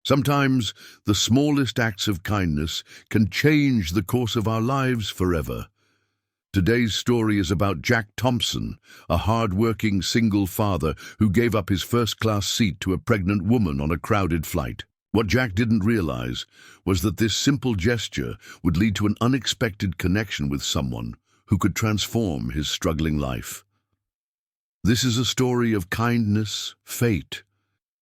Sometimes the smallest acts of kindness can change the course of our lives forever. Today's story is about Jack Thompson, a hard-working single father who gave up his first-class seat to a pregnant woman on a crowded flight. What Jack didn't realize was that this simple gesture would lead to an unexpected connection with someone who could transform his struggling life. This is a story of kindness, fate,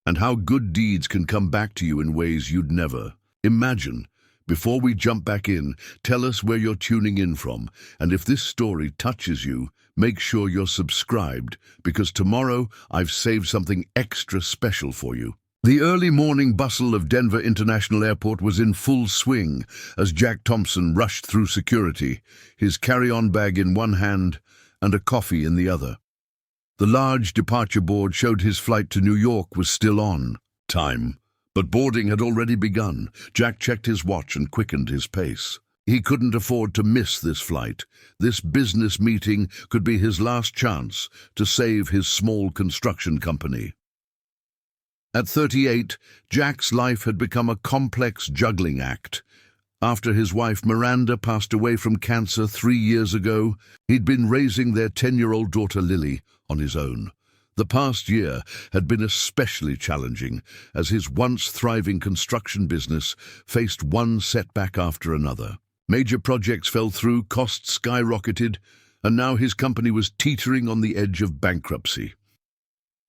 and how good deeds can come back to you in ways you'd never imagine. Before we jump back in, tell us where you're tuning in from, and if this story touches you, make sure you're subscribed, because tomorrow I've saved something extra special for you. The early morning bustle of Denver International Airport was in full swing as Jack Thompson rushed through security, his carry-on bag in one hand and a coffee in the other. The large departure board showed his flight to New York was still on time, but boarding had already begun. Jack checked his watch and quickened his pace. He couldn't afford to miss this flight. This business meeting could be his last chance to save his small construction company. At 38, Jack's life had become a complex juggling act. After his wife Miranda passed away from cancer 3 years ago, he'd been raising their 10-year-old daughter Lily on his own. The past year had been especially challenging as his once thriving construction business faced one setback after another. Major projects fell through, costs skyrocketed, and now his company was teetering on the edge of bankruptcy.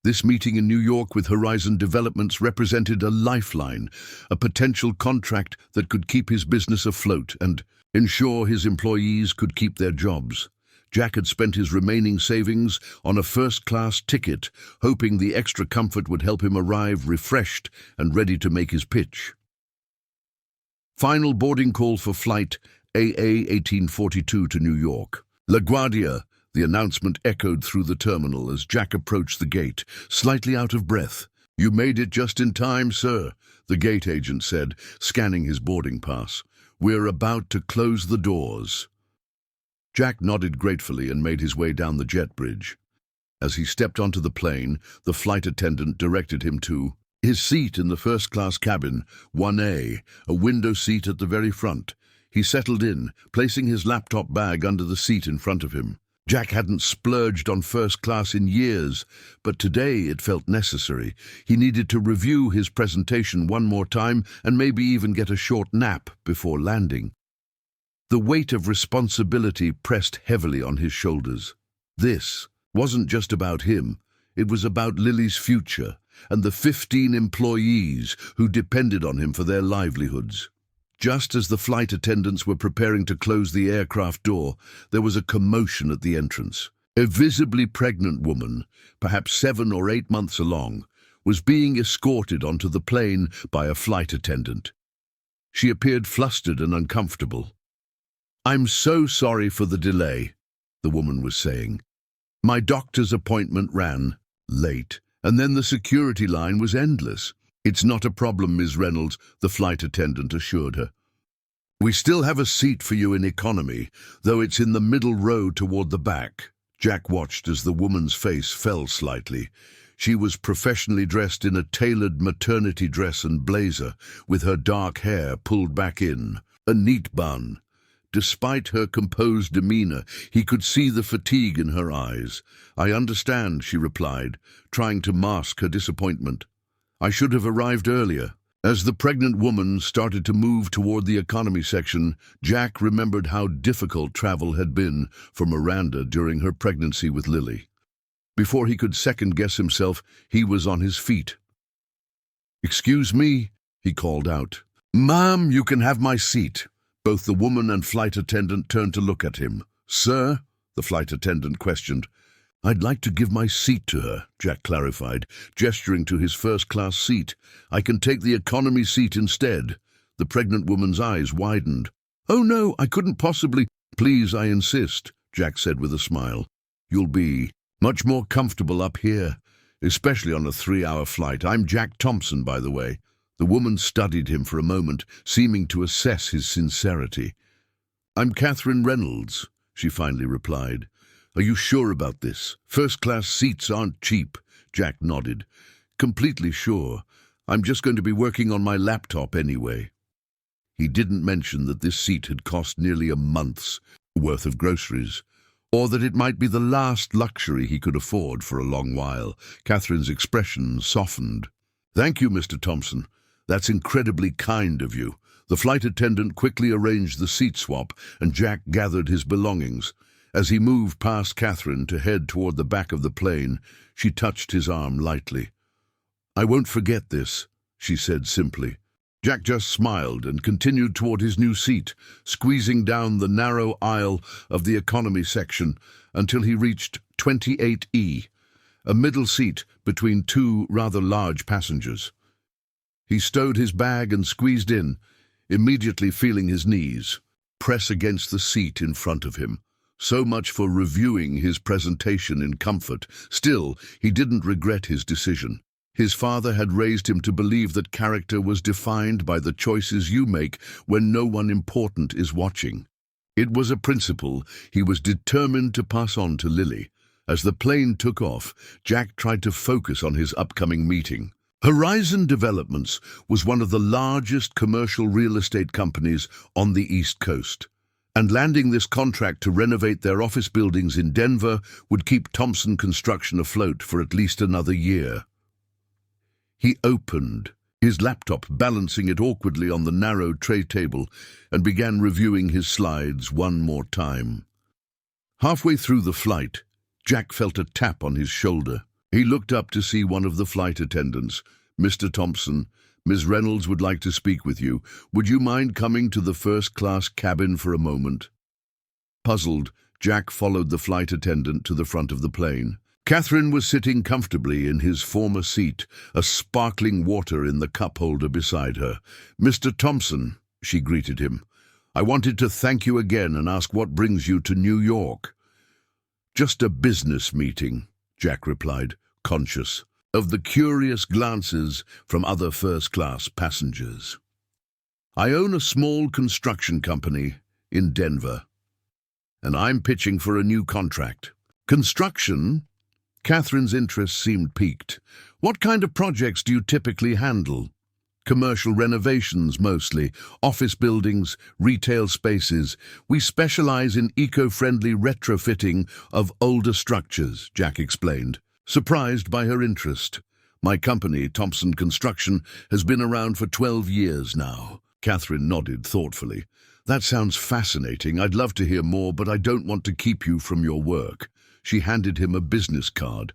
This meeting in New York with Horizon Developments represented a lifeline, a potential contract that could keep his business afloat and ensure his employees could keep their jobs. Jack had spent his remaining savings on a first-class ticket, hoping the extra comfort would help him arrive refreshed and ready to make his pitch. Final boarding call for flight AA 1842 to New York. LaGuardia. The announcement echoed through the terminal as Jack approached the gate, slightly out of breath. "You made it just in time, sir," the gate agent said, scanning his boarding pass. "We're about to close the doors." Jack nodded gratefully and made his way down the jet bridge. As he stepped onto the plane, the flight attendant directed him to his seat in the first-class cabin, 1A, a window seat at the very front. He settled in, placing his laptop bag under the seat in front of him. Jack hadn't splurged on first class in years, but today it felt necessary. He needed to review his presentation one more time and maybe even get a short nap before landing. The weight of responsibility pressed heavily on his shoulders. This wasn't just about him. It was about Lily's future and the 15 employees who depended on him for their livelihoods. Just as the flight attendants were preparing to close the aircraft door, there was a commotion at the entrance. A visibly pregnant woman, perhaps 7 or 8 months along, was being escorted onto the plane by a flight attendant. She appeared flustered and uncomfortable. "I'm so sorry for the delay," the woman was saying. "My doctor's appointment ran late, and then the security line was endless." "It's not a problem, Ms. Reynolds," the flight attendant assured her. "We still have a seat for you in economy, though it's in the middle row toward the back." Jack watched as the woman's face fell slightly. She was professionally dressed in a tailored maternity dress and blazer, with her dark hair pulled back in, a neat bun. Despite her composed demeanor, he could see the fatigue in her eyes. "I understand," she replied, trying to mask her disappointment. "I should have arrived earlier." As the pregnant woman started to move toward the economy section, Jack remembered how difficult travel had been for Miranda during her pregnancy with Lily. Before he could second-guess himself, he was on his feet. "Excuse me," he called out. "Ma'am, you can have my seat." Both the woman and flight attendant turned to look at him. "Sir?" the flight attendant questioned. "I'd like to give my seat to her," Jack clarified, gesturing to his first-class seat. "I can take the economy seat instead." The pregnant woman's eyes widened. "Oh no, I couldn't possibly." "Please, I insist," Jack said with a smile. "You'll be much more comfortable up here, especially on a 3-hour flight. I'm Jack Thompson, by the way." The woman studied him for a moment, seeming to assess his sincerity. "I'm Catherine Reynolds," she finally replied. "Are you sure about this? First-class seats aren't cheap." Jack nodded. "Completely sure. I'm just going to be working on my laptop anyway." He didn't mention that this seat had cost nearly a month's worth of groceries, or that it might be the last luxury he could afford for a long while. Catherine's expression softened. "Thank you, Mr. Thompson. That's incredibly kind of you." The flight attendant quickly arranged the seat swap, and Jack gathered his belongings. As he moved past Catherine to head toward the back of the plane, she touched his arm lightly. "I won't forget this," she said simply. Jack just smiled and continued toward his new seat, squeezing down the narrow aisle of the economy section until he reached 28E, a middle seat between two rather large passengers. He stowed his bag and squeezed in, immediately feeling his knees press against the seat in front of him. So much for reviewing his presentation in comfort. Still, he didn't regret his decision. His father had raised him to believe that character was defined by the choices you make when no one important is watching. It was a principle he was determined to pass on to Lily. As the plane took off, Jack tried to focus on his upcoming meeting. Horizon Developments was one of the largest commercial real estate companies on the East Coast, and landing this contract to renovate their office buildings in Denver would keep Thompson Construction afloat for at least another year. He opened his laptop, balancing it awkwardly on the narrow tray table, and began reviewing his slides one more time. Halfway through the flight, Jack felt a tap on his shoulder. He looked up to see one of the flight attendants. "Mr. Thompson, Ms. Reynolds would like to speak with you. Would you mind coming to the first-class cabin for a moment?" Puzzled, Jack followed the flight attendant to the front of the plane. Catherine was sitting comfortably in his former seat, a sparkling water in the cup holder beside her. "Mr. Thompson," she greeted him, "I wanted to thank you again and ask what brings you to New York." "Just a business meeting," Jack replied, conscious of the curious glances from other first-class passengers. "I own a small construction company in Denver, and I'm pitching for a new contract." "Construction?" Catherine's interest seemed piqued. "What kind of projects do you typically handle?" "Commercial renovations mostly, office buildings, retail spaces. We specialize in eco-friendly retrofitting of older structures," Jack explained, surprised by her interest. "My company, Thompson Construction, has been around for 12 years now." Catherine nodded thoughtfully. "That sounds fascinating. I'd love to hear more, but I don't want to keep you from your work." She handed him a business card.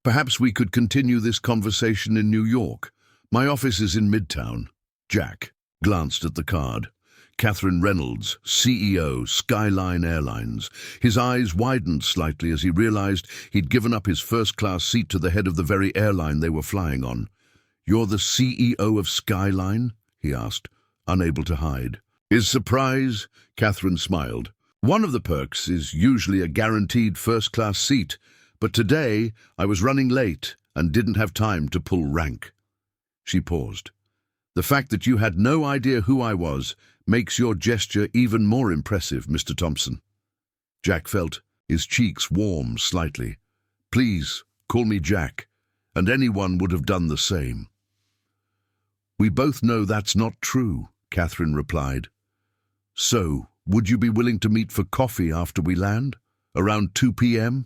"Perhaps we could continue this conversation in New York. My office is in Midtown." Jack glanced at the card. Catherine Reynolds, CEO, Skyline Airlines. His eyes widened slightly as he realized he'd given up his first-class seat to the head of the very airline they were flying on. "You're the CEO of Skyline?" he asked, unable to hide. His surprise, Catherine smiled. "One of the perks is usually a guaranteed first-class seat, but today I was running late and didn't have time to pull rank." She paused. "The fact that you had no idea who I was makes your gesture even more impressive, Mr. Thompson." Jack felt his cheeks warm slightly. "Please, call me Jack, and anyone would have done the same." "We both know that's not true," Catherine replied. "So, would you be willing to meet for coffee after we land? Around 2 p.m.?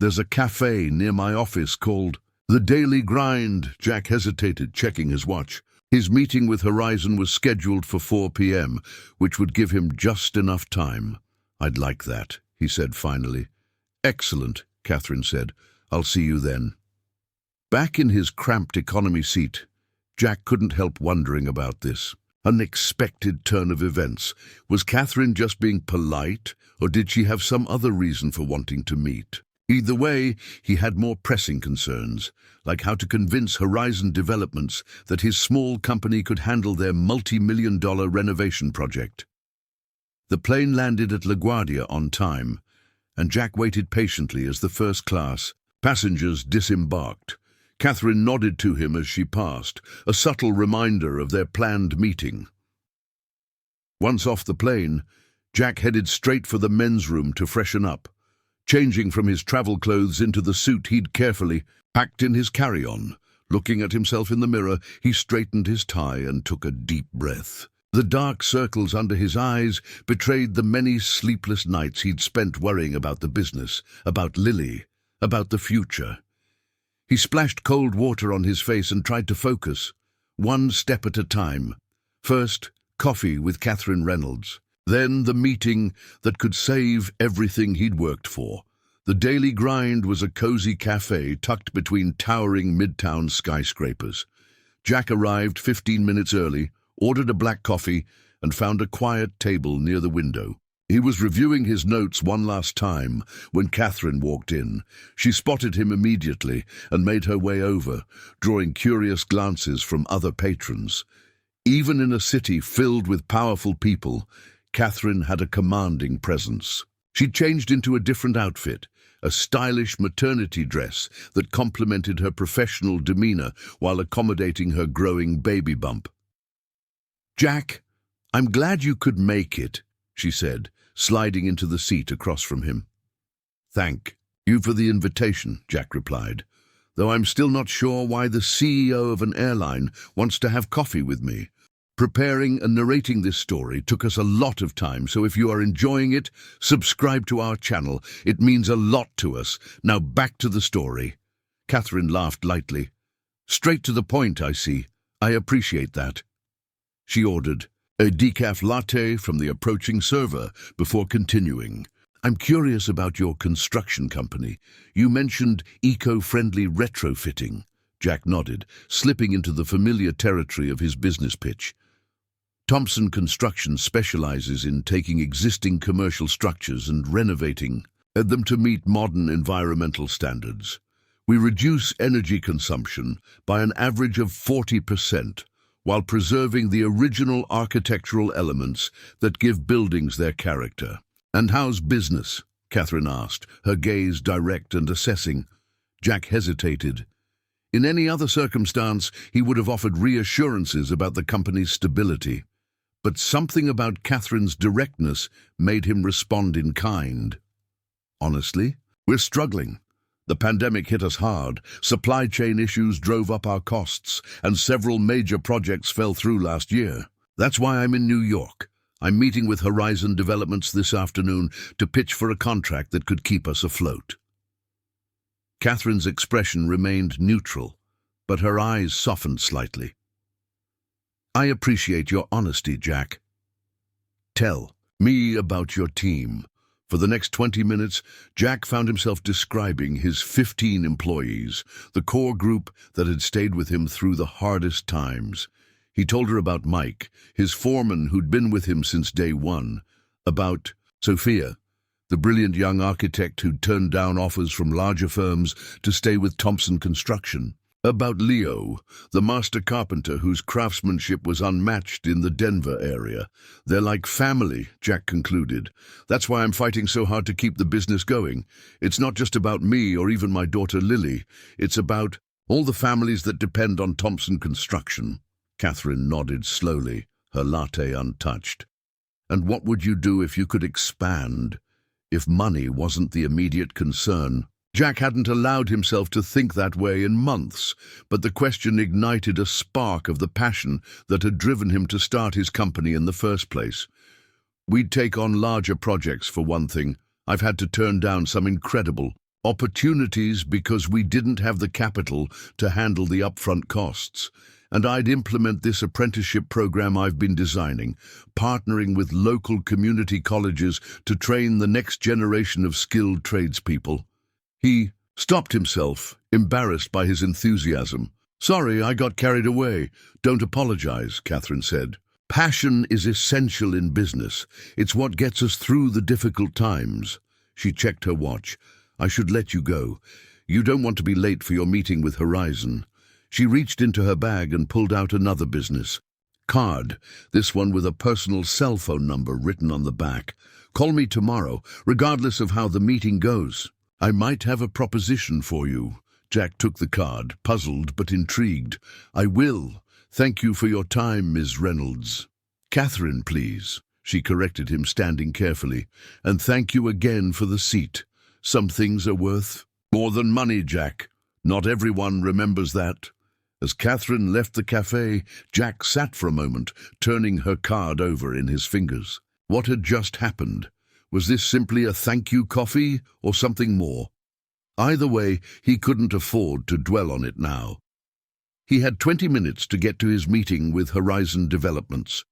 There's a cafe near my office called The Daily Grind." Jack hesitated, checking his watch. His meeting with Horizon was scheduled for 4 p.m., which would give him just enough time. "I'd like that," he said finally. "Excellent," Catherine said. "I'll see you then." Back in his cramped economy seat, Jack couldn't help wondering about this unexpected turn of events. Was Catherine just being polite, or did she have some other reason for wanting to meet? Either way, he had more pressing concerns, like how to convince Horizon Developments that his small company could handle their multi-million-dollar renovation project. The plane landed at LaGuardia on time, and Jack waited patiently as the first-class passengers disembarked. Catherine nodded to him as she passed, a subtle reminder of their planned meeting. Once off the plane, Jack headed straight for the men's room to freshen up, changing from his travel clothes into the suit he'd carefully packed in his carry-on. Looking at himself in the mirror, he straightened his tie and took a deep breath. The dark circles under his eyes betrayed the many sleepless nights he'd spent worrying about the business, about Lily, about the future. He splashed cold water on his face and tried to focus, one step at a time. First, coffee with Catherine Reynolds. Then the meeting that could save everything he'd worked for. The Daily Grind was a cozy cafe tucked between towering midtown skyscrapers. Jack arrived 15 minutes early, ordered a black coffee, and found a quiet table near the window. He was reviewing his notes one last time when Catherine walked in. She spotted him immediately and made her way over, drawing curious glances from other patrons. Even in a city filled with powerful people, Catherine had a commanding presence. She'd changed into a different outfit, a stylish maternity dress that complemented her professional demeanor while accommodating her growing baby bump. "Jack, I'm glad you could make it," she said, sliding into the seat across from him. "Thank you for the invitation," Jack replied, "though I'm still not sure why the CEO of an airline wants to have coffee with me. Preparing and narrating this story took us a lot of time, so if you are enjoying it, subscribe to our channel. It means a lot to us. Now back to the story." Catherine laughed lightly. "Straight to the point, I see. I appreciate that." She ordered a decaf latte from the approaching server before continuing. "I'm curious about your construction company. You mentioned eco-friendly retrofitting." Jack nodded, slipping into the familiar territory of his business pitch. "Thompson Construction specializes in taking existing commercial structures and renovating them to meet modern environmental standards. We reduce energy consumption by an average of 40%, while preserving the original architectural elements that give buildings their character." "And how's business?" Catherine asked, her gaze direct and assessing. Jack hesitated. In any other circumstance, he would have offered reassurances about the company's stability. But something about Catherine's directness made him respond in kind. "Honestly, we're struggling. The pandemic hit us hard, supply chain issues drove up our costs, and several major projects fell through last year. That's why I'm in New York. I'm meeting with Horizon Developments this afternoon to pitch for a contract that could keep us afloat." Catherine's expression remained neutral, but her eyes softened slightly. "I appreciate your honesty, Jack. Tell me about your team." For the next 20 minutes, Jack found himself describing his 15 employees, the core group that had stayed with him through the hardest times. He told her about Mike, his foreman who'd been with him since day one, about Sophia, the brilliant young architect who'd turned down offers from larger firms to stay with Thompson Construction, about Leo, the master carpenter whose craftsmanship was unmatched in the Denver area. "They're like family," Jack concluded. "That's why I'm fighting so hard to keep the business going. It's not just about me or even my daughter Lily. It's about all the families that depend on Thompson Construction." Catherine nodded slowly, her latte untouched. "And what would you do if you could expand, if money wasn't the immediate concern?" Jack hadn't allowed himself to think that way in months, but the question ignited a spark of the passion that had driven him to start his company in the first place. "We'd take on larger projects, for one thing. I've had to turn down some incredible opportunities because we didn't have the capital to handle the upfront costs. And I'd implement this apprenticeship program I've been designing, partnering with local community colleges to train the next generation of skilled tradespeople." He stopped himself, embarrassed by his enthusiasm. "Sorry, I got carried away. Don't apologize," Catherine said. "Passion is essential in business. It's what gets us through the difficult times." She checked her watch. "I should let you go. You don't want to be late for your meeting with Horizon." She reached into her bag and pulled out another business card, this one with a personal cell phone number written on the back. "Call me tomorrow, regardless of how the meeting goes. I might have a proposition for you." Jack took the card, puzzled but intrigued. "I will. Thank you for your time, Ms. Reynolds." "Catherine, please," she corrected him, standing carefully. "And thank you again for the seat. Some things are worth more than money, Jack. Not everyone remembers that." As Catherine left the cafe, Jack sat for a moment, turning her card over in his fingers. What had just happened? Was this simply a thank you coffee or something more? Either way, he couldn't afford to dwell on it now. He had 20 minutes to get to his meeting with Horizon Developments.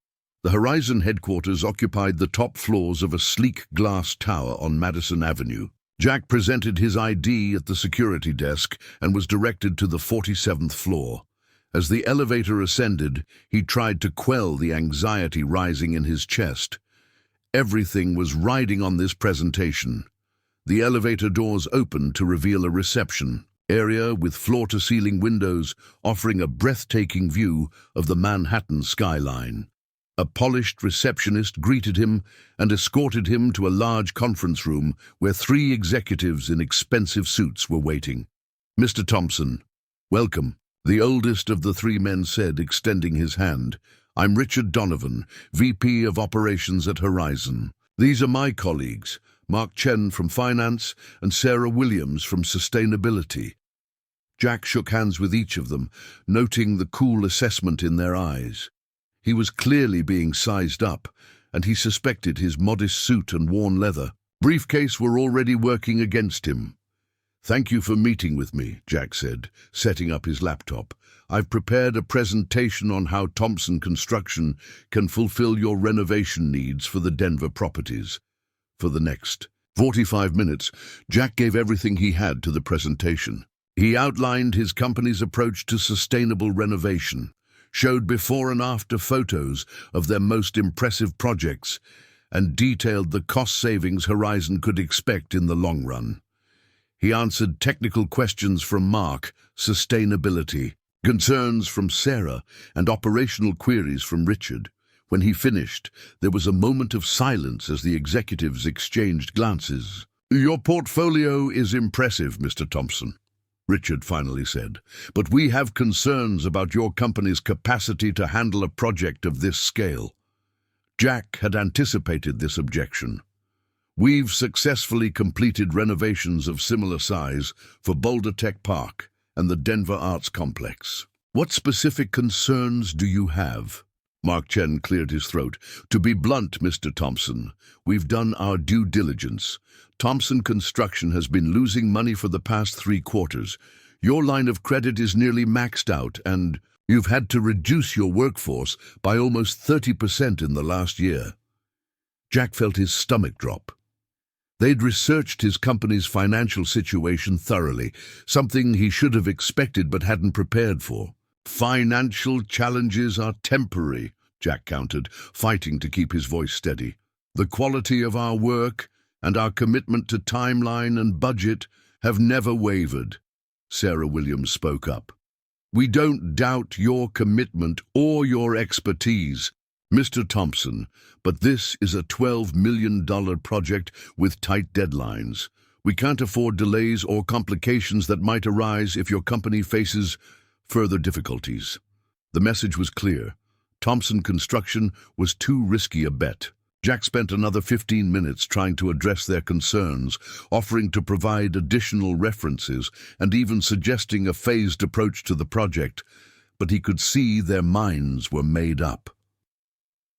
The Horizon headquarters occupied the top floors of a sleek glass tower on Madison Avenue. Jack presented his ID at the security desk and was directed to the 47th floor. As the elevator ascended, he tried to quell the anxiety rising in his chest. Everything was riding on this presentation. The elevator doors opened to reveal a reception area with floor-to-ceiling windows offering a breathtaking view of the Manhattan skyline. A polished receptionist greeted him and escorted him to a large conference room where 3 executives in expensive suits were waiting. "Mr. Thompson, welcome," the oldest of the 3 men said, extending his hand. "I'm Richard Donovan, VP of Operations at Horizon. These are my colleagues, Mark Chen from Finance and Sarah Williams from Sustainability." Jack shook hands with each of them, noting the cool assessment in their eyes. He was clearly being sized up, and he suspected his modest suit and worn leather briefcase were already working against him. "Thank you for meeting with me," Jack said, setting up his laptop. "I've prepared a presentation on how Thompson Construction can fulfill your renovation needs for the Denver properties." For the next 45 minutes, Jack gave everything he had to the presentation. He outlined his company's approach to sustainable renovation, showed before and after photos of their most impressive projects, and detailed the cost savings Horizon could expect in the long run. He answered technical questions from Mark, sustainability, concerns from Sarah, and operational queries from Richard. When he finished, there was a moment of silence as the executives exchanged glances. "Your portfolio is impressive, Mr. Thompson," Richard finally said, "but we have concerns about your company's capacity to handle a project of this scale." Jack had anticipated this objection. "We've successfully completed renovations of similar size for Boulder Tech Park and the Denver Arts Complex. What specific concerns do you have?" Mark Chen cleared his throat. "To be blunt, Mr. Thompson, we've done our due diligence. Thompson Construction has been losing money for the past 3 quarters. Your line of credit is nearly maxed out, and you've had to reduce your workforce by almost 30% in the last year." Jack felt his stomach drop. They'd researched his company's financial situation thoroughly, something he should have expected but hadn't prepared for. "Financial challenges are temporary," Jack countered, fighting to keep his voice steady. "The quality of our work and our commitment to timeline and budget have never wavered." Sarah Williams spoke up. "We don't doubt your commitment or your expertise, Mr. Thompson, but this is a $12 million project with tight deadlines. We can't afford delays or complications that might arise if your company faces further difficulties." The message was clear. Thompson Construction was too risky a bet. Jack spent another 15 minutes trying to address their concerns, offering to provide additional references and even suggesting a phased approach to the project, but he could see their minds were made up.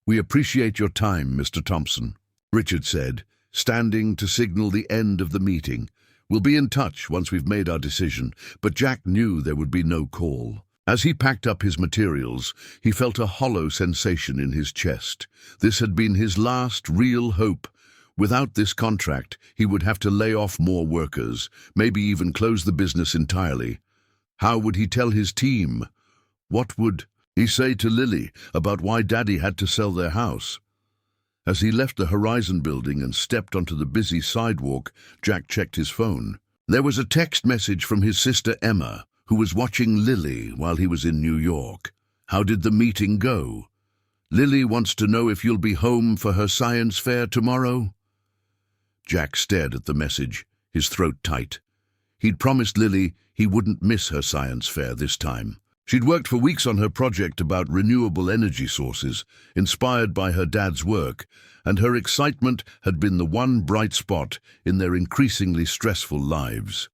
"We appreciate your time, Mr. Thompson," Richard said, standing to signal the end of the meeting. "We'll be in touch once we've made our decision," but Jack knew there would be no call. As he packed up his materials, he felt a hollow sensation in his chest. This had been his last real hope. Without this contract, he would have to lay off more workers, maybe even close the business entirely. How would he tell his team? What would he say to Lily about why Daddy had to sell their house? As he left the Horizon building and stepped onto the busy sidewalk, Jack checked his phone. There was a text message from his sister Emma, who was watching Lily while he was in New York. "How did the meeting go? Lily wants to know if you'll be home for her science fair tomorrow." Jack stared at the message, his throat tight. He'd promised Lily he wouldn't miss her science fair this time. She'd worked for weeks on her project about renewable energy sources, inspired by her dad's work, and her excitement had been the one bright spot in their increasingly stressful lives.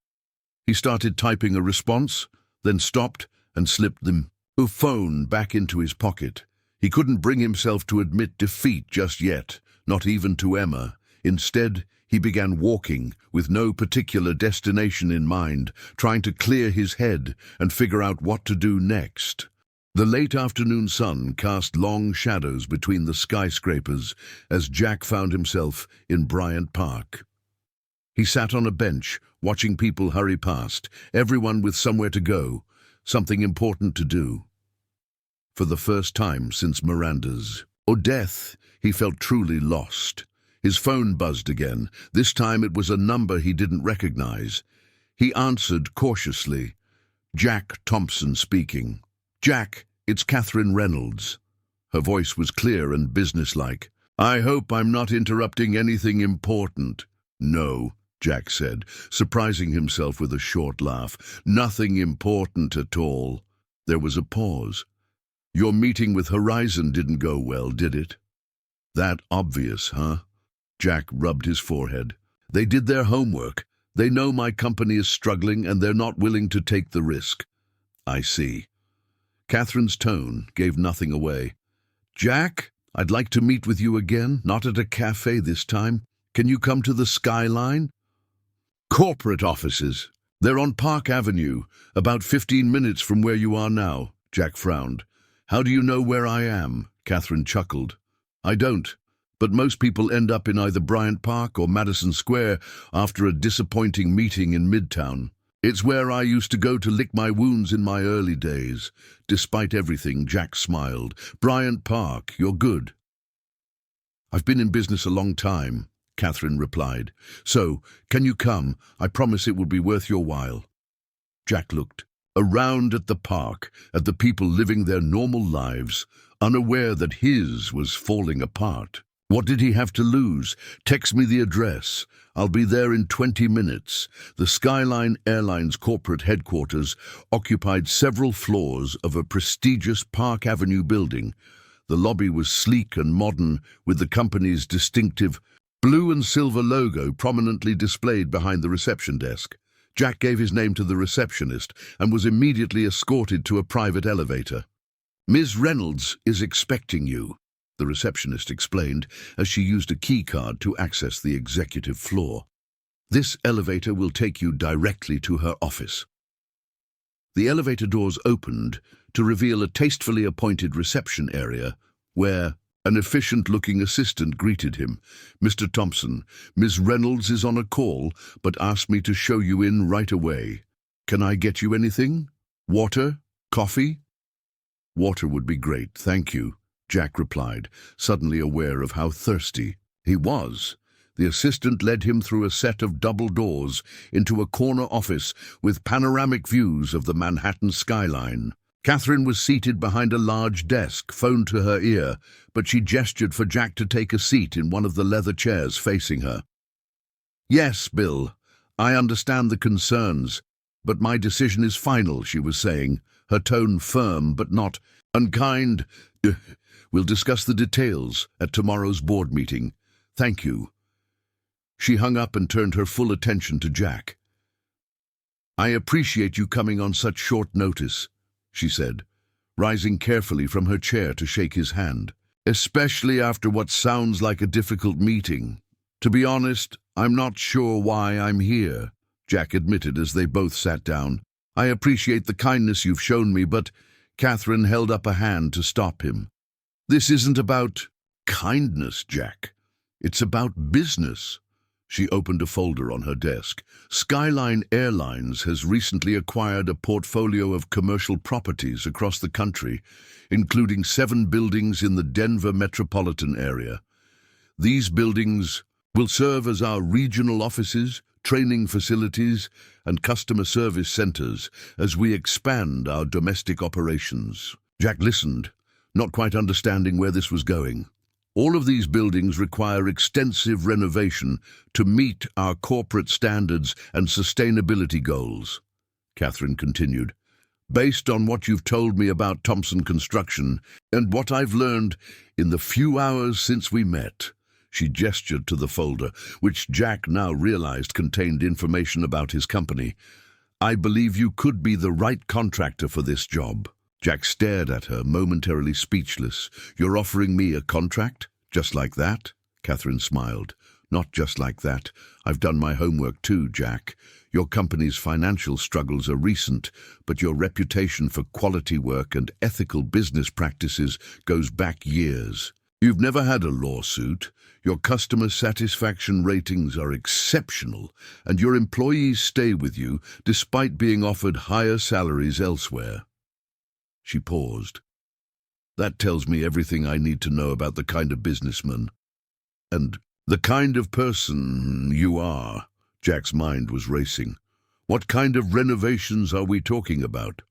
He started typing a response, then stopped and slipped the phone back into his pocket. He couldn't bring himself to admit defeat just yet, not even to Emma. Instead, he began walking, with no particular destination in mind, trying to clear his head and figure out what to do next. The late afternoon sun cast long shadows between the skyscrapers as Jack found himself in Bryant Park. He sat on a bench, watching people hurry past, everyone with somewhere to go, something important to do. For the first time since Miranda's death, he felt truly lost. His phone buzzed again. This time it was a number he didn't recognize. He answered cautiously. Jack Thompson speaking. Jack, it's Catherine Reynolds. Her voice was clear and businesslike. I hope I'm not interrupting anything important. No, Jack said, surprising himself with a short laugh. Nothing important at all. There was a pause. Your meeting with Horizon didn't go well, did it? That obvious, huh? Jack rubbed his forehead. They did their homework. They know my company is struggling and they're not willing to take the risk. I see. Catherine's tone gave nothing away. Jack, I'd like to meet with you again, not at a cafe this time. Can you come to the Skyline? Corporate offices. They're on Park Avenue, about 15 minutes from where you are now, Jack frowned. How do you know where I am? Catherine chuckled. I don't, but most people end up in either Bryant Park or Madison Square after a disappointing meeting in Midtown. It's where I used to go to lick my wounds in my early days. Despite everything, Jack smiled. Bryant Park, you're good. I've been in business a long time, Catherine replied. So, can you come? I promise it will be worth your while. Jack looked around at the park, at the people living their normal lives, unaware that his was falling apart. What did he have to lose? Text me the address. I'll be there in 20 minutes. The Skyline Airline's corporate headquarters occupied several floors of a prestigious Park Avenue building. The lobby was sleek and modern, with the company's distinctive blue and silver logo prominently displayed behind the reception desk. Jack gave his name to the receptionist and was immediately escorted to a private elevator. Ms. Reynolds is expecting you, the receptionist explained as she used a key card to access the executive floor. This elevator will take you directly to her office. The elevator doors opened to reveal a tastefully appointed reception area where an efficient-looking assistant greeted him. Mr. Thompson, Ms. Reynolds is on a call, but asked me to show you in right away. Can I get you anything? Water? Coffee? Water would be great, thank you, Jack replied, suddenly aware of how thirsty he was. The assistant led him through a set of double doors into a corner office with panoramic views of the Manhattan skyline. Catherine was seated behind a large desk, phone to her ear, but she gestured for Jack to take a seat in one of the leather chairs facing her. Yes, Bill, I understand the concerns, but my decision is final, she was saying, her tone firm but not unkind. We'll discuss the details at tomorrow's board meeting. Thank you. She hung up and turned her full attention to Jack. I appreciate you coming on such short notice, she said, rising carefully from her chair to shake his hand, especially after what sounds like a difficult meeting. To be honest, I'm not sure why I'm here, Jack admitted as they both sat down. I appreciate the kindness you've shown me, but Catherine held up a hand to stop him. This isn't about kindness, Jack. It's about business. She opened a folder on her desk. Skyline Airlines has recently acquired a portfolio of commercial properties across the country, including 7 buildings in the Denver metropolitan area. These buildings will serve as our regional offices, training facilities, and customer service centers as we expand our domestic operations. Jack listened, not quite understanding where this was going. All of these buildings require extensive renovation to meet our corporate standards and sustainability goals, Catherine continued. Based on what you've told me about Thompson Construction and what I've learned in the few hours since we met, she gestured to the folder, which Jack now realized contained information about his company. I believe you could be the right contractor for this job." Jack stared at her, momentarily speechless. "You're offering me a contract? Just like that?" Catherine smiled. "Not just like that. I've done my homework too, Jack. Your company's financial struggles are recent, but your reputation for quality work and ethical business practices goes back years. You've never had a lawsuit. Your customer satisfaction ratings are exceptional, and your employees stay with you despite being offered higher salaries elsewhere." She paused. "That tells me everything I need to know about the kind of businessman and the kind of person you are." Jack's mind was racing. "What kind of renovations are we talking about?"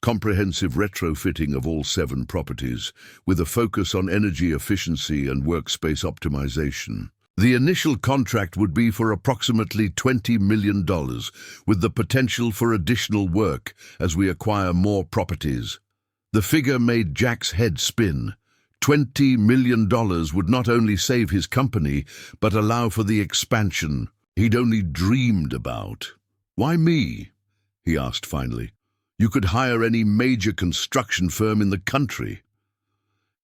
"Comprehensive retrofitting of all 7 properties, with a focus on energy efficiency and workspace optimization. The initial contract would be for approximately $20 million, with the potential for additional work as we acquire more properties." The figure made Jack's head spin. $20 million would not only save his company, but allow for the expansion he'd only dreamed about. "Why me?" he asked finally. "You could hire any major construction firm in the country."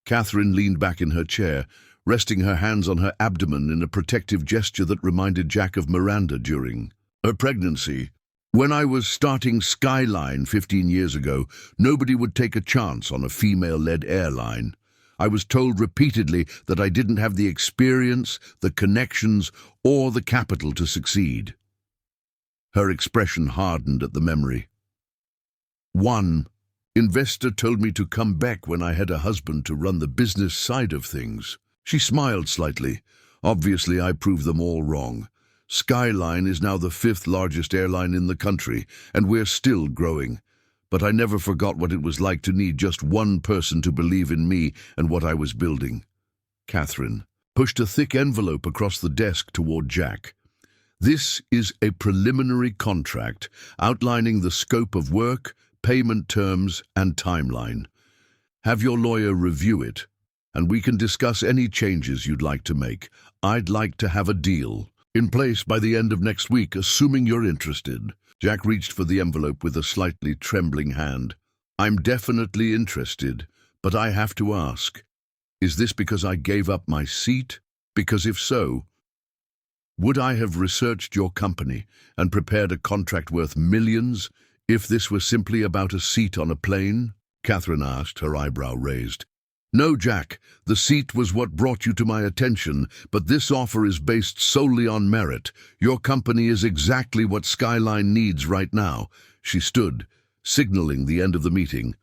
Catherine leaned back in her chair, resting her hands on her abdomen in a protective gesture that reminded Jack of Miranda during her pregnancy. "When I was starting Skyline 15 years ago, nobody would take a chance on a female-led airline. I was told repeatedly that I didn't have the experience, the connections, or the capital to succeed." Her expression hardened at the memory. "One investor told me to come back when I had a husband to run the business side of things." She smiled slightly. "Obviously, I proved them all wrong. Skyline is now the 5th largest airline in the country, and we're still growing. But I never forgot what it was like to need just one person to believe in me and what I was building." Catherine pushed a thick envelope across the desk toward Jack. "This is a preliminary contract outlining the scope of work, payment terms, and timeline. Have your lawyer review it, and we can discuss any changes you'd like to make. I'd like to have a deal in place by the end of next week, assuming you're interested." Jack reached for the envelope with a slightly trembling hand. "I'm definitely interested, but I have to ask, is this because I gave up my seat? Because if so, would I have researched your company and prepared a contract worth millions if this were simply about a seat on a plane?" Catherine asked, her eyebrow raised. "No, Jack, the seat was what brought you to my attention, but this offer is based solely on merit. Your company is exactly what Skyline needs right now." She stood, signaling the end of the meeting.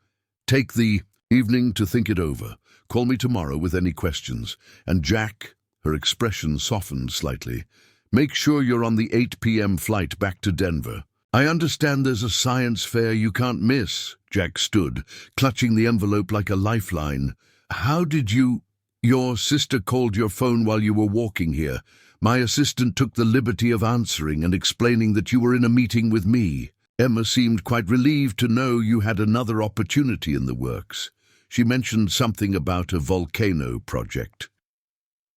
"Take the evening to think it over. Call me tomorrow with any questions. And Jack," her expression softened slightly, "make sure you're on the 8 p.m. flight back to Denver. I understand there's a science fair you can't miss." Jack stood, clutching the envelope like a lifeline. "How did you—" "Your sister called your phone while you were walking here. My assistant took the liberty of answering and explaining that you were in a meeting with me. Emma seemed quite relieved to know you had another opportunity in the works. She mentioned something about a volcano project."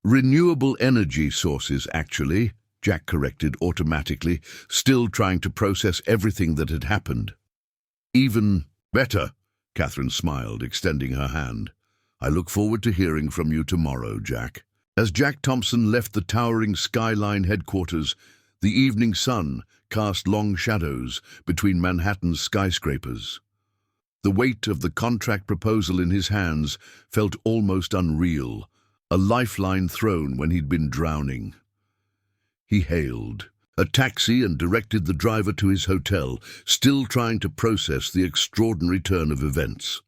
"Renewable energy sources, actually," Jack corrected automatically, still trying to process everything that had happened. "Even better," Catherine smiled, extending her hand. "I look forward to hearing from you tomorrow, Jack." As Jack Thompson left the towering Skyline headquarters, the evening sun cast long shadows between Manhattan's skyscrapers. The weight of the contract proposal in his hands felt almost unreal, a lifeline thrown when he'd been drowning. He hailed a taxi and directed the driver to his hotel, still trying to process the extraordinary turn of events.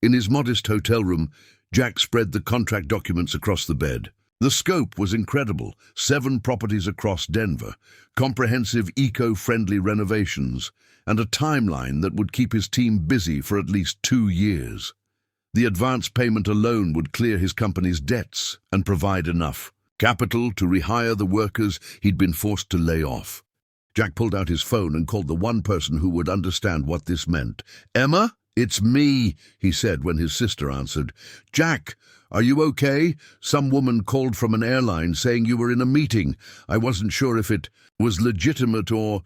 In his modest hotel room, Jack spread the contract documents across the bed. The scope was incredible: 7 properties across Denver, comprehensive eco-friendly renovations, and a timeline that would keep his team busy for at least 2 years. The advance payment alone would clear his company's debts and provide enough capital to rehire the workers he'd been forced to lay off. Jack pulled out his phone and called the one person who would understand what this meant. "Emma? It's me," he said when his sister answered. "Jack, are you okay? Some woman called from an airline saying you were in a meeting. I wasn't sure if it was legitimate or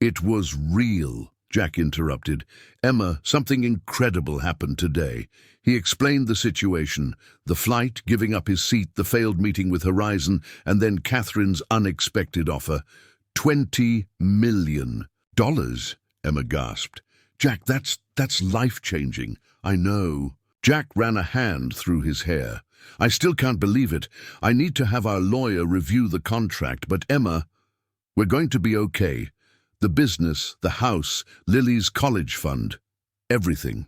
It was real, Jack interrupted. Emma, something incredible happened today. He explained the situation, the flight, giving up his seat, the failed meeting with Horizon, and then Catherine's unexpected offer. $20 million, Emma gasped. Jack, that's life-changing. I know. Jack ran a hand through his hair. I still can't believe it. I need to have our lawyer review the contract, but Emma, we're going to be okay. The business, the house, Lily's college fund, everything.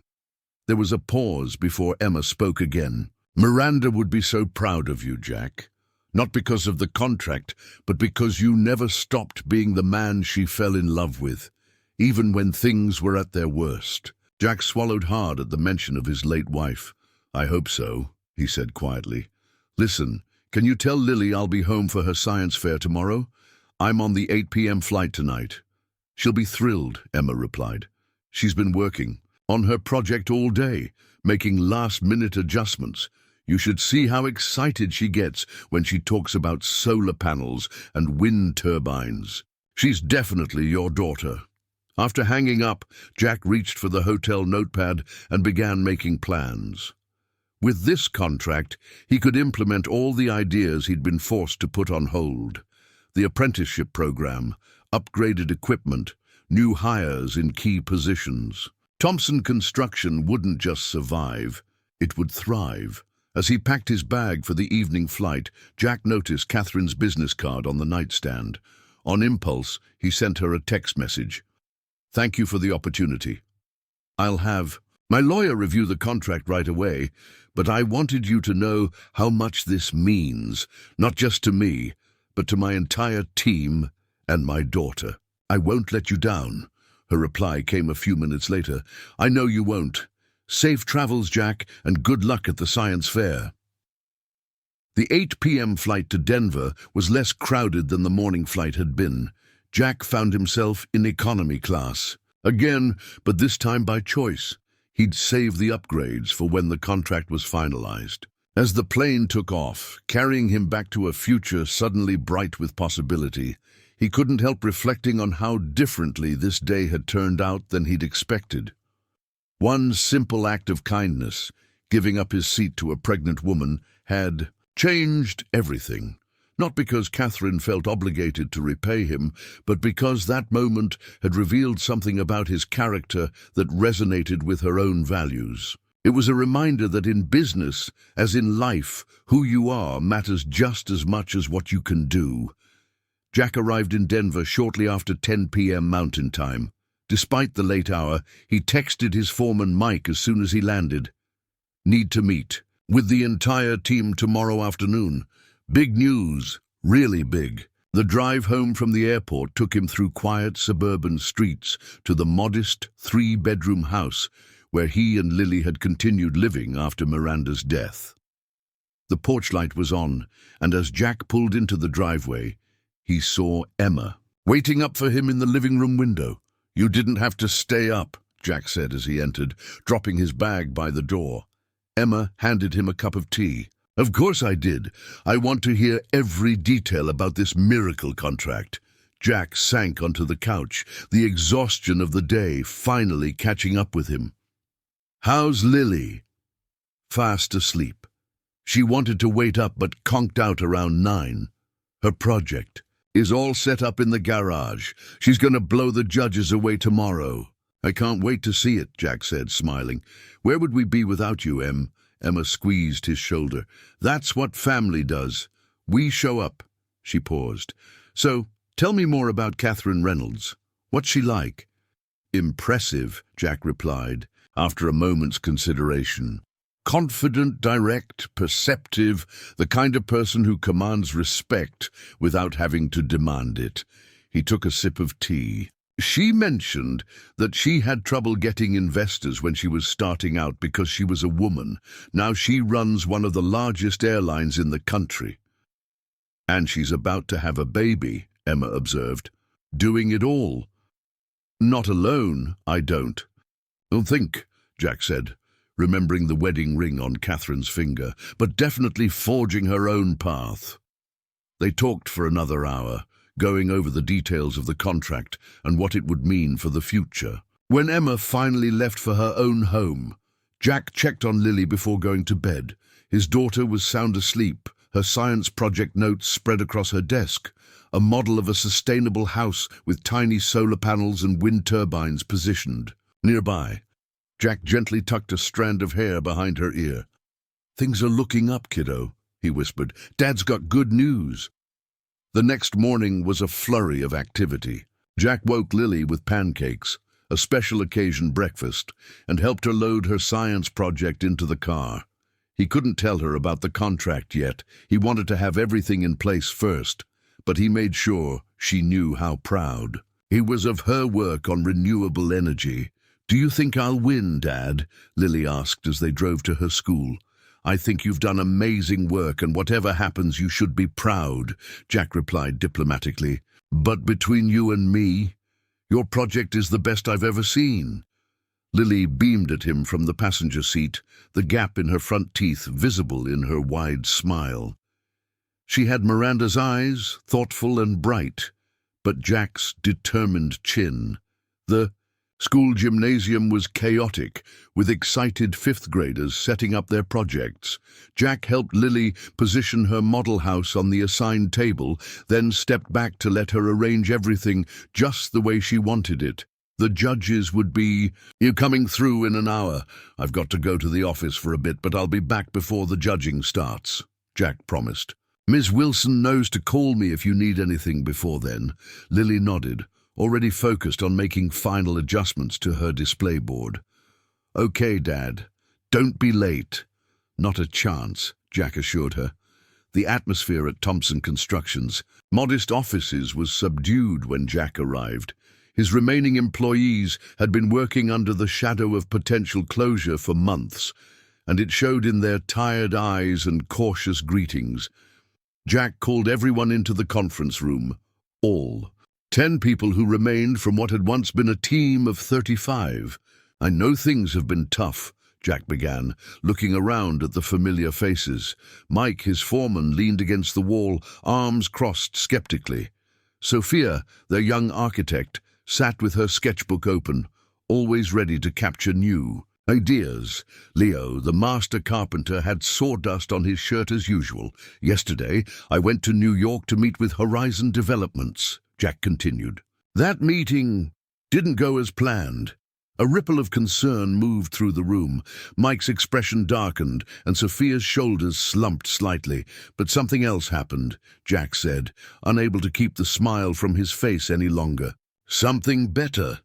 There was a pause before Emma spoke again. Miranda would be so proud of you, Jack. Not because of the contract, but because you never stopped being the man she fell in love with, even when things were at their worst. Jack swallowed hard at the mention of his late wife. I hope so, he said quietly. Listen, can you tell Lily I'll be home for her science fair tomorrow? I'm on the 8 p.m. flight tonight. She'll be thrilled, Emma replied. She's been working on her project all day, making last-minute adjustments. You should see how excited she gets when she talks about solar panels and wind turbines. She's definitely your daughter. After hanging up, Jack reached for the hotel notepad and began making plans. With this contract, he could implement all the ideas he'd been forced to put on hold. The apprenticeship program, upgraded equipment, new hires in key positions. Thompson Construction wouldn't just survive, it would thrive. As he packed his bag for the evening flight, Jack noticed Catherine's business card on the nightstand. On impulse, he sent her a text message. Thank you for the opportunity. I'll have my lawyer review the contract right away, but I wanted you to know how much this means, not just to me, but to my entire team and my daughter. I won't let you down. Her reply came a few minutes later. I know you won't. Safe travels, Jack, and good luck at the science fair. The 8 p.m. flight to Denver was less crowded than the morning flight had been. Jack found himself in economy class. Again, but this time by choice. He'd saved the upgrades for when the contract was finalized. As the plane took off, carrying him back to a future suddenly bright with possibility, he couldn't help reflecting on how differently this day had turned out than he'd expected. One simple act of kindness, giving up his seat to a pregnant woman, had changed everything. Not because Catherine felt obligated to repay him, but because that moment had revealed something about his character that resonated with her own values. It was a reminder that in business, as in life, who you are matters just as much as what you can do. Jack arrived in Denver shortly after 10 p.m. Mountain Time. Despite the late hour, he texted his foreman Mike as soon as he landed. Need to meet with the entire team tomorrow afternoon. Big news, really big. The drive home from the airport took him through quiet suburban streets to the modest 3-bedroom house where he and Lily had continued living after Miranda's death. The porch light was on, and as Jack pulled into the driveway, he saw Emma waiting up for him in the living room window. You didn't have to stay up, Jack said as he entered, dropping his bag by the door. Emma handed him a cup of tea. Of course I did. I want to hear every detail about this miracle contract. Jack sank onto the couch, the exhaustion of the day finally catching up with him. How's Lily? Fast asleep. She wanted to wait up but conked out around 9. Her project is all set up in the garage. She's going to blow the judges away tomorrow. I can't wait to see it, Jack said, smiling. Where would we be without you, Em? Emma squeezed his shoulder. That's what family does. We show up. She paused. So, tell me more about Catherine Reynolds. What's she like? Impressive, Jack replied, after a moment's consideration. Confident, direct, perceptive, the kind of person who commands respect without having to demand it. He took a sip of tea. She mentioned that she had trouble getting investors when she was starting out because she was a woman. Now she runs one of the largest airlines in the country. And she's about to have a baby, Emma observed. Doing it all. Not alone, I don't. Don't think, Jack said, remembering the wedding ring on Catherine's finger, but definitely forging her own path. They talked for another hour, going over the details of the contract and what it would mean for the future. When Emma finally left for her own home, Jack checked on Lily before going to bed. His daughter was sound asleep, her science project notes spread across her desk, a model of a sustainable house with tiny solar panels and wind turbines positioned. Nearby, Jack gently tucked a strand of hair behind her ear. "Things are looking up, kiddo," he whispered. "Dad's got good news." The next morning was a flurry of activity. Jack woke Lily with pancakes, a special occasion breakfast, and helped her load her science project into the car. He couldn't tell her about the contract yet. He wanted to have everything in place first, but he made sure she knew how proud he was of her work on renewable energy. "Do you think I'll win, Dad?" Lily asked as they drove to her school. "I think you've done amazing work, and whatever happens, you should be proud," Jack replied diplomatically. "But between you and me, your project is the best I've ever seen." Lily beamed at him from the passenger seat, the gap in her front teeth visible in her wide smile. She had Miranda's eyes, thoughtful and bright, but Jack's determined chin. The school gymnasium was chaotic, with excited fifth graders setting up their projects. Jack helped Lily position her model house on the assigned table, then stepped back to let her arrange everything just the way she wanted it. The judges would be, "You coming through in an hour? I've got to go to the office for a bit, but I'll be back before the judging starts," Jack promised. "Miss Wilson knows to call me if you need anything before then." Lily nodded, already focused on making final adjustments to her display board. "Okay, Dad. Don't be late." "Not a chance," Jack assured her. The atmosphere at Thompson Construction's modest offices was subdued when Jack arrived. His remaining employees had been working under the shadow of potential closure for months, and it showed in their tired eyes and cautious greetings. Jack called everyone into the conference room, all 10 people who remained from what had once been a team of 35. "I know things have been tough," Jack began, looking around at the familiar faces. Mike, his foreman, leaned against the wall, arms crossed skeptically. Sophia, their young architect, sat with her sketchbook open, always ready to capture new ideas. Leo, the master carpenter, had sawdust on his shirt as usual. "Yesterday, I went to New York to meet with Horizon Developments," Jack continued. "That meeting didn't go as planned." A ripple of concern moved through the room. Mike's expression darkened, and Sophia's shoulders slumped slightly. "But something else happened," Jack said, unable to keep the smile from his face any longer. "Something better."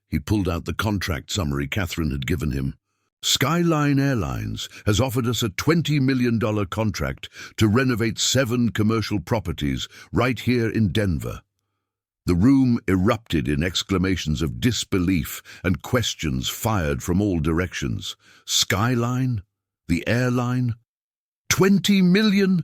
He pulled out the contract summary Catherine had given him. "Skyline Airlines has offered us a $20 million contract to renovate 7 commercial properties right here in Denver." The room erupted in exclamations of disbelief and questions fired from all directions. Skyline? The airline? 20 million?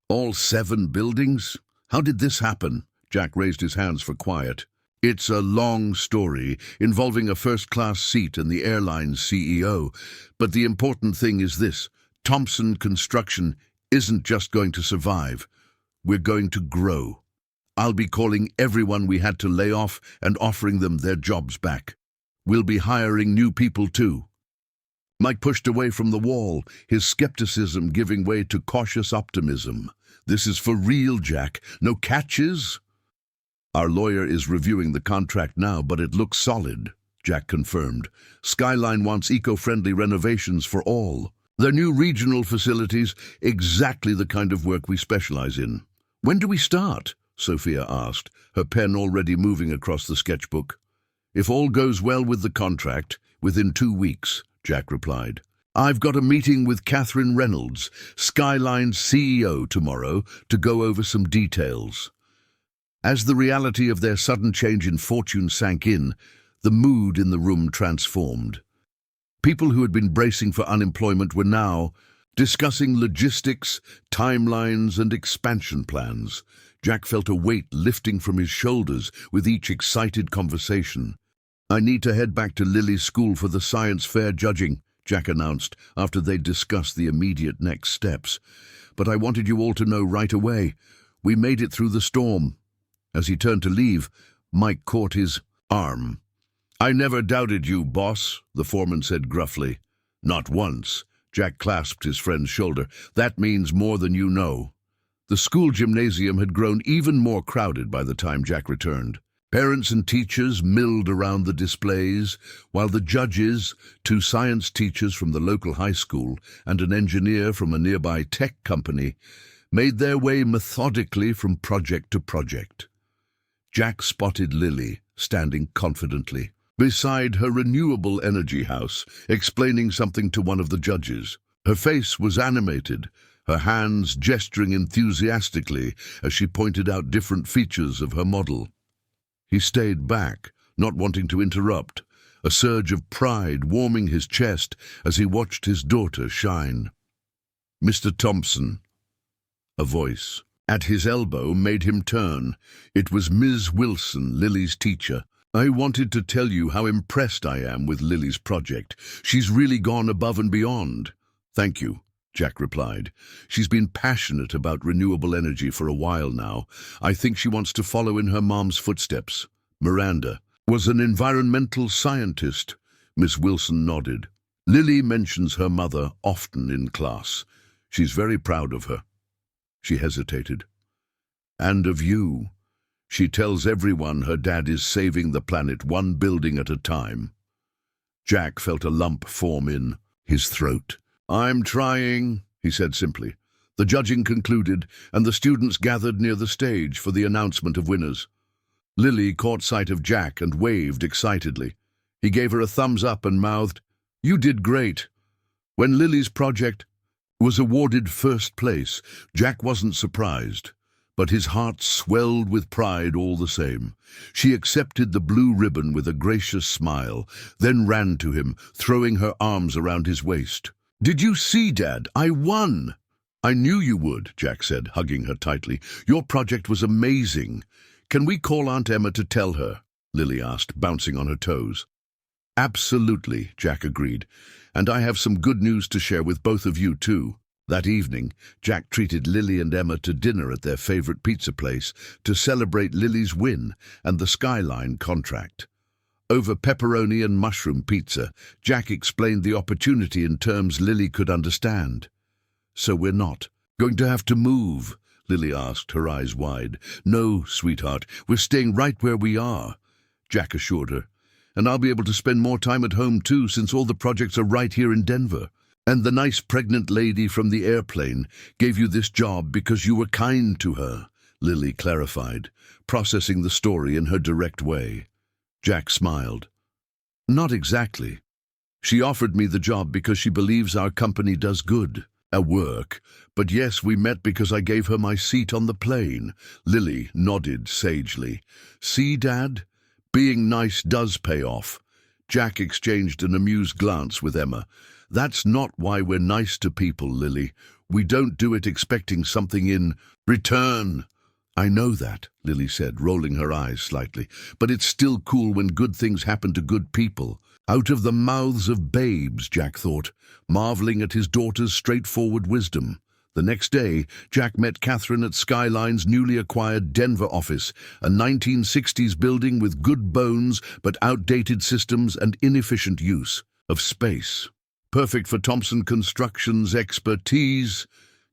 All 7 buildings? How did this happen? Jack raised his hands for quiet. "It's a long story involving a first-class seat and the airline's CEO. But the important thing is this: Thompson Construction isn't just going to survive. We're going to grow. I'll be calling everyone we had to lay off and offering them their jobs back. We'll be hiring new people too." Mike pushed away from the wall, his skepticism giving way to cautious optimism. "This is for real, Jack. No catches?" "Our lawyer is reviewing the contract now, but it looks solid," Jack confirmed. "Skyline wants eco-friendly renovations for all. Their new regional facilities, exactly the kind of work we specialize in." "When do we start?" Sophia asked, her pen already moving across the sketchbook. "If all goes well with the contract, within 2 weeks," Jack replied. "I've got a meeting with Catherine Reynolds, Skyline's CEO, tomorrow to go over some details." As the reality of their sudden change in fortune sank in, the mood in the room transformed. People who had been bracing for unemployment were now discussing logistics, timelines, and expansion plans. Jack felt a weight lifting from his shoulders with each excited conversation. "I need to head back to Lily's school for the science fair judging," Jack announced after they'd discussed the immediate next steps. "But I wanted you all to know right away. We made it through the storm. As he turned to leave, Mike caught his arm. "I never doubted you, boss," the foreman said gruffly. "Not once." Jack clasped his friend's shoulder. "That means more than you know." The school gymnasium had grown even more crowded by the time Jack returned. Parents and teachers milled around the displays, while the judges, two science teachers from the local high school and an engineer from a nearby tech company, made their way methodically from project to project. Jack spotted Lily, standing confidently beside her renewable energy house, explaining something to one of the judges. Her face was animated, her hands gesturing enthusiastically as she pointed out different features of her model. He stayed back, not wanting to interrupt, a surge of pride warming his chest as he watched his daughter shine. "Mr. Thompson," a voice at his elbow made him turn. It was Ms. Wilson, Lily's teacher. "I wanted to tell you how impressed I am with Lily's project. She's really gone above and beyond." "Thank you," Jack replied. "She's been passionate about renewable energy for a while now. I think she wants to follow in her mom's footsteps." "Miranda was an environmental scientist," Miss Wilson nodded. "Lily mentions her mother often in class. She's very proud of her." She hesitated. "And of you. She tells everyone her dad is saving the planet one building at a time." Jack felt a lump form in his throat. "I'm trying," he said simply. The judging concluded, and the students gathered near the stage for the announcement of winners. Lily caught sight of Jack and waved excitedly. He gave her a thumbs up and mouthed, "You did great." When Lily's project was awarded first place, Jack wasn't surprised, but his heart swelled with pride all the same. She accepted the blue ribbon with a gracious smile, then ran to him, throwing her arms around his waist. "Did you see, Dad? I won!" "I knew you would," Jack said, hugging her tightly. "Your project was amazing." "Can we call Aunt Emma to tell her?" Lily asked, bouncing on her toes. "Absolutely," Jack agreed. "And I have some good news to share with both of you, too." That evening, Jack treated Lily and Emma to dinner at their favorite pizza place to celebrate Lily's win and the Skyline contract. Over pepperoni and mushroom pizza, Jack explained the opportunity in terms Lily could understand. "So we're not going to have to move?" Lily asked, her eyes wide. "No, sweetheart, we're staying right where we are," Jack assured her. "And I'll be able to spend more time at home too, since all the projects are right here in Denver. And the nice pregnant lady from the airplane gave you this job because you were kind to her," Lily clarified, processing the story in her direct way. Jack smiled. "Not exactly. She offered me the job because she believes our company does good at work. But yes, we met because I gave her my seat on the plane." Lily nodded sagely. "See, Dad? Being nice does pay off." Jack exchanged an amused glance with Emma. "That's not why we're nice to people, Lily. We don't do it expecting something in return." "I know that," Lily said, rolling her eyes slightly. "But it's still cool when good things happen to good people." Out of the mouths of babes, Jack thought, marveling at his daughter's straightforward wisdom. The next day, Jack met Catherine at Skyline's newly acquired Denver office, a 1960s building with good bones but outdated systems and inefficient use of space. "Perfect for Thompson Construction's expertise."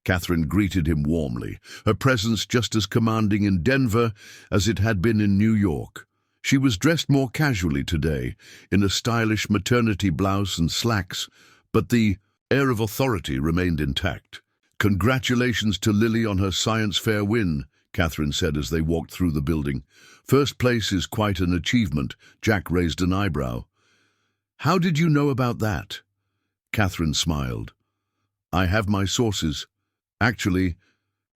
Catherine greeted him warmly, her presence just as commanding in Denver as it had been in New York. She was dressed more casually today, in a stylish maternity blouse and slacks, but the air of authority remained intact. "Congratulations to Lily on her science fair win," Catherine said as they walked through the building. "First place is quite an achievement." Jack raised an eyebrow. "How did you know about that?" Catherine smiled. "I have my sources. Actually,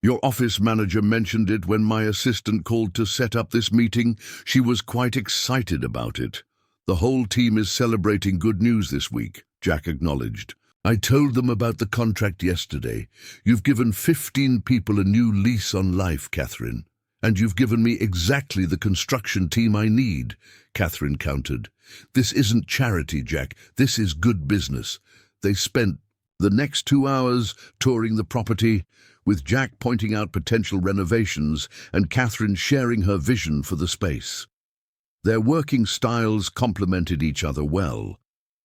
your office manager mentioned it when my assistant called to set up this meeting. She was quite excited about it." "The whole team is celebrating good news this week," Jack acknowledged. "I told them about the contract yesterday. You've given 15 people a new lease on life, Catherine. And you've given me exactly the construction team I need," Catherine countered. "This isn't charity, Jack. This is good business." They spent the next 2 hours touring the property, with Jack pointing out potential renovations and Catherine sharing her vision for the space. Their working styles complemented each other well.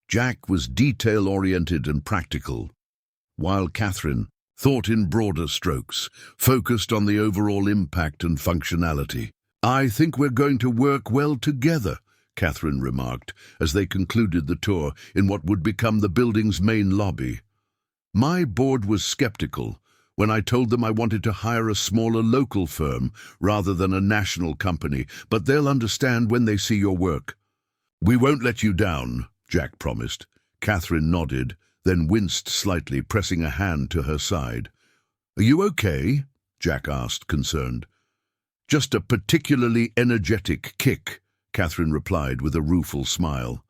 Jack was detail-oriented and practical, while Catherine thought in broader strokes, focused on the overall impact and functionality. "I think we're going to work well together," Catherine remarked as they concluded the tour in what would become the building's main lobby. "My board was skeptical when I told them I wanted to hire a smaller local firm rather than a national company, but they'll understand when they see your work." "We won't let you down," Jack promised. Catherine nodded, then winced slightly, pressing a hand to her side. "Are you okay?" Jack asked, concerned. "Just a particularly energetic kick," Catherine replied with a rueful smile.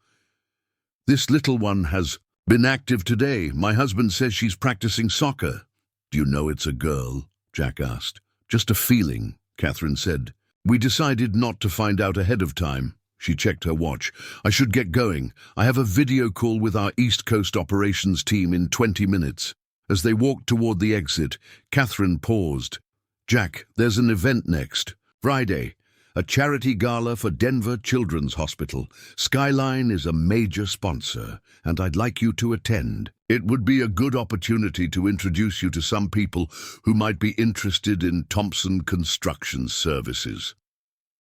"This little one has been active today. My husband says she's practicing soccer." "Do you know it's a girl?" Jack asked. "Just a feeling," Catherine said. "We decided not to find out ahead of time." She checked her watch. "I should get going. I have a video call with our East Coast operations team in 20 minutes. As they walked toward the exit, Catherine paused. "Jack, there's an event next. Friday. A charity gala for Denver Children's Hospital. Skyline is a major sponsor, and I'd like you to attend. It would be a good opportunity to introduce you to some people who might be interested in Thompson Construction Services."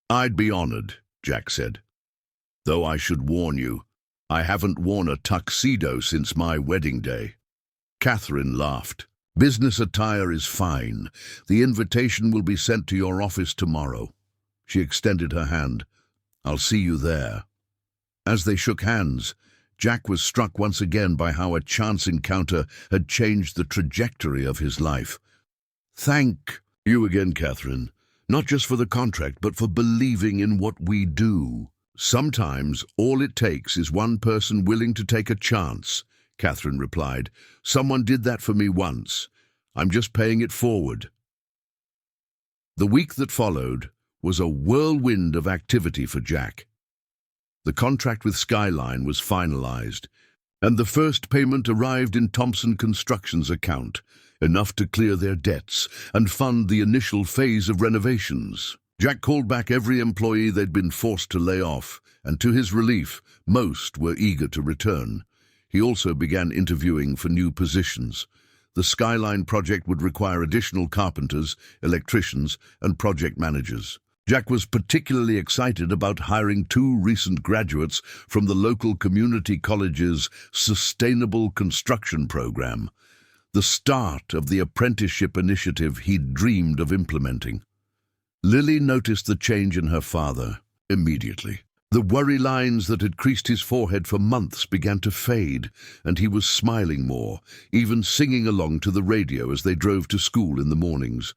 "I'd be honored," Jack said. "Though I should warn you, I haven't worn a tuxedo since my wedding day." Catherine laughed. "Business attire is fine. The invitation will be sent to your office tomorrow." She extended her hand. "I'll see you there." As they shook hands, Jack was struck once again by how a chance encounter had changed the trajectory of his life. "Thank you again, Catherine, not just for the contract, but for believing in what we do. Sometimes all it takes is one person willing to take a chance," Catherine replied. "Someone did that for me once. I'm just paying it forward." The week that followed was a whirlwind of activity for Jack. The contract with Skyline was finalized, and the first payment arrived in Thompson Construction's account, enough to clear their debts and fund the initial phase of renovations. Jack called back every employee they'd been forced to lay off, and to his relief, most were eager to return. He also began interviewing for new positions. The Skyline project would require additional carpenters, electricians, and project managers. Jack was particularly excited about hiring 2 recent graduates from the local community college's Sustainable Construction program, the start of the apprenticeship initiative he'd dreamed of implementing. Lily noticed the change in her father immediately. The worry lines that had creased his forehead for months began to fade, and he was smiling more, even singing along to the radio as they drove to school in the mornings.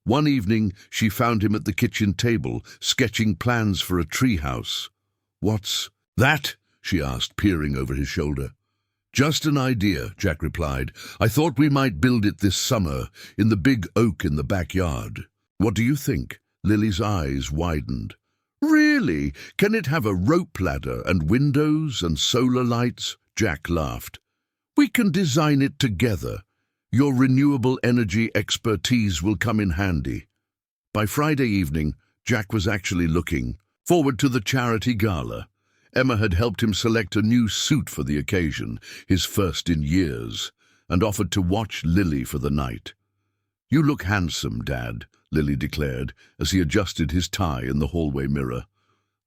One evening, she found him at the kitchen table, sketching plans for a treehouse. "What's that?" she asked, peering over his shoulder. "Just an idea," Jack replied. "I thought we might build it this summer, in the big oak in the backyard. What do you think?" Lily's eyes widened. "Really? Can it have a rope ladder and windows and solar lights?" Jack laughed. "We can design it together. Your renewable energy expertise will come in handy." By Friday evening, Jack was actually looking forward to the charity gala. Emma had helped him select a new suit for the occasion, his first in years, and offered to watch Lily for the night. "You look handsome, Dad," Lily declared as he adjusted his tie in the hallway mirror.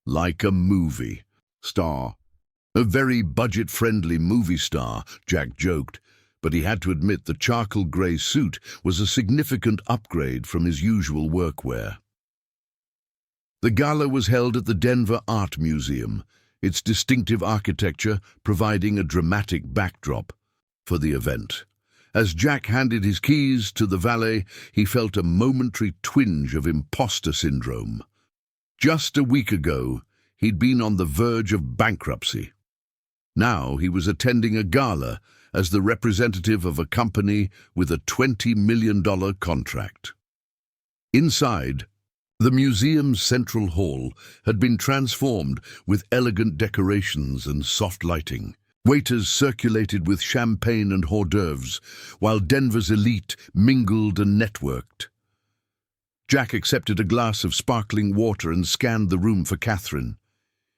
"Like a movie star." "A very budget-friendly movie star," Jack joked, but he had to admit the charcoal grey suit was a significant upgrade from his usual workwear. The gala was held at the Denver Art Museum, its distinctive architecture providing a dramatic backdrop for the event. As Jack handed his keys to the valet, he felt a momentary twinge of imposter syndrome. Just a week ago, he'd been on the verge of bankruptcy. Now he was attending a gala as the representative of a company with a $20 million contract. Inside, the museum's central hall had been transformed with elegant decorations and soft lighting. Waiters circulated with champagne and hors d'oeuvres, while Denver's elite mingled and networked. Jack accepted a glass of sparkling water and scanned the room for Catherine.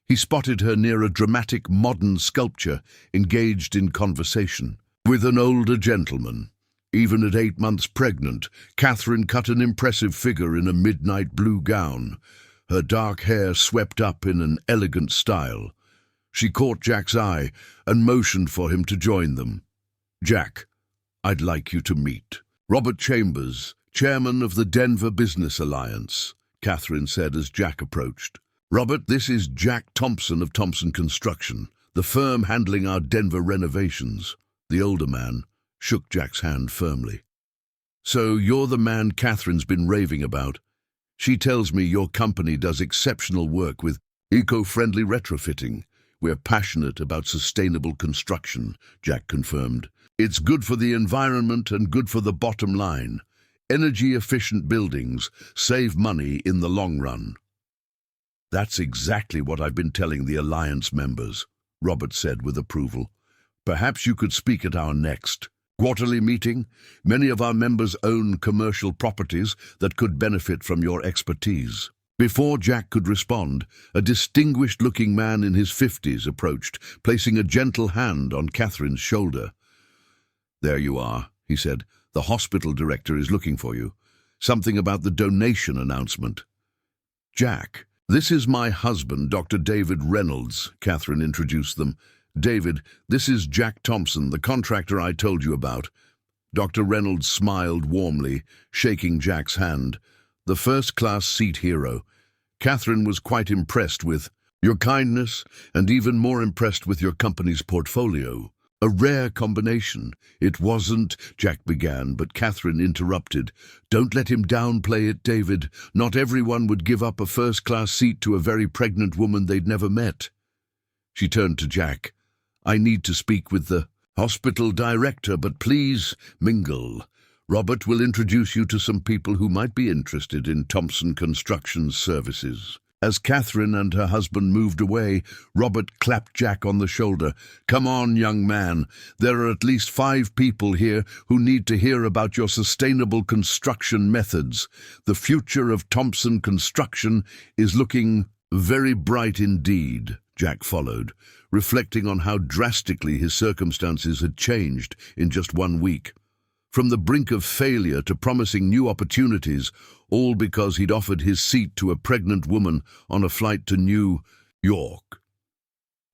He spotted her near a dramatic modern sculpture, engaged in conversation with an older gentleman. Even at 8 months pregnant, Catherine cut an impressive figure in a midnight blue gown, her dark hair swept up in an elegant style. She caught Jack's eye and motioned for him to join them. "Jack, I'd like you to meet Robert Chambers, chairman of the Denver Business Alliance," Catherine said as Jack approached. "Robert, this is Jack Thompson of Thompson Construction, the firm handling our Denver renovations." The older man shook Jack's hand firmly. "So you're the man Catherine's been raving about. She tells me your company does exceptional work with eco-friendly retrofitting. We're passionate about sustainable construction," Jack confirmed. "It's good for the environment and good for the bottom line. Energy-efficient buildings save money in the long run." "That's exactly what I've been telling the Alliance members," Robert said with approval. "Perhaps you could speak at our next quarterly meeting. Many of our members own commercial properties that could benefit from your expertise." Before Jack could respond, a distinguished-looking man in his 50s approached, placing a gentle hand on Catherine's shoulder. "There you are," he said. "The hospital director is looking for you. Something about the donation announcement." "Jack, this is my husband, Dr. David Reynolds," Catherine introduced them. "David, this is Jack Thompson, the contractor I told you about." Dr. Reynolds smiled warmly, shaking Jack's hand. "The first-class seat hero. Catherine was quite impressed with your kindness and even more impressed with your company's portfolio. A rare combination." "It wasn't," Jack began, but Catherine interrupted. "Don't let him downplay it, David. Not everyone would give up a first-class seat to a very pregnant woman they'd never met." She turned to Jack. "I need to speak with the hospital director, but please mingle. Robert will introduce you to some people who might be interested in Thompson Construction's services." As Catherine and her husband moved away, Robert clapped Jack on the shoulder. "Come on, young man. There are at least 5 people here who need to hear about your sustainable construction methods. The future of Thompson Construction is looking very bright indeed." Jack followed, reflecting on how drastically his circumstances had changed in just 1 week. From the brink of failure to promising new opportunities, all because he'd offered his seat to a pregnant woman on a flight to New York.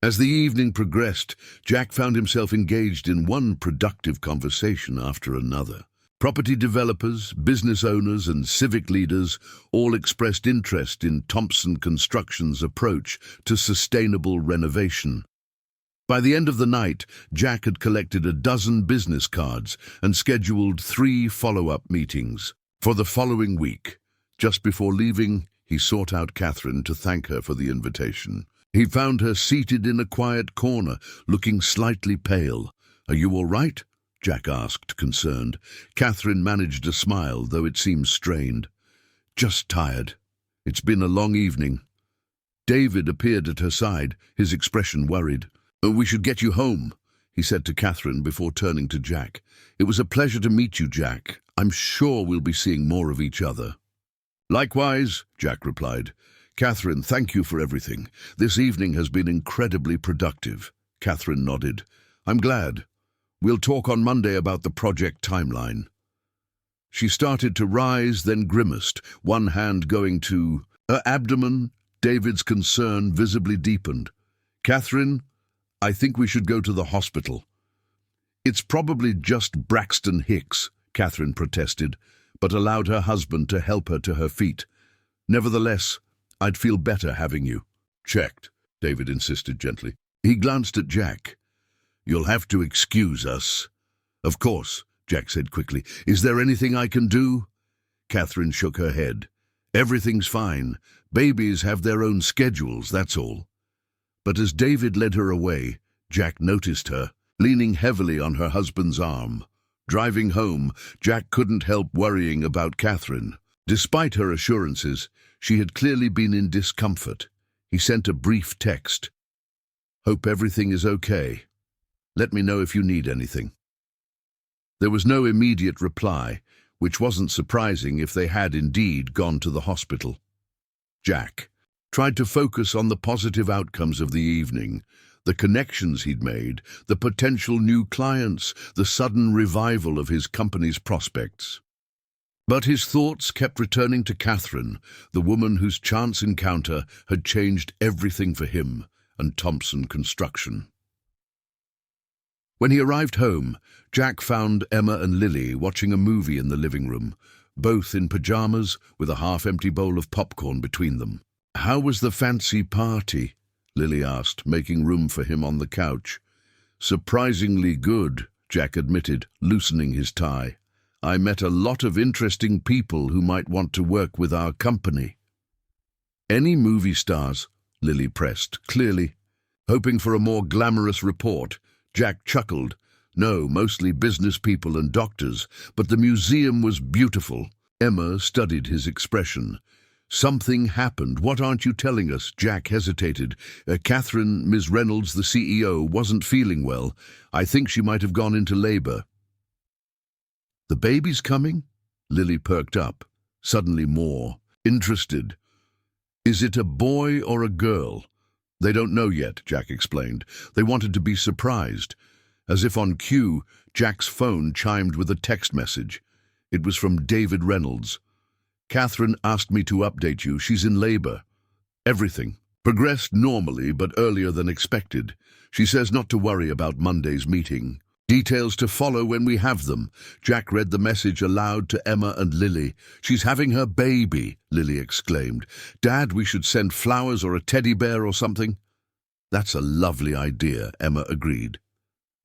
As the evening progressed, Jack found himself engaged in one productive conversation after another. Property developers, business owners, and civic leaders all expressed interest in Thompson Construction's approach to sustainable renovation. By the end of the night, Jack had collected 12 business cards and scheduled 3 follow-up meetings for the following week. Just before leaving, he sought out Catherine to thank her for the invitation. He found her seated in a quiet corner, looking slightly pale. "Are you all right?" Jack asked, concerned. Catherine managed a smile, though it seemed strained. "Just tired. It's been a long evening." David appeared at her side, his expression worried. "We should get you home," he said to Catherine before turning to Jack. "It was a pleasure to meet you, Jack. I'm sure we'll be seeing more of each other." "Likewise," Jack replied. "Catherine, thank you for everything. This evening has been incredibly productive." Catherine nodded. "I'm glad. We'll talk on Monday about the project timeline." She started to rise, then grimaced, one hand going to her abdomen. David's concern visibly deepened. "Catherine, I think we should go to the hospital." "It's probably just Braxton Hicks," Catherine protested, but allowed her husband to help her to her feet. "Nevertheless, I'd feel better having you." "Checked," David insisted gently. He glanced at Jack. "You'll have to excuse us." "Of course," Jack said quickly. "Is there anything I can do?" Catherine shook her head. "Everything's fine. Babies have their own schedules, that's all." But as David led her away, Jack noticed her, leaning heavily on her husband's arm. Driving home, Jack couldn't help worrying about Catherine. Despite her assurances, she had clearly been in discomfort. He sent a brief text. "Hope everything is okay." Let me know if you need anything." There was no immediate reply, which wasn't surprising if they had indeed gone to the hospital. Jack tried to focus on the positive outcomes of the evening, the connections he'd made, the potential new clients, the sudden revival of his company's prospects. But his thoughts kept returning to Catherine, the woman whose chance encounter had changed everything for him and Thompson Construction. When he arrived home, Jack found Emma and Lily watching a movie in the living room, both in pajamas with a half-empty bowl of popcorn between them. "How was the fancy party?" Lily asked, making room for him on the couch. "Surprisingly good," Jack admitted, loosening his tie. "I met a lot of interesting people who might want to work with our company." "Any movie stars?" Lily pressed, clearly hoping for a more glamorous report. Jack chuckled. "No, mostly business people and doctors, but the museum was beautiful." Emma studied his expression. "Something happened. What aren't you telling us?" Jack hesitated. "Catherine, Ms. Reynolds, the CEO, wasn't feeling well. I think she might have gone into labor." "The baby's coming?" Lily perked up, suddenly more interested. "Is it a boy or a girl?" "They don't know yet," Jack explained. "They wanted to be surprised." As if on cue, Jack's phone chimed with a text message. It was from David Reynolds. "Catherine asked me to update you. She's in labor. Everything progressed normally, but earlier than expected. She says not to worry about Monday's meeting. Details to follow when we have them." Jack read the message aloud to Emma and Lily. "She's having her baby," Lily exclaimed. "Dad, we should send flowers or a teddy bear or something." "That's a lovely idea," Emma agreed.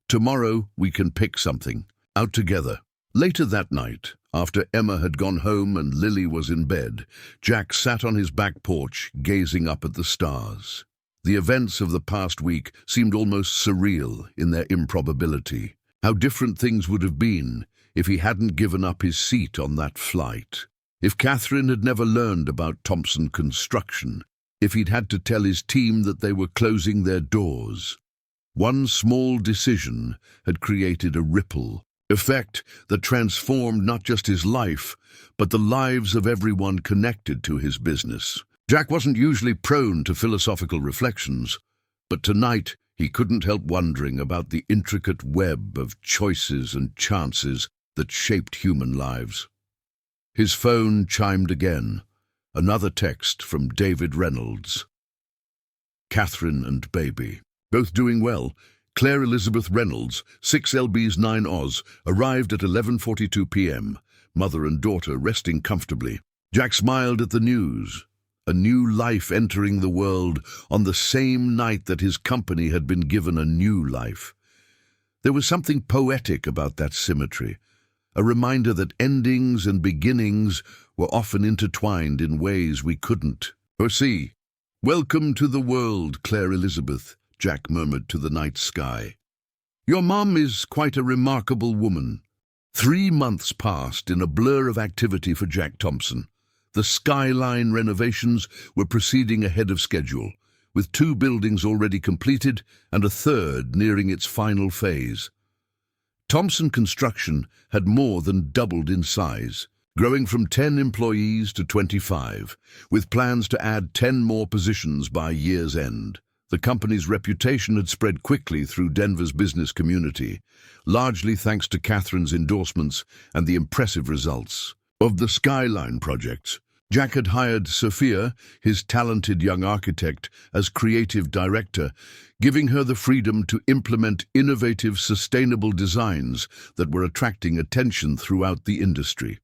"Tomorrow we can pick something. Out together." Later that night, after Emma had gone home and Lily was in bed, Jack sat on his back porch, gazing up at the stars. The events of the past week seemed almost surreal in their improbability. How different things would have been if he hadn't given up his seat on that flight. If Catherine had never learned about Thompson Construction. If he'd had to tell his team that they were closing their doors. One small decision had created a ripple effect that transformed not just his life, but the lives of everyone connected to his business. Jack wasn't usually prone to philosophical reflections, but tonight he couldn't help wondering about the intricate web of choices and chances that shaped human lives. His phone chimed again. Another text from David Reynolds. "Catherine and baby. Both doing well. Claire Elizabeth Reynolds, 6LBs 9 Oz, arrived at 11:42 p.m. Mother and daughter resting comfortably." Jack smiled at the news. A new life entering the world on the same night that his company had been given a new life. There was something poetic about that symmetry, a reminder that endings and beginnings were often intertwined in ways we couldn't foresee. "Welcome to the world, Claire Elizabeth," Jack murmured to the night sky. "Your mom is quite a remarkable woman." 3 months passed in a blur of activity for Jack Thompson. The Skyline renovations were proceeding ahead of schedule, with 2 buildings already completed and a third nearing its final phase. Thompson Construction had more than doubled in size, growing from 10 employees to 25, with plans to add 10 more positions by year's end. The company's reputation had spread quickly through Denver's business community, largely thanks to Catherine's endorsements and the impressive results of the Skyline projects. Jack had hired Sophia, his talented young architect, as creative director, giving her the freedom to implement innovative, sustainable designs that were attracting attention throughout the industry.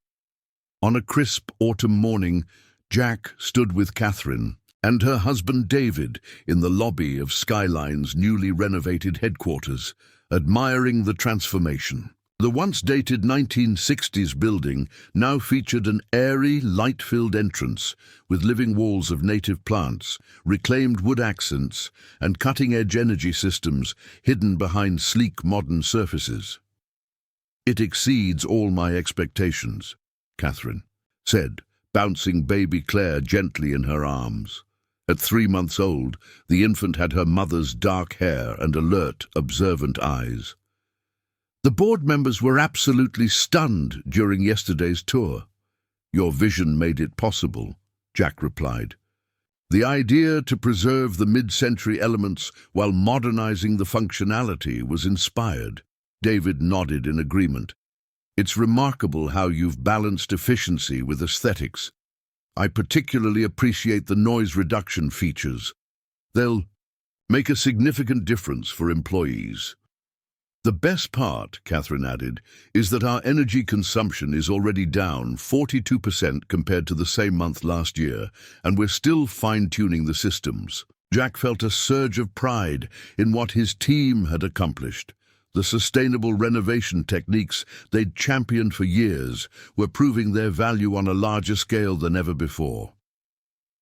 On a crisp autumn morning, Jack stood with Catherine and her husband David in the lobby of Skyline's newly renovated headquarters, admiring the transformation. The once-dated 1960s building now featured an airy, light-filled entrance with living walls of native plants, reclaimed wood accents, and cutting-edge energy systems hidden behind sleek modern surfaces. "It exceeds all my expectations," Catherine said, bouncing baby Claire gently in her arms. At 3 months old, the infant had her mother's dark hair and alert, observant eyes. The board members were absolutely stunned during yesterday's tour. Your vision made it possible, Jack replied. The idea to preserve the mid-century elements while modernizing the functionality was inspired. David nodded in agreement. It's remarkable how you've balanced efficiency with aesthetics. I particularly appreciate the noise reduction features. They'll make a significant difference for employees. The best part, Catherine added, is that our energy consumption is already down 42% compared to the same month last year, and we're still fine-tuning the systems. Jack felt a surge of pride in what his team had accomplished. The sustainable renovation techniques they'd championed for years were proving their value on a larger scale than ever before.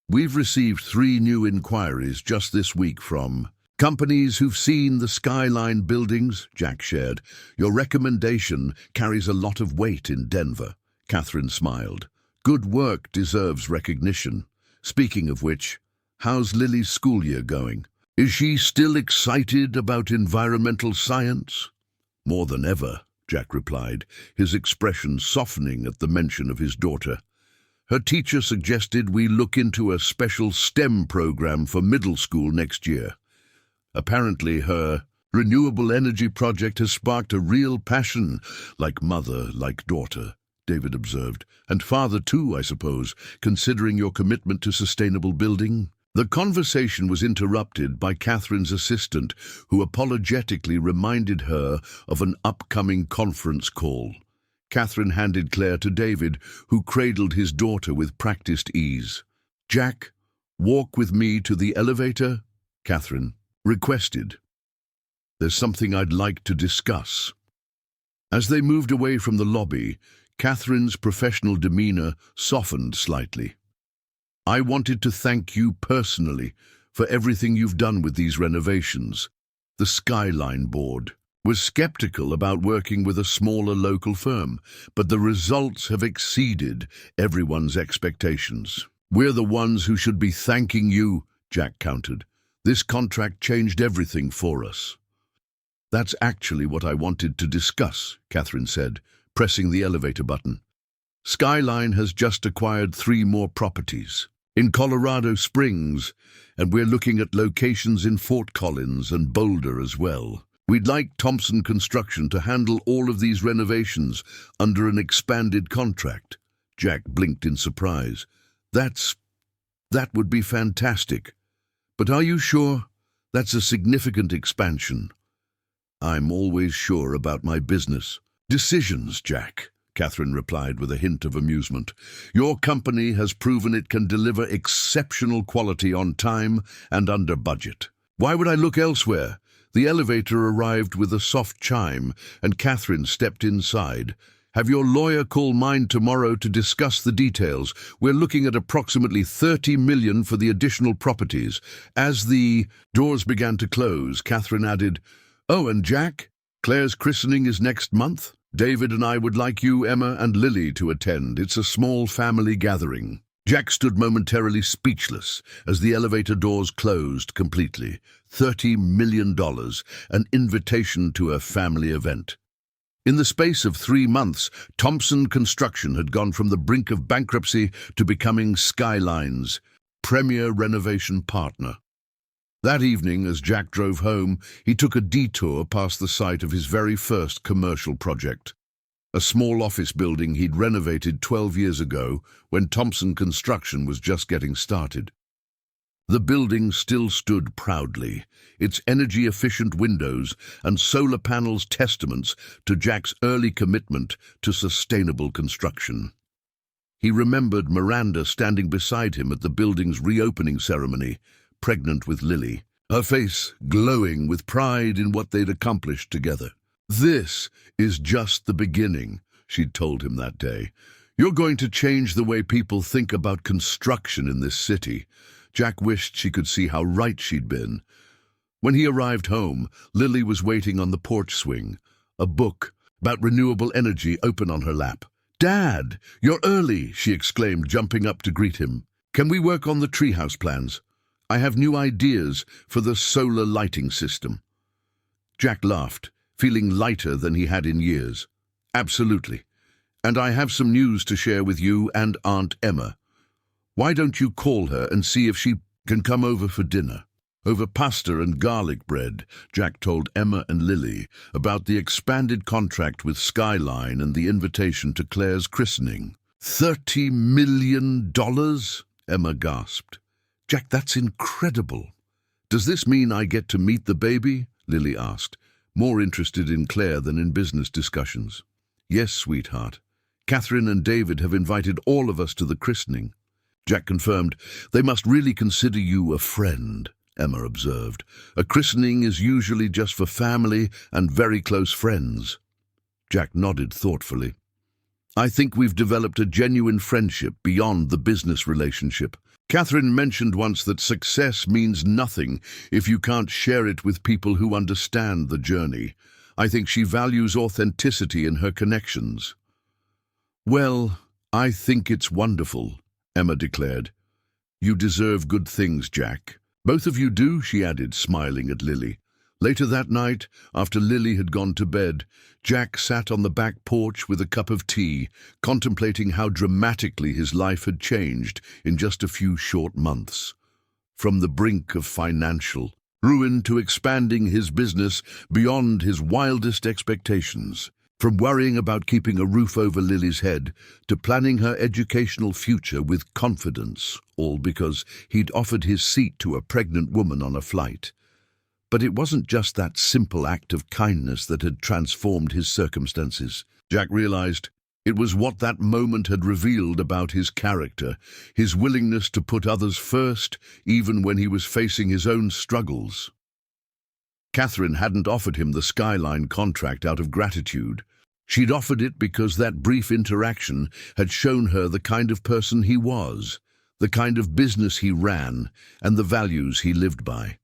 We've received 3 new inquiries just this week from companies who've seen the Skyline buildings, Jack shared. Your recommendation carries a lot of weight in Denver. Catherine smiled. Good work deserves recognition. Speaking of which, how's Lily's school year going? Is she still excited about environmental science? More than ever, Jack replied, his expression softening at the mention of his daughter. Her teacher suggested we look into a special STEM program for middle school next year. Apparently her renewable energy project has sparked a real passion, like mother, like daughter, David observed. And father too, I suppose, considering your commitment to sustainable building. The conversation was interrupted by Catherine's assistant, who apologetically reminded her of an upcoming conference call. Catherine handed Claire to David, who cradled his daughter with practiced ease. Jack, walk with me to the elevator, Catherine requested. There's something I'd like to discuss. As they moved away from the lobby, Catherine's professional demeanor softened slightly. I wanted to thank you personally for everything you've done with these renovations. The Skyline board was skeptical about working with a smaller local firm, but the results have exceeded everyone's expectations. We're the ones who should be thanking you, Jack countered. This contract changed everything for us. That's actually what I wanted to discuss, Catherine said, pressing the elevator button. Skyline has just acquired 3 more properties in Colorado Springs, and we're looking at locations in Fort Collins and Boulder as well. We'd like Thompson Construction to handle all of these renovations under an expanded contract. Jack blinked in surprise. That would be fantastic. But are you sure? That's a significant expansion. I'm always sure about my business decisions, Jack, Catherine replied with a hint of amusement. Your company has proven it can deliver exceptional quality on time and under budget. Why would I look elsewhere? The elevator arrived with a soft chime, and Catherine stepped inside. Have your lawyer call mine tomorrow to discuss the details. We're looking at approximately $30 million for the additional properties. As the doors began to close, Catherine added, Oh, and Jack, Claire's christening is next month. David and I would like you, Emma, and Lily to attend. It's a small family gathering. Jack stood momentarily speechless as the elevator doors closed completely. $30 million, an invitation to a family event. In the space of 3 months, Thompson Construction had gone from the brink of bankruptcy to becoming Skyline's premier renovation partner. That evening, as Jack drove home, he took a detour past the site of his very first commercial project. A small office building he'd renovated 12 years ago when Thompson Construction was just getting started. The building still stood proudly, its energy-efficient windows and solar panels testaments to Jack's early commitment to sustainable construction. He remembered Miranda standing beside him at the building's reopening ceremony, pregnant with Lily, her face glowing with pride in what they'd accomplished together. This is just the beginning, she'd told him that day. You're going to change the way people think about construction in this city. Jack wished she could see how right she'd been. When he arrived home, Lily was waiting on the porch swing, a book about renewable energy open on her lap. Dad, you're early, she exclaimed, jumping up to greet him. Can we work on the treehouse plans? I have new ideas for the solar lighting system." Jack laughed, feeling lighter than he had in years. "Absolutely. And I have some news to share with you and Aunt Emma. Why don't you call her and see if she can come over for dinner?" Over pasta and garlic bread, Jack told Emma and Lily about the expanded contract with Skyline and the invitation to Claire's christening. $30 million? Emma gasped. "Jack, that's incredible." "Does this mean I get to meet the baby?" Lily asked, more interested in Claire than in business discussions. "Yes, sweetheart. Catherine and David have invited all of us to the christening." Jack confirmed. "They must really consider you a friend," Emma observed. "A christening is usually just for family and very close friends." Jack nodded thoughtfully. "I think we've developed a genuine friendship beyond the business relationship. Catherine mentioned once that success means nothing if you can't share it with people who understand the journey. I think she values authenticity in her connections." "Well, I think it's wonderful," Emma declared. "You deserve good things, Jack." "Both of you do," she added, smiling at Lily. Later that night, after Lily had gone to bed, Jack sat on the back porch with a cup of tea, contemplating how dramatically his life had changed in just a few short months. From the brink of financial ruin to expanding his business beyond his wildest expectations. From worrying about keeping a roof over Lily's head to planning her educational future with confidence, all because he'd offered his seat to a pregnant woman on a flight. But it wasn't just that simple act of kindness that had transformed his circumstances. Jack realized it was what that moment had revealed about his character, his willingness to put others first, even when he was facing his own struggles. Catherine hadn't offered him the Skyline contract out of gratitude. She'd offered it because that brief interaction had shown her the kind of person he was, the kind of business he ran, and the values he lived by.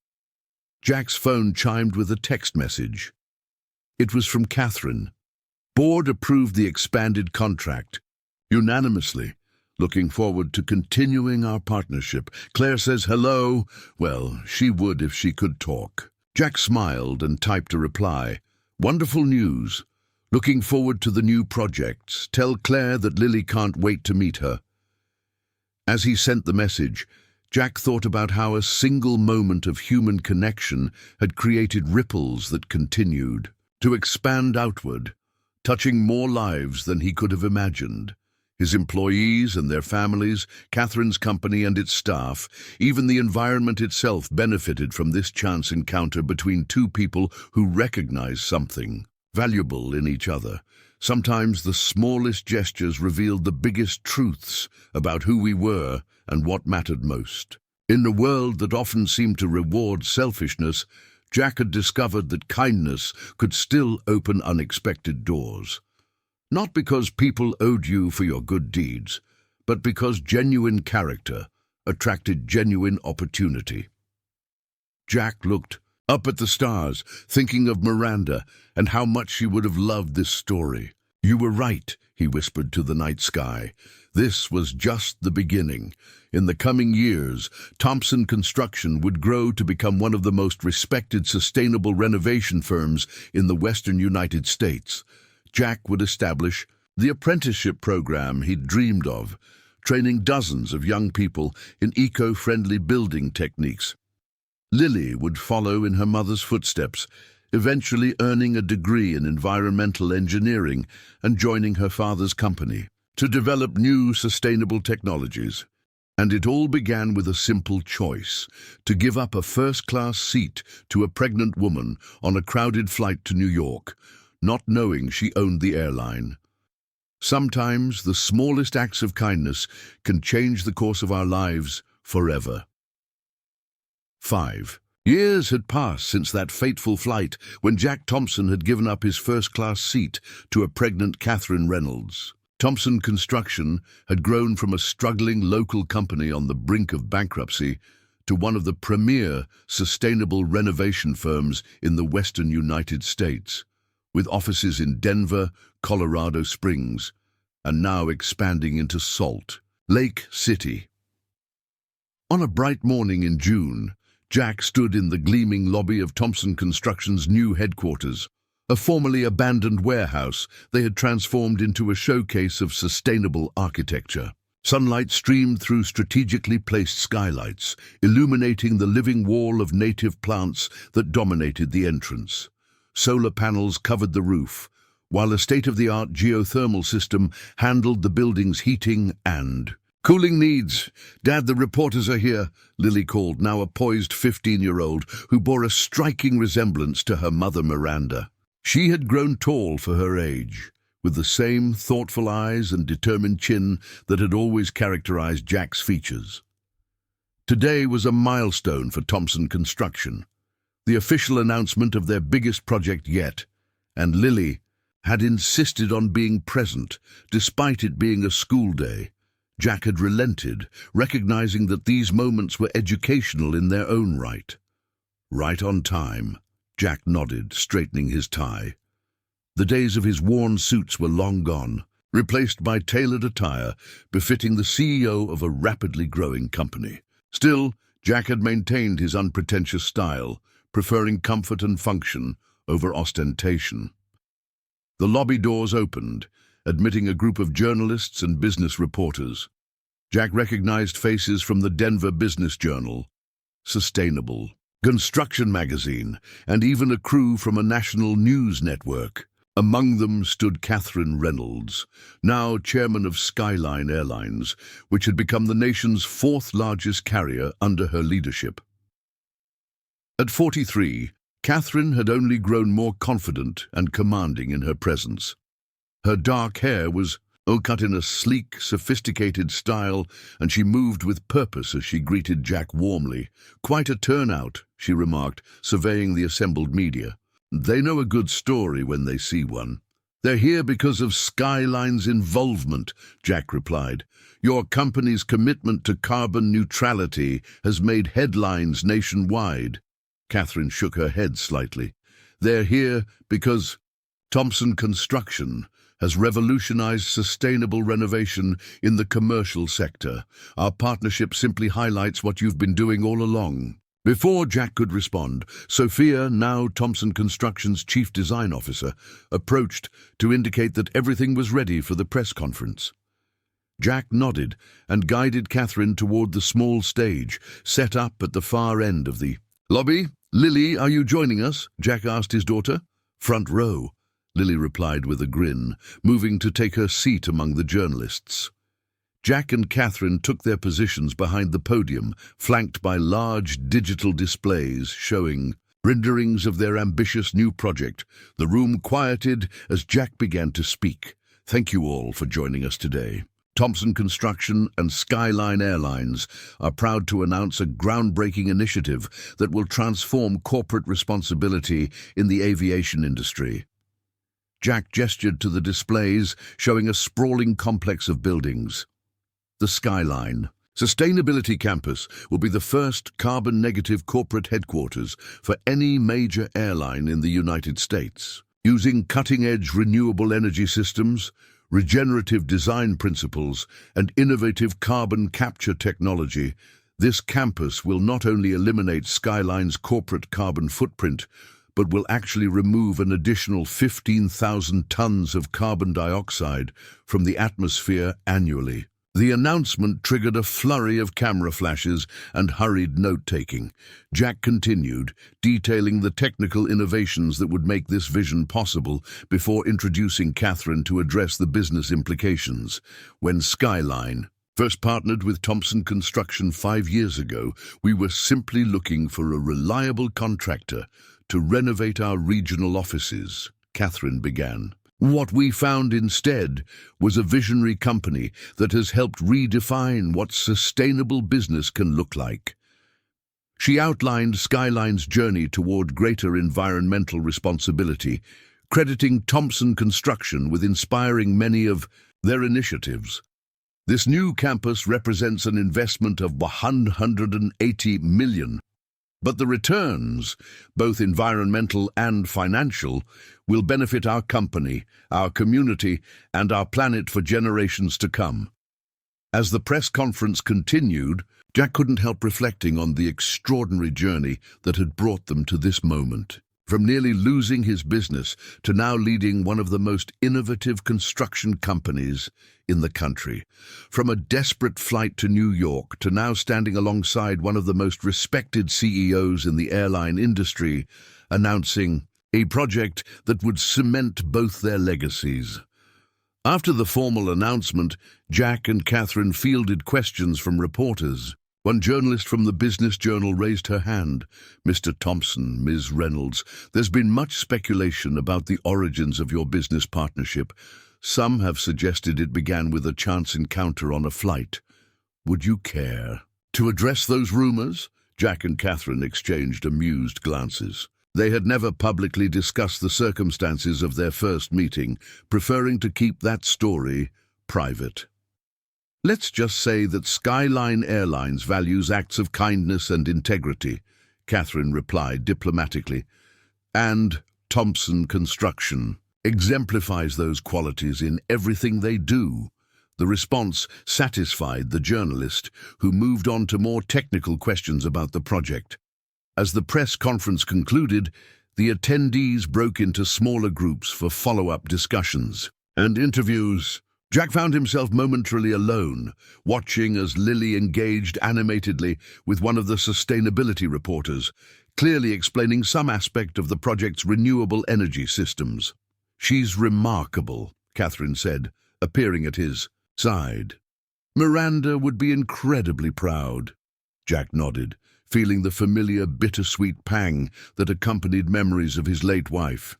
Jack's phone chimed with a text message. It was from Catherine. "Board approved the expanded contract. Unanimously. Looking forward to continuing our partnership. Claire says hello." Well, she would if she could talk. Jack smiled and typed a reply. "Wonderful news. Looking forward to the new projects. Tell Claire that Lily can't wait to meet her." As he sent the message, Jack thought about how a single moment of human connection had created ripples that continued to expand outward, touching more lives than he could have imagined. His employees and their families, Catherine's company and its staff, even the environment itself benefited from this chance encounter between two people who recognized something valuable in each other. Sometimes the smallest gestures revealed the biggest truths about who we were and what mattered most. In a world that often seemed to reward selfishness, Jack had discovered that kindness could still open unexpected doors. Not because people owed you for your good deeds, but because genuine character attracted genuine opportunity. Jack looked up at the stars, thinking of Miranda and how much she would have loved this story. "You were right," he whispered to the night sky. "This was just the beginning. In the coming years, Thompson Construction would grow to become one of the most respected sustainable renovation firms in the western United States. Jack would establish the apprenticeship program he'd dreamed of, training dozens of young people in eco-friendly building techniques. Lily would follow in her mother's footsteps, eventually earning a degree in environmental engineering and joining her father's company to develop new sustainable technologies. And it all began with a simple choice: to give up a first-class seat to a pregnant woman on a crowded flight to New York, not knowing she owned the airline. Sometimes the smallest acts of kindness can change the course of our lives forever. 5. Years had passed since that fateful flight when Jack Thompson had given up his first-class seat to a pregnant Catherine Reynolds. Thompson Construction had grown from a struggling local company on the brink of bankruptcy to one of the premier sustainable renovation firms in the western United States, with offices in Denver, Colorado Springs, and now expanding into Salt Lake City. On a bright morning in June, Jack stood in the gleaming lobby of Thompson Construction's new headquarters. A formerly abandoned warehouse they had transformed into a showcase of sustainable architecture. Sunlight streamed through strategically placed skylights, illuminating the living wall of native plants that dominated the entrance. Solar panels covered the roof, while a state-of-the-art geothermal system handled the building's heating and cooling needs. "Dad, the reporters are here," Lily called, now a poised 15-year-old who bore a striking resemblance to her mother Miranda. She had grown tall for her age, with the same thoughtful eyes and determined chin that had always characterized Jack's features. Today was a milestone for Thompson Construction, the official announcement of their biggest project yet, and Lily had insisted on being present, despite it being a school day. Jack had relented, recognizing that these moments were educational in their own right. "Right on time," Jack nodded, straightening his tie. The days of his worn suits were long gone, replaced by tailored attire befitting the CEO of a rapidly growing company. Still, Jack had maintained his unpretentious style, preferring comfort and function over ostentation. The lobby doors opened, admitting a group of journalists and business reporters. Jack recognized faces from the Denver Business Journal, Sustainable, Construction Magazine, and even a crew from a national news network. Among them stood Catherine Reynolds, now chairman of Skyline Airlines, which had become the nation's fourth-largest carrier under her leadership. At 43, Catherine had only grown more confident and commanding in her presence. Her dark hair was cut in a sleek, sophisticated style, and she moved with purpose as she greeted Jack warmly. "Quite a turnout," she remarked, surveying the assembled media. "They know a good story when they see one." "They're here because of Skyline's involvement," Jack replied. "Your company's commitment to carbon neutrality has made headlines nationwide." Catherine shook her head slightly. "They're here because Thompson Construction has revolutionized sustainable renovation in the commercial sector. Our partnership simply highlights what you've been doing all along." Before Jack could respond, Sophia, now Thompson Construction's chief design officer, approached to indicate that everything was ready for the press conference. Jack nodded and guided Catherine toward the small stage, set up at the far end of the lobby. "Lily, are you joining us?" Jack asked his daughter. "Front row," Lily replied with a grin, moving to take her seat among the journalists. Jack and Catherine took their positions behind the podium, flanked by large digital displays showing renderings of their ambitious new project. The room quieted as Jack began to speak. "Thank you all for joining us today. Thompson Construction and Skyline Airlines are proud to announce a groundbreaking initiative that will transform corporate responsibility in the aviation industry." Jack gestured to the displays, showing a sprawling complex of buildings. The Skyline Sustainability Campus will be the first carbon-negative corporate headquarters for any major airline in the United States. Using cutting-edge renewable energy systems, regenerative design principles, and innovative carbon capture technology, this campus will not only eliminate Skyline's corporate carbon footprint, but will actually remove an additional 15,000 tons of carbon dioxide from the atmosphere annually. The announcement triggered a flurry of camera flashes and hurried note-taking. Jack continued, detailing the technical innovations that would make this vision possible before introducing Catherine to address the business implications. When Skyline first partnered with Thompson Construction 5 years ago, we were simply looking for a reliable contractor to renovate our regional offices, Catherine began. What we found instead was a visionary company that has helped redefine what sustainable business can look like. She outlined Skyline's journey toward greater environmental responsibility, crediting Thompson Construction with inspiring many of their initiatives. This new campus represents an investment of $180 million. But the returns, both environmental and financial, will benefit our company, our community, and our planet for generations to come. As the press conference continued, Jack couldn't help reflecting on the extraordinary journey that had brought them to this moment. From nearly losing his business to now leading one of the most innovative construction companies in the country. From a desperate flight to New York to now standing alongside one of the most respected CEOs in the airline industry, announcing a project that would cement both their legacies. After the formal announcement, Jack and Catherine fielded questions from reporters. One journalist from the Business Journal raised her hand. "Mr. Thompson, Ms. Reynolds, there's been much speculation about the origins of your business partnership. Some have suggested it began with a chance encounter on a flight. Would you care to address those rumors?" Jack and Catherine exchanged amused glances. They had never publicly discussed the circumstances of their first meeting, preferring to keep that story private. "Let's just say that Skyline Airlines values acts of kindness and integrity," Catherine replied diplomatically, "and Thompson Construction exemplifies those qualities in everything they do." The response satisfied the journalist, who moved on to more technical questions about the project. As the press conference concluded, the attendees broke into smaller groups for follow-up discussions and interviews. Jack found himself momentarily alone, watching as Lily engaged animatedly with one of the sustainability reporters, clearly explaining some aspect of the project's renewable energy systems. "She's remarkable," Catherine said, appearing at his side. "Miranda would be incredibly proud." Jack nodded, feeling the familiar bittersweet pang that accompanied memories of his late wife.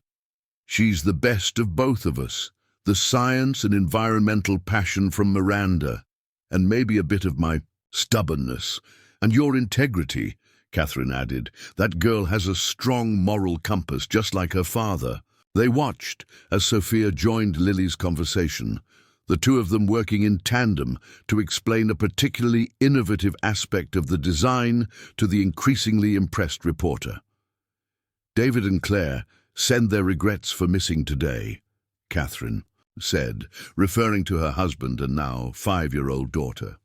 "She's the best of both of us. The science and environmental passion from Miranda, and maybe a bit of my stubbornness. And your integrity," Catherine added. "That girl has a strong moral compass, just like her father." They watched as Sophia joined Lily's conversation, the two of them working in tandem to explain a particularly innovative aspect of the design to the increasingly impressed reporter. "David and Claire send their regrets for missing today," Catherine said, referring to her husband and now 5-year-old daughter.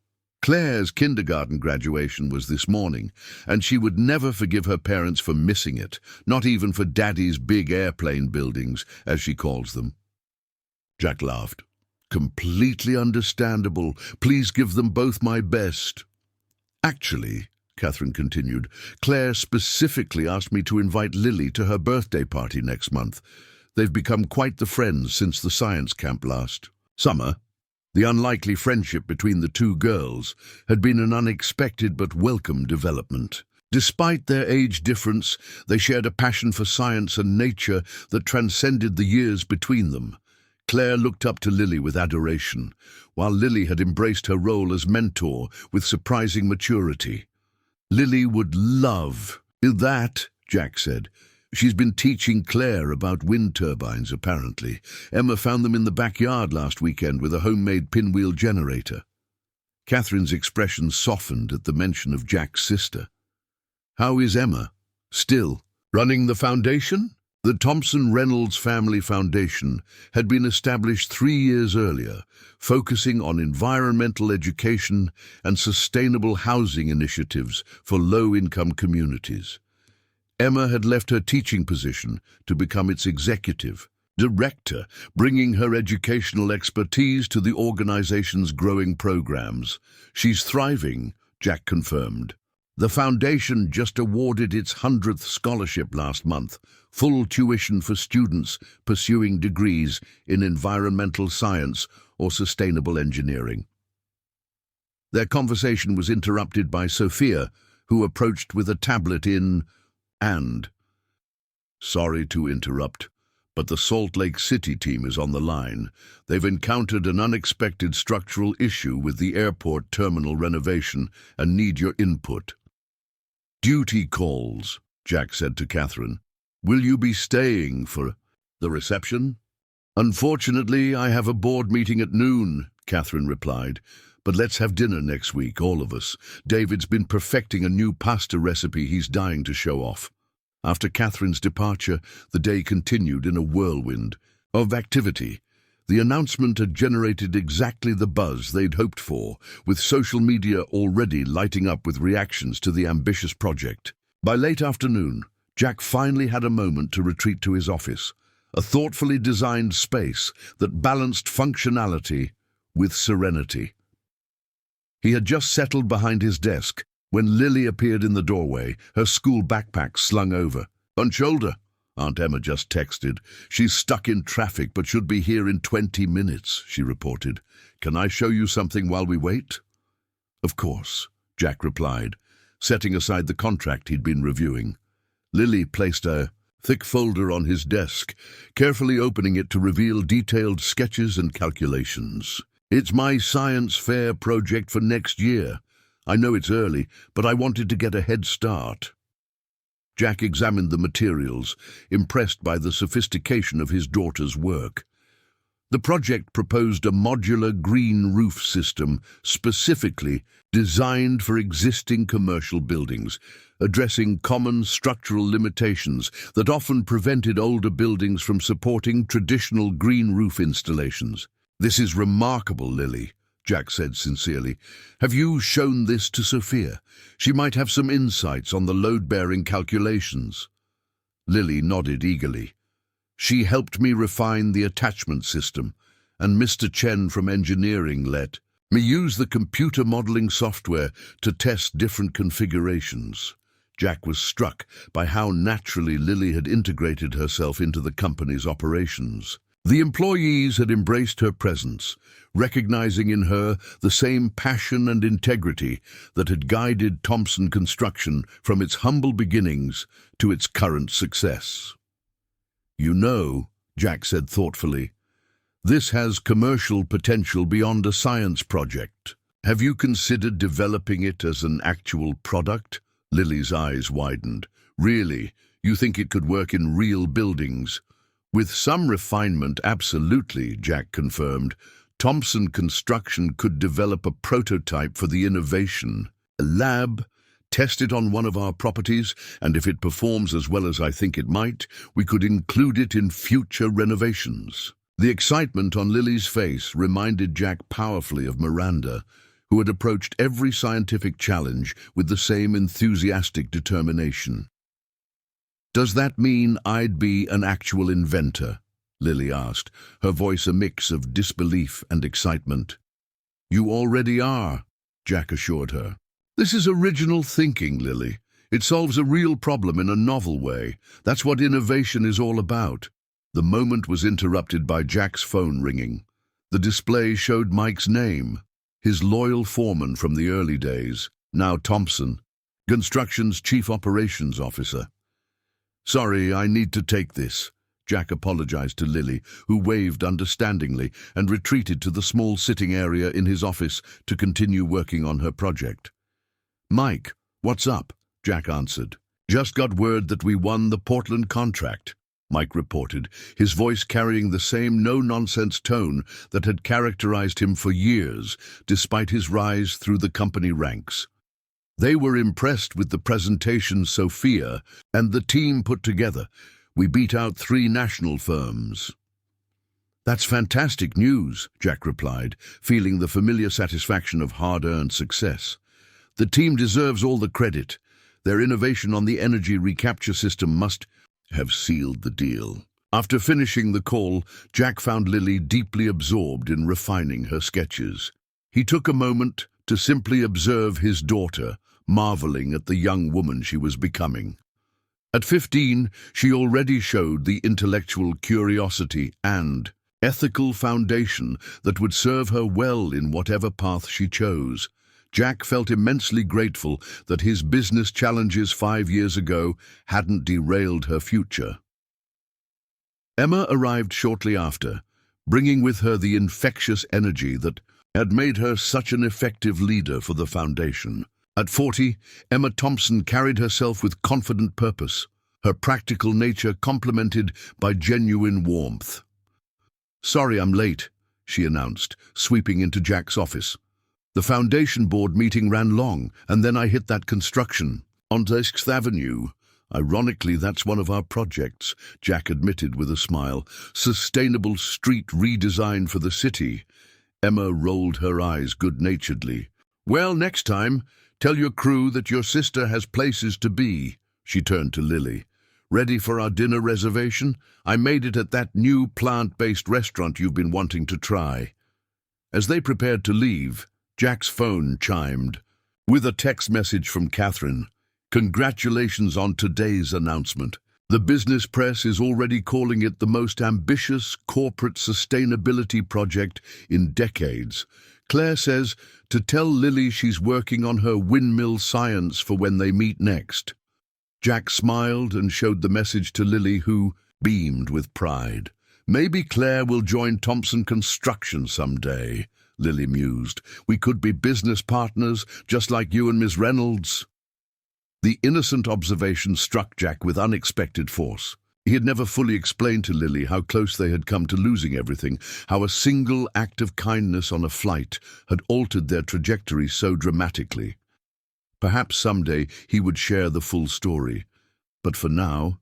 Claire's kindergarten graduation was this morning, and she would never forgive her parents for missing it, not even for Daddy's big airplane buildings, as she calls them. Jack laughed. "Completely understandable. Please give them both my best." "Actually," Catherine continued, "Claire specifically asked me to invite Lily to her birthday party next month. They've become quite the friends since the science camp last summer." The unlikely friendship between the two girls had been an unexpected but welcome development. Despite their age difference, they shared a passion for science and nature that transcended the years between them. Claire looked up to Lily with adoration, while Lily had embraced her role as mentor with surprising maturity. "Lily would love that," Jack said. "She's been teaching Claire about wind turbines, apparently. Emma found them in the backyard last weekend with a homemade pinwheel generator." Catherine's expression softened at the mention of Jack's sister. "How is Emma? Still running the foundation?" The Thompson-Reynolds Family Foundation had been established 3 years earlier, focusing on environmental education and sustainable housing initiatives for low-income communities. Emma had left her teaching position to become its executive director, bringing her educational expertise to the organization's growing programs. "She's thriving," Jack confirmed. The foundation just awarded its 100th scholarship last month, full tuition for students pursuing degrees in environmental science or sustainable engineering. Their conversation was interrupted by Sophia, who approached with a tablet in and. "Sorry to interrupt, but the Salt Lake City team is on the line. They've encountered an unexpected structural issue with the airport terminal renovation and need your input." "Duty calls," Jack said to Catherine. "Will you be staying for the reception?" "Unfortunately, I have a board meeting at noon," Catherine replied. "But let's have dinner next week, all of us. David's been perfecting a new pasta recipe he's dying to show off." After Catherine's departure, the day continued in a whirlwind of activity. The announcement had generated exactly the buzz they'd hoped for, with social media already lighting up with reactions to the ambitious project. By late afternoon, Jack finally had a moment to retreat to his office, a thoughtfully designed space that balanced functionality with serenity. He had just settled behind his desk when Lily appeared in the doorway, her school backpack slung over. "On shoulder," Aunt Emma just texted. "She's stuck in traffic but should be here in 20 minutes, she reported. "Can I show you something while we wait?" "Of course," Jack replied, setting aside the contract he'd been reviewing. Lily placed a thick folder on his desk, carefully opening it to reveal detailed sketches and calculations. "It's my science fair project for next year. I know it's early, but I wanted to get a head start." Jack examined the materials, impressed by the sophistication of his daughter's work. The project proposed a modular green roof system specifically designed for existing commercial buildings, addressing common structural limitations that often prevented older buildings from supporting traditional green roof installations. "This is remarkable, Lily," Jack said sincerely. "Have you shown this to Sophia? She might have some insights on the load-bearing calculations." Lily nodded eagerly. "She helped me refine the attachment system, and Mr. Chen from engineering let me use the computer modeling software to test different configurations." Jack was struck by how naturally Lily had integrated herself into the company's operations. The employees had embraced her presence, recognizing in her the same passion and integrity that had guided Thompson Construction from its humble beginnings to its current success. "You know," Jack said thoughtfully, "this has commercial potential beyond a science project. Have you considered developing it as an actual product?" Lily's eyes widened. "Really? You think it could work in real buildings?" "With some refinement, absolutely," Jack confirmed. "Thompson Construction could develop a prototype for the innovation, a lab, test it on one of our properties, and if it performs as well as I think it might, we could include it in future renovations." The excitement on Lily's face reminded Jack powerfully of Miranda, who had approached every scientific challenge with the same enthusiastic determination. "Does that mean I'd be an actual inventor?" Lily asked, her voice a mix of disbelief and excitement. "You already are," Jack assured her. "This is original thinking, Lily. It solves a real problem in a novel way. That's what innovation is all about." The moment was interrupted by Jack's phone ringing. The display showed Mike's name, his loyal foreman from the early days, now Thompson, Construction's chief operations officer. "Sorry, I need to take this," Jack apologized to Lily, who waved understandingly and retreated to the small sitting area in his office to continue working on her project. "Mike, what's up?" Jack answered. "Just got word that we won the Portland contract," Mike reported, his voice carrying the same no-nonsense tone that had characterized him for years, despite his rise through the company ranks. "They were impressed with the presentation Sophia and the team put together. We beat out 3 national firms." "That's fantastic news," Jack replied, feeling the familiar satisfaction of hard-earned success. "The team deserves all the credit. Their innovation on the energy recapture system must have sealed the deal." After finishing the call, Jack found Lily deeply absorbed in refining her sketches. He took a moment to simply observe his daughter, marveling at the young woman she was becoming. At 15, she already showed the intellectual curiosity and ethical foundation that would serve her well in whatever path she chose. Jack felt immensely grateful that his business challenges 5 years ago hadn't derailed her future. Emma arrived shortly after, bringing with her the infectious energy that had made her such an effective leader for the foundation. At 40, Emma Thompson carried herself with confident purpose, her practical nature complemented by genuine warmth. "Sorry I'm late," she announced, sweeping into Jack's office. "The foundation board meeting ran long, and then I hit that construction on 6th Avenue. Ironically, that's one of our projects, Jack admitted with a smile. Sustainable street redesign for the city. Emma rolled her eyes good-naturedly. Well, next time, tell your crew that your sister has places to be. She turned to Lily. Ready for our dinner reservation? I made it at that new plant-based restaurant you've been wanting to try. As they prepared to leave, Jack's phone chimed. With a text message from Catherine. Congratulations on today's announcement. The business press is already calling it the most ambitious corporate sustainability project in decades. Claire says to tell Lily she's working on her windmill science for when they meet next. Jack smiled and showed the message to Lily, who beamed with pride. Maybe Claire will join Thompson Construction someday, Lily mused. We could be business partners, just like you and Miss Reynolds. The innocent observation struck Jack with unexpected force. He had never fully explained to Lily how close they had come to losing everything, how a single act of kindness on a flight had altered their trajectory so dramatically. Perhaps someday he would share the full story, but for now,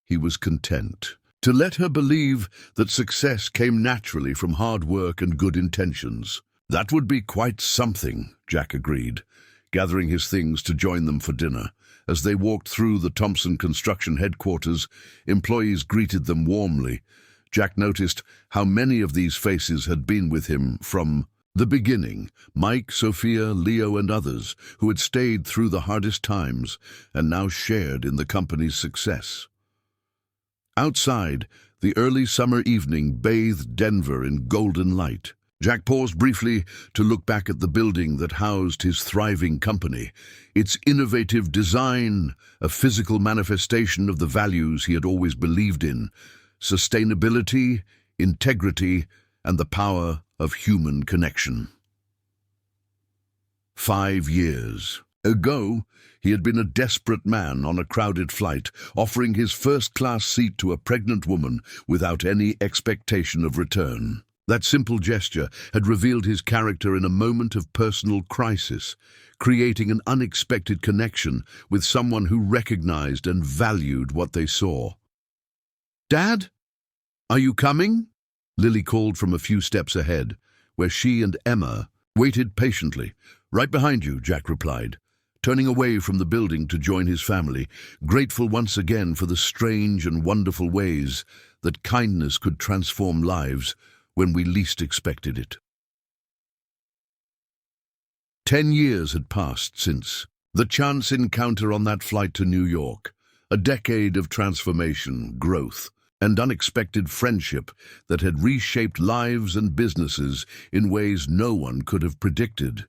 he was content to let her believe that success came naturally from hard work and good intentions. That would be quite something, Jack agreed, gathering his things to join them for dinner. As they walked through the Thompson Construction headquarters, employees greeted them warmly. Jack noticed how many of these faces had been with him from the beginning. Mike, Sophia, Leo, and others who had stayed through the hardest times and now shared in the company's success. Outside, the early summer evening bathed Denver in golden light. Jack paused briefly to look back at the building that housed his thriving company, its innovative design, a physical manifestation of the values he had always believed in: sustainability, integrity, and the power of human connection. 5 years ago, he had been a desperate man on a crowded flight, offering his first-class seat to a pregnant woman without any expectation of return. That simple gesture had revealed his character in a moment of personal crisis, creating an unexpected connection with someone who recognized and valued what they saw. "Dad, are you coming?" Lily called from a few steps ahead, where she and Emma waited patiently. "Right behind you," Jack replied, turning away from the building to join his family, grateful once again for the strange and wonderful ways that kindness could transform lives when we least expected it. 10 years had passed since the chance encounter on that flight to New York, a decade of transformation, growth, and unexpected friendship that had reshaped lives and businesses in ways no one could have predicted.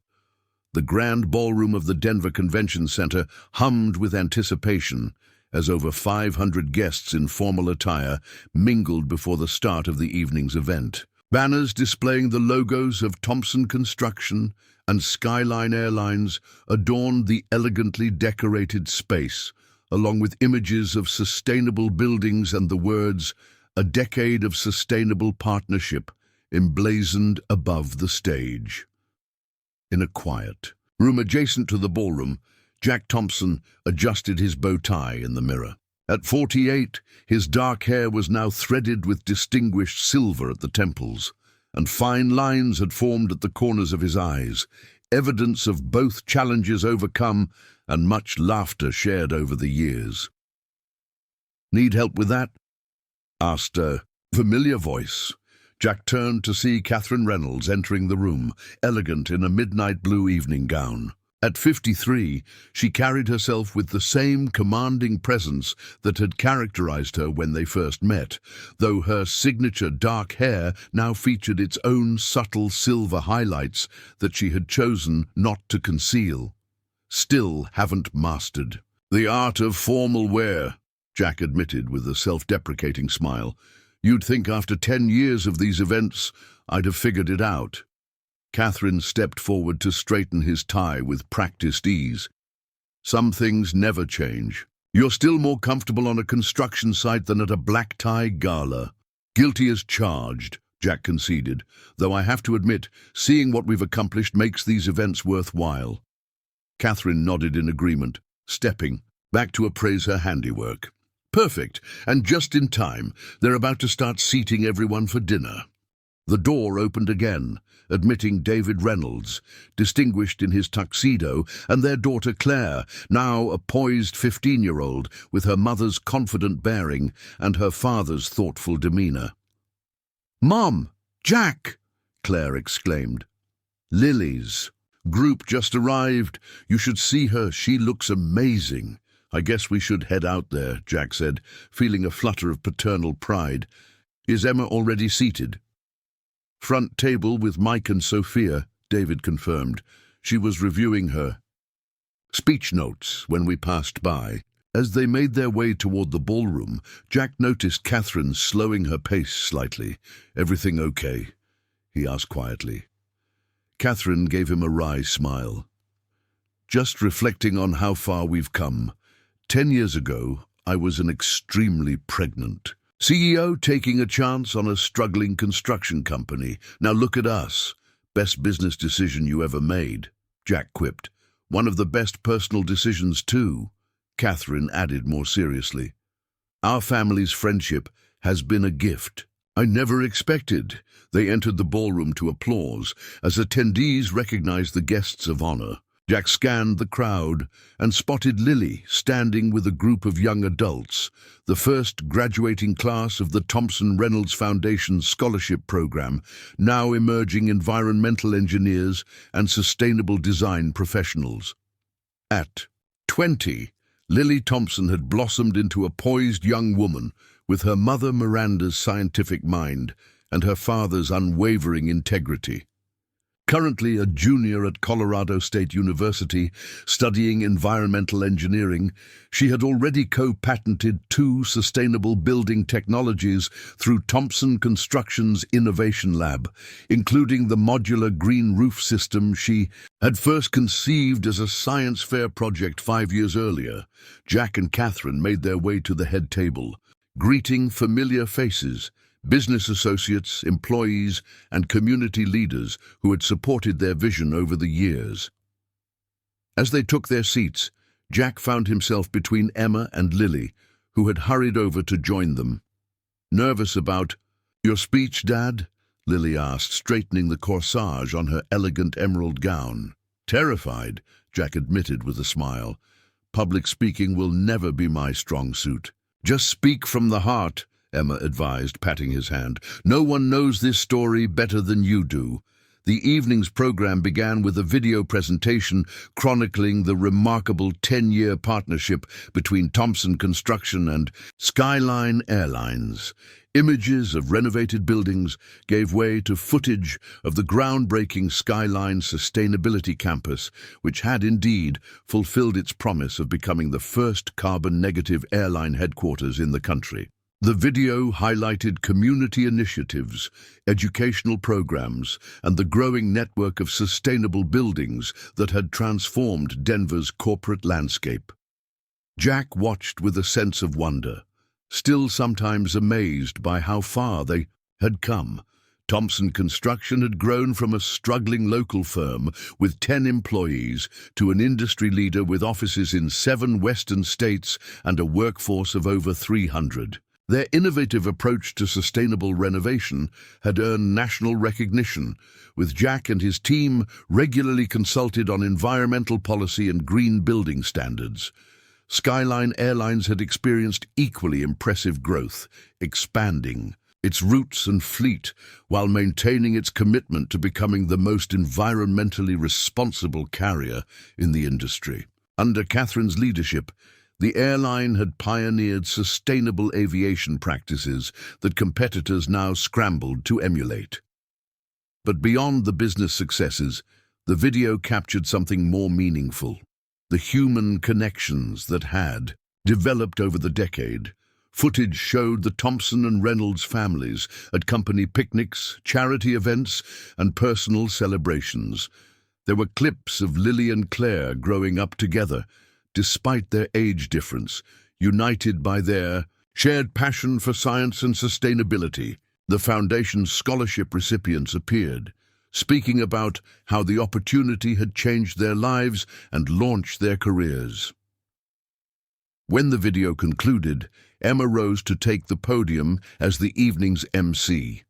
The grand ballroom of the Denver Convention Center hummed with anticipation as over 500 guests in formal attire mingled before the start of the evening's event. Banners displaying the logos of Thompson Construction and Skyline Airlines adorned the elegantly decorated space, along with images of sustainable buildings and the words, "A decade of sustainable partnership," emblazoned above the stage. In a quiet room adjacent to the ballroom, Jack Thompson adjusted his bow tie in the mirror. At 48, his dark hair was now threaded with distinguished silver at the temples, and fine lines had formed at the corners of his eyes, evidence of both challenges overcome and much laughter shared over the years. "Need help with that?" asked a familiar voice. Jack turned to see Catherine Reynolds entering the room, elegant in a midnight blue evening gown. At 53, she carried herself with the same commanding presence that had characterized her when they first met, though her signature dark hair now featured its own subtle silver highlights that she had chosen not to conceal. "Still haven't mastered the art of formal wear," Jack admitted with a self-deprecating smile. "You'd think after 10 years of these events, I'd have figured it out." Catherine stepped forward to straighten his tie with practiced ease. "Some things never change. You're still more comfortable on a construction site than at a black tie gala." "Guilty as charged," Jack conceded, "though I have to admit, seeing what we've accomplished makes these events worthwhile." Catherine nodded in agreement, stepping back to appraise her handiwork. Perfect, and just in time. They're about to start seating everyone for dinner. The door opened again, admitting David Reynolds, distinguished in his tuxedo, and their daughter Claire, now a poised 15-year-old with her mother's confident bearing and her father's thoughtful demeanor. "Mom! Jack!" Claire exclaimed. "Lily's group just arrived. You should see her. She looks amazing." "I guess we should head out there," Jack said, feeling a flutter of paternal pride. "Is Emma already seated?" "Front table with Mike and Sophia," David confirmed. "She was reviewing her speech notes when we passed by." As they made their way toward the ballroom, Jack noticed Catherine slowing her pace slightly. "Everything okay?" he asked quietly. Catherine gave him a wry smile. "Just reflecting on how far we've come. 10 years ago, I was an extremely pregnant CEO taking a chance on a struggling construction company. Now look at us. Best business decision you ever made," Jack quipped. "One of the best personal decisions too," Catherine added more seriously. "Our family's friendship has been a gift I never expected." They entered the ballroom to applause as attendees recognized the guests of honor. Jack scanned the crowd and spotted Lily standing with a group of young adults, the first graduating class of the Thompson Reynolds Foundation Scholarship Program, now emerging environmental engineers and sustainable design professionals. At 20, Lily Thompson had blossomed into a poised young woman with her mother Miranda's scientific mind and her father's unwavering integrity. Currently a junior at Colorado State University, studying environmental engineering, she had already co-patented 2 sustainable building technologies through Thompson Construction's Innovation Lab, including the modular green roof system she had first conceived as a science fair project 5 years earlier. Jack and Catherine made their way to the head table, greeting familiar faces, business associates, employees, and community leaders who had supported their vision over the years. As they took their seats, Jack found himself between Emma and Lily, who had hurried over to join them. "Nervous about your speech, Dad?" Lily asked, straightening the corsage on her elegant emerald gown. "Terrified," Jack admitted with a smile. "Public speaking will never be my strong suit." "Just speak from the heart," Emma advised, patting his hand. "No one knows this story better than you do." The evening's program began with a video presentation chronicling the remarkable 10-year partnership between Thompson Construction and Skyline Airlines. Images of renovated buildings gave way to footage of the groundbreaking Skyline Sustainability Campus, which had indeed fulfilled its promise of becoming the first carbon-negative airline headquarters in the country. The video highlighted community initiatives, educational programs, and the growing network of sustainable buildings that had transformed Denver's corporate landscape. Jack watched with a sense of wonder, still sometimes amazed by how far they had come. Thompson Construction had grown from a struggling local firm with 10 employees to an industry leader with offices in 7 western states and a workforce of over 300. Their innovative approach to sustainable renovation had earned national recognition, with Jack and his team regularly consulted on environmental policy and green building standards. Skyline Airlines had experienced equally impressive growth, expanding its routes and fleet while maintaining its commitment to becoming the most environmentally responsible carrier in the industry. Under Catherine's leadership, the airline had pioneered sustainable aviation practices that competitors now scrambled to emulate. But beyond the business successes, the video captured something more meaningful: the human connections that had developed over the decade. Footage showed the Thompson and Reynolds families at company picnics, charity events, and personal celebrations. There were clips of Lily and Claire growing up together, despite their age difference, united by their shared passion for science and sustainability. The Foundation's scholarship recipients appeared, speaking about how the opportunity had changed their lives and launched their careers. When the video concluded, Emma rose to take the podium as the evening's MC.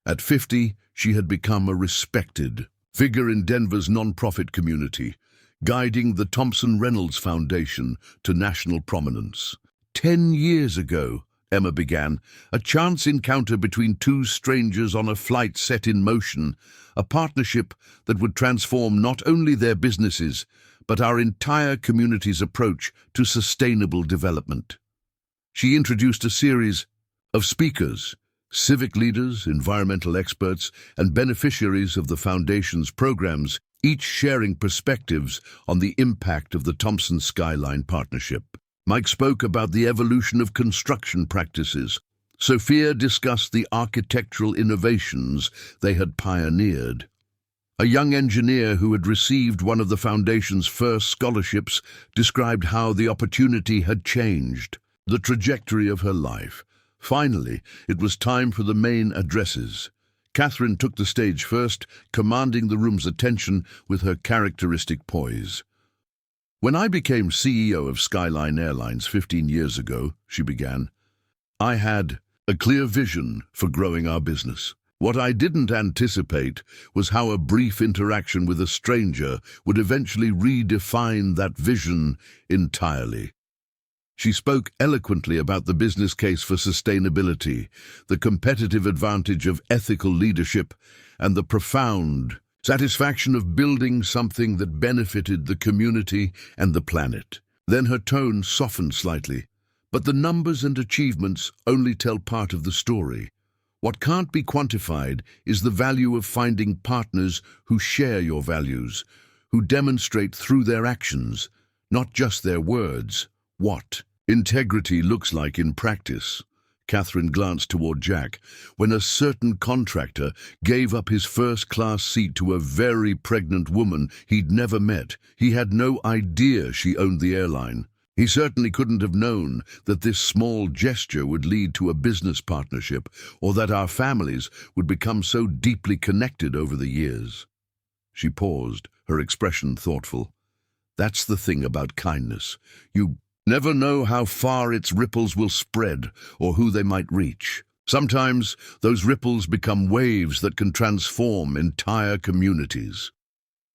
At 50, she had become a respected figure in Denver's nonprofit community, guiding the Thompson Reynolds Foundation to national prominence. 10 years ago, Emma began, a chance encounter between two strangers on a flight set in motion, a partnership that would transform not only their businesses, but our entire community's approach to sustainable development. She introduced a series of speakers, civic leaders, environmental experts, and beneficiaries of the Foundation's programs, each sharing perspectives on the impact of the Thompson Skyline partnership. Mike spoke about the evolution of construction practices. Sophia discussed the architectural innovations they had pioneered. A young engineer who had received one of the Foundation's first scholarships described how the opportunity had changed the trajectory of her life. Finally, it was time for the main addresses. Catherine took the stage first, commanding the room's attention with her characteristic poise. "When I became CEO of Skyline Airlines 15 years ago," she began, "I had a clear vision for growing our business. What I didn't anticipate was how a brief interaction with a stranger would eventually redefine that vision entirely." She spoke eloquently about the business case for sustainability, the competitive advantage of ethical leadership, and the profound satisfaction of building something that benefited the community and the planet. Then her tone softened slightly. "But the numbers and achievements only tell part of the story. What can't be quantified is the value of finding partners who share your values, who demonstrate through their actions, not just their words, what integrity looks like in practice." Catherine glanced toward Jack. "When a certain contractor gave up his first-class seat to a very pregnant woman he'd never met, he had no idea she owned the airline. He certainly couldn't have known that this small gesture would lead to a business partnership, or that our families would become so deeply connected over the years." She paused, her expression thoughtful. "That's the thing about kindness. You never know how far its ripples will spread or who they might reach. Sometimes those ripples become waves that can transform entire communities."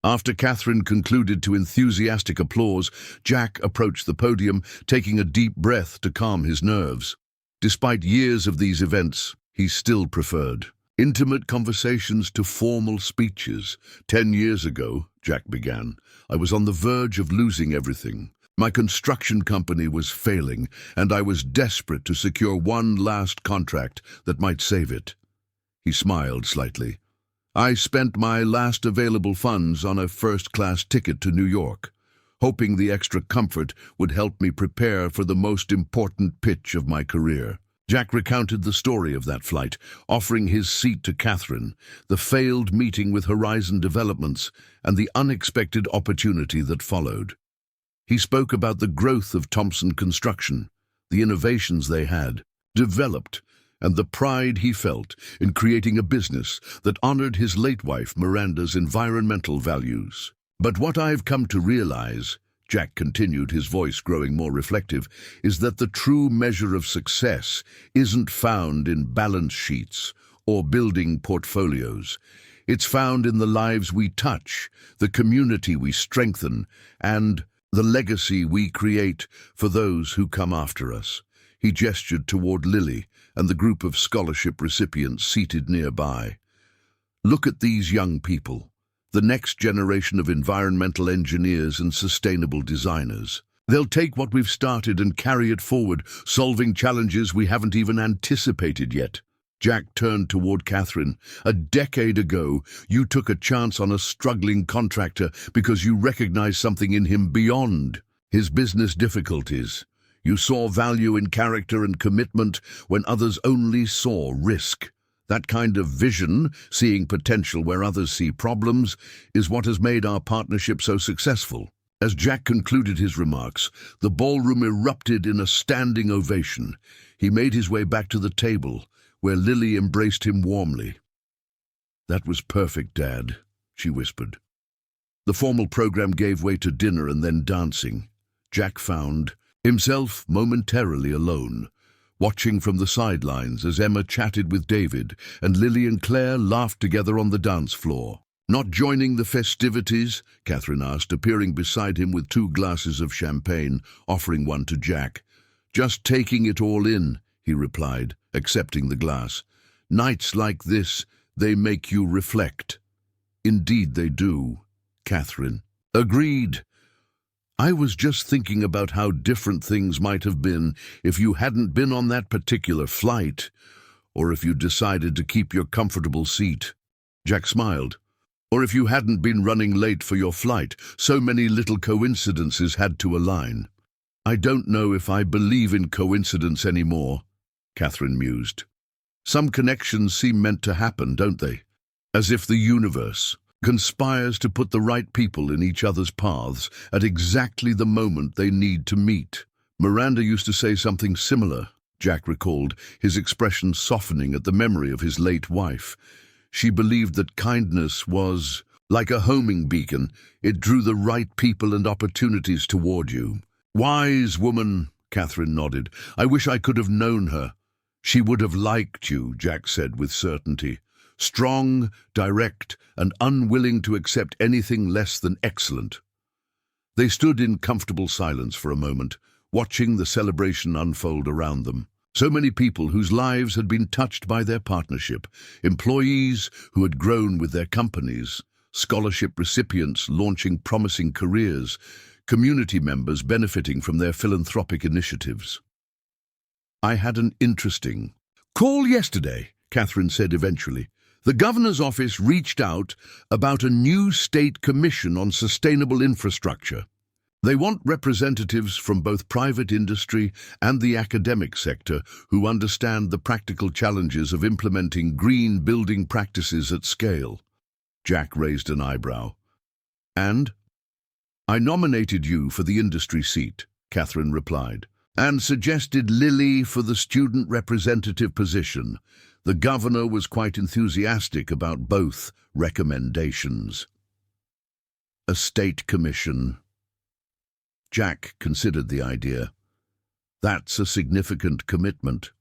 After Catherine concluded to enthusiastic applause, Jack approached the podium, taking a deep breath to calm his nerves. Despite years of these events, he still preferred intimate conversations to formal speeches. 10 years ago, Jack began, I was on the verge of losing everything. My construction company was failing, and I was desperate to secure one last contract that might save it. He smiled slightly. I spent my last available funds on a first-class ticket to New York, hoping the extra comfort would help me prepare for the most important pitch of my career. Jack recounted the story of that flight, offering his seat to Catherine, the failed meeting with Horizon Developments, and the unexpected opportunity that followed. He spoke about the growth of Thompson Construction, the innovations they had developed, and the pride he felt in creating a business that honored his late wife Miranda's environmental values. "But what I've come to realize," Jack continued, his voice growing more reflective, "is that the true measure of success isn't found in balance sheets or building portfolios. It's found in the lives we touch, the community we strengthen, and the legacy we create for those who come after us." He gestured toward Lily and the group of scholarship recipients seated nearby. "Look at these young people, the next generation of environmental engineers and sustainable designers. They'll take what we've started and carry it forward, solving challenges we haven't even anticipated yet." Jack turned toward Catherine. "A decade ago, you took a chance on a struggling contractor because you recognized something in him beyond his business difficulties. You saw value in character and commitment when others only saw risk. That kind of vision, seeing potential where others see problems, is what has made our partnership so successful." As Jack concluded his remarks, the ballroom erupted in a standing ovation. He made his way back to the table, where Lily embraced him warmly. "That was perfect, Dad," she whispered. The formal program gave way to dinner and then dancing. Jack found himself momentarily alone, watching from the sidelines as Emma chatted with David and Lily and Claire laughed together on the dance floor. "Not joining the festivities?" Catherine asked, appearing beside him with 2 glasses of champagne, offering one to Jack. "Just taking it all in," he replied, accepting the glass. "Nights like this, they make you reflect." "Indeed they do," Catherine agreed. "I was just thinking about how different things might have been if you hadn't been on that particular flight, or if you decided to keep your comfortable seat." Jack smiled. "Or if you hadn't been running late for your flight, so many little coincidences had to align." "I don't know if I believe in coincidence anymore," Catherine mused. "Some connections seem meant to happen, don't they? As if the universe conspires to put the right people in each other's paths at exactly the moment they need to meet." "Miranda used to say something similar," Jack recalled, his expression softening at the memory of his late wife. "She believed that kindness was like a homing beacon. It drew the right people and opportunities toward you." "Wise woman," Catherine nodded. "I wish I could have known her." "She would have liked you," Jack said with certainty. "Strong, direct, and unwilling to accept anything less than excellent." They stood in comfortable silence for a moment, watching the celebration unfold around them. So many people whose lives had been touched by their partnership, employees who had grown with their companies, scholarship recipients launching promising careers, community members benefiting from their philanthropic initiatives. "I had an interesting call yesterday," Catherine said eventually. "The governor's office reached out about a new state commission on sustainable infrastructure. They want representatives from both private industry and the academic sector who understand the practical challenges of implementing green building practices at scale." Jack raised an eyebrow. "And?" "I nominated you for the industry seat," Catherine replied, "and suggested Lily for the student representative position." The governor was quite enthusiastic about both recommendations. A state commission. Jack considered the idea. That's a significant commitment.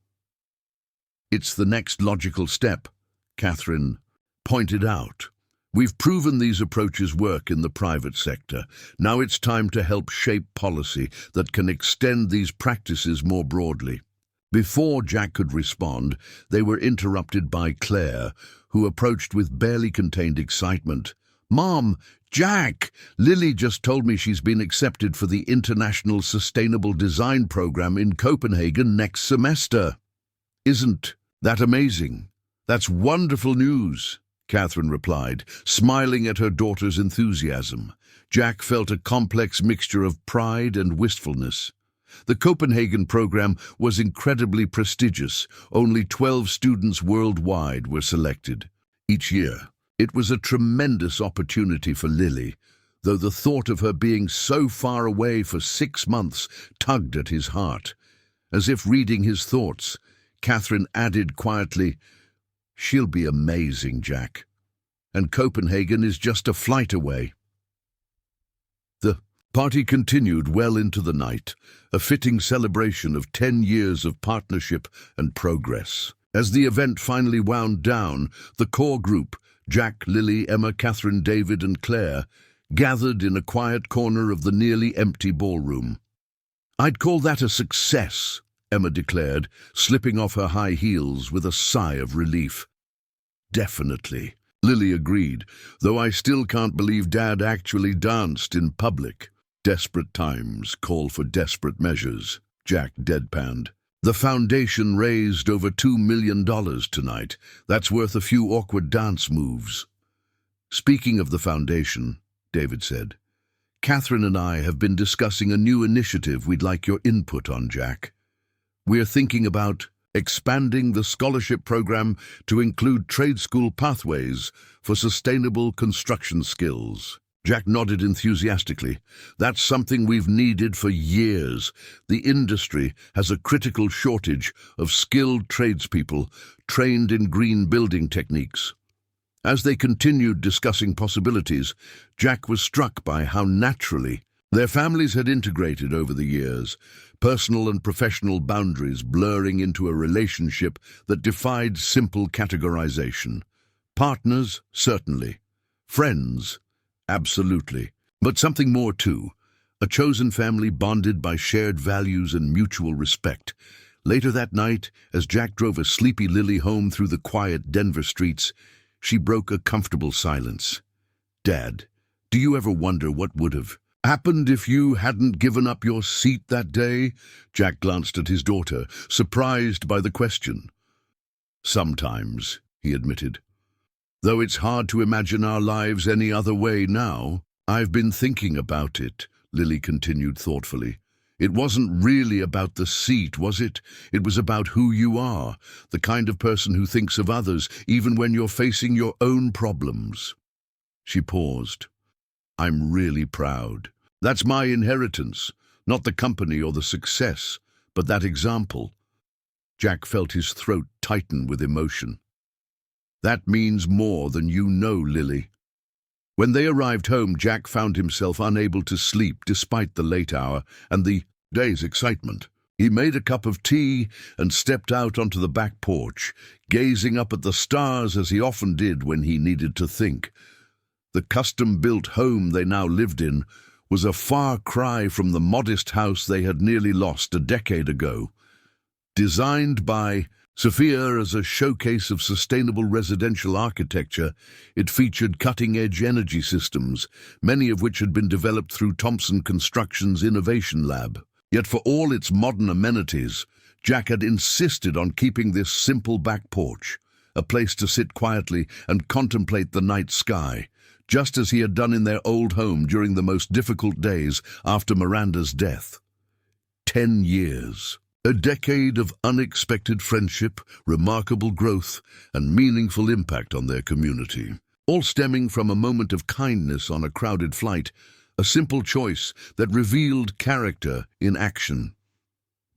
"It's the next logical step," Catherine pointed out. "We've proven these approaches work in the private sector. Now it's time to help shape policy that can extend these practices more broadly." Before Jack could respond, they were interrupted by Claire, who approached with barely contained excitement. "Mom, Jack, Lily just told me she's been accepted for the International Sustainable Design Program in Copenhagen next semester." "Isn't that amazing?" "That's wonderful news," Catherine replied, smiling at her daughter's enthusiasm. Jack felt a complex mixture of pride and wistfulness. The Copenhagen program was incredibly prestigious. Only 12 students worldwide were selected each year. It was a tremendous opportunity for Lily, though the thought of her being so far away for 6 months tugged at his heart. As if reading his thoughts, Catherine added quietly, "She'll be amazing, Jack. And Copenhagen is just a flight away." The party continued well into the night, a fitting celebration of 10 years of partnership and progress. As the event finally wound down, the core group, Jack, Lily, Emma, Catherine, David, and Claire, gathered in a quiet corner of the nearly empty ballroom. "I'd call that a success," Emma declared, slipping off her high heels with a sigh of relief. "Definitely," Lily agreed, "though I still can't believe Dad actually danced in public." "Desperate times call for desperate measures," Jack deadpanned. "The foundation raised over $2 million tonight. That's worth a few awkward dance moves." "Speaking of the foundation," David said, "Catherine and I have been discussing a new initiative we'd like your input on, Jack. We're thinking about expanding the scholarship program to include trade school pathways for sustainable construction skills." Jack nodded enthusiastically. "That's something we've needed for years. The industry has a critical shortage of skilled tradespeople trained in green building techniques." As they continued discussing possibilities, Jack was struck by how naturally Their families had integrated over the years, personal and professional boundaries blurring into a relationship that defied simple categorization. Partners, certainly. Friends, absolutely. But something more too. A chosen family bonded by shared values and mutual respect. Later that night, as Jack drove a sleepy Lily home through the quiet Denver streets, she broke a comfortable silence. "Dad, do you ever wonder what would have happened if you hadn't given up your seat that day?" Jack glanced at his daughter, surprised by the question. "Sometimes," he admitted. "Though it's hard to imagine our lives any other way now." "I've been thinking about it," Lily continued thoughtfully. "It wasn't really about the seat, was it? It was about who you are, the kind of person who thinks of others, even when you're facing your own problems." She paused. "I'm really proud. That's my inheritance, not the company or the success, but that example." Jack felt his throat tighten with emotion. "That means more than you know, Lily." When they arrived home, Jack found himself unable to sleep despite the late hour and the day's excitement. He made a cup of tea and stepped out onto the back porch, gazing up at the stars as he often did when he needed to think. The custom-built home they now lived in was a far cry from the modest house they had nearly lost a decade ago. Designed by Sophia as a showcase of sustainable residential architecture, it featured cutting-edge energy systems, many of which had been developed through Thompson Construction's Innovation Lab. Yet for all its modern amenities, Jack had insisted on keeping this simple back porch, a place to sit quietly and contemplate the night sky, just as he had done in their old home during the most difficult days after Miranda's death. 10 years. A decade of unexpected friendship, remarkable growth, and meaningful impact on their community. All stemming from a moment of kindness on a crowded flight, a simple choice that revealed character in action.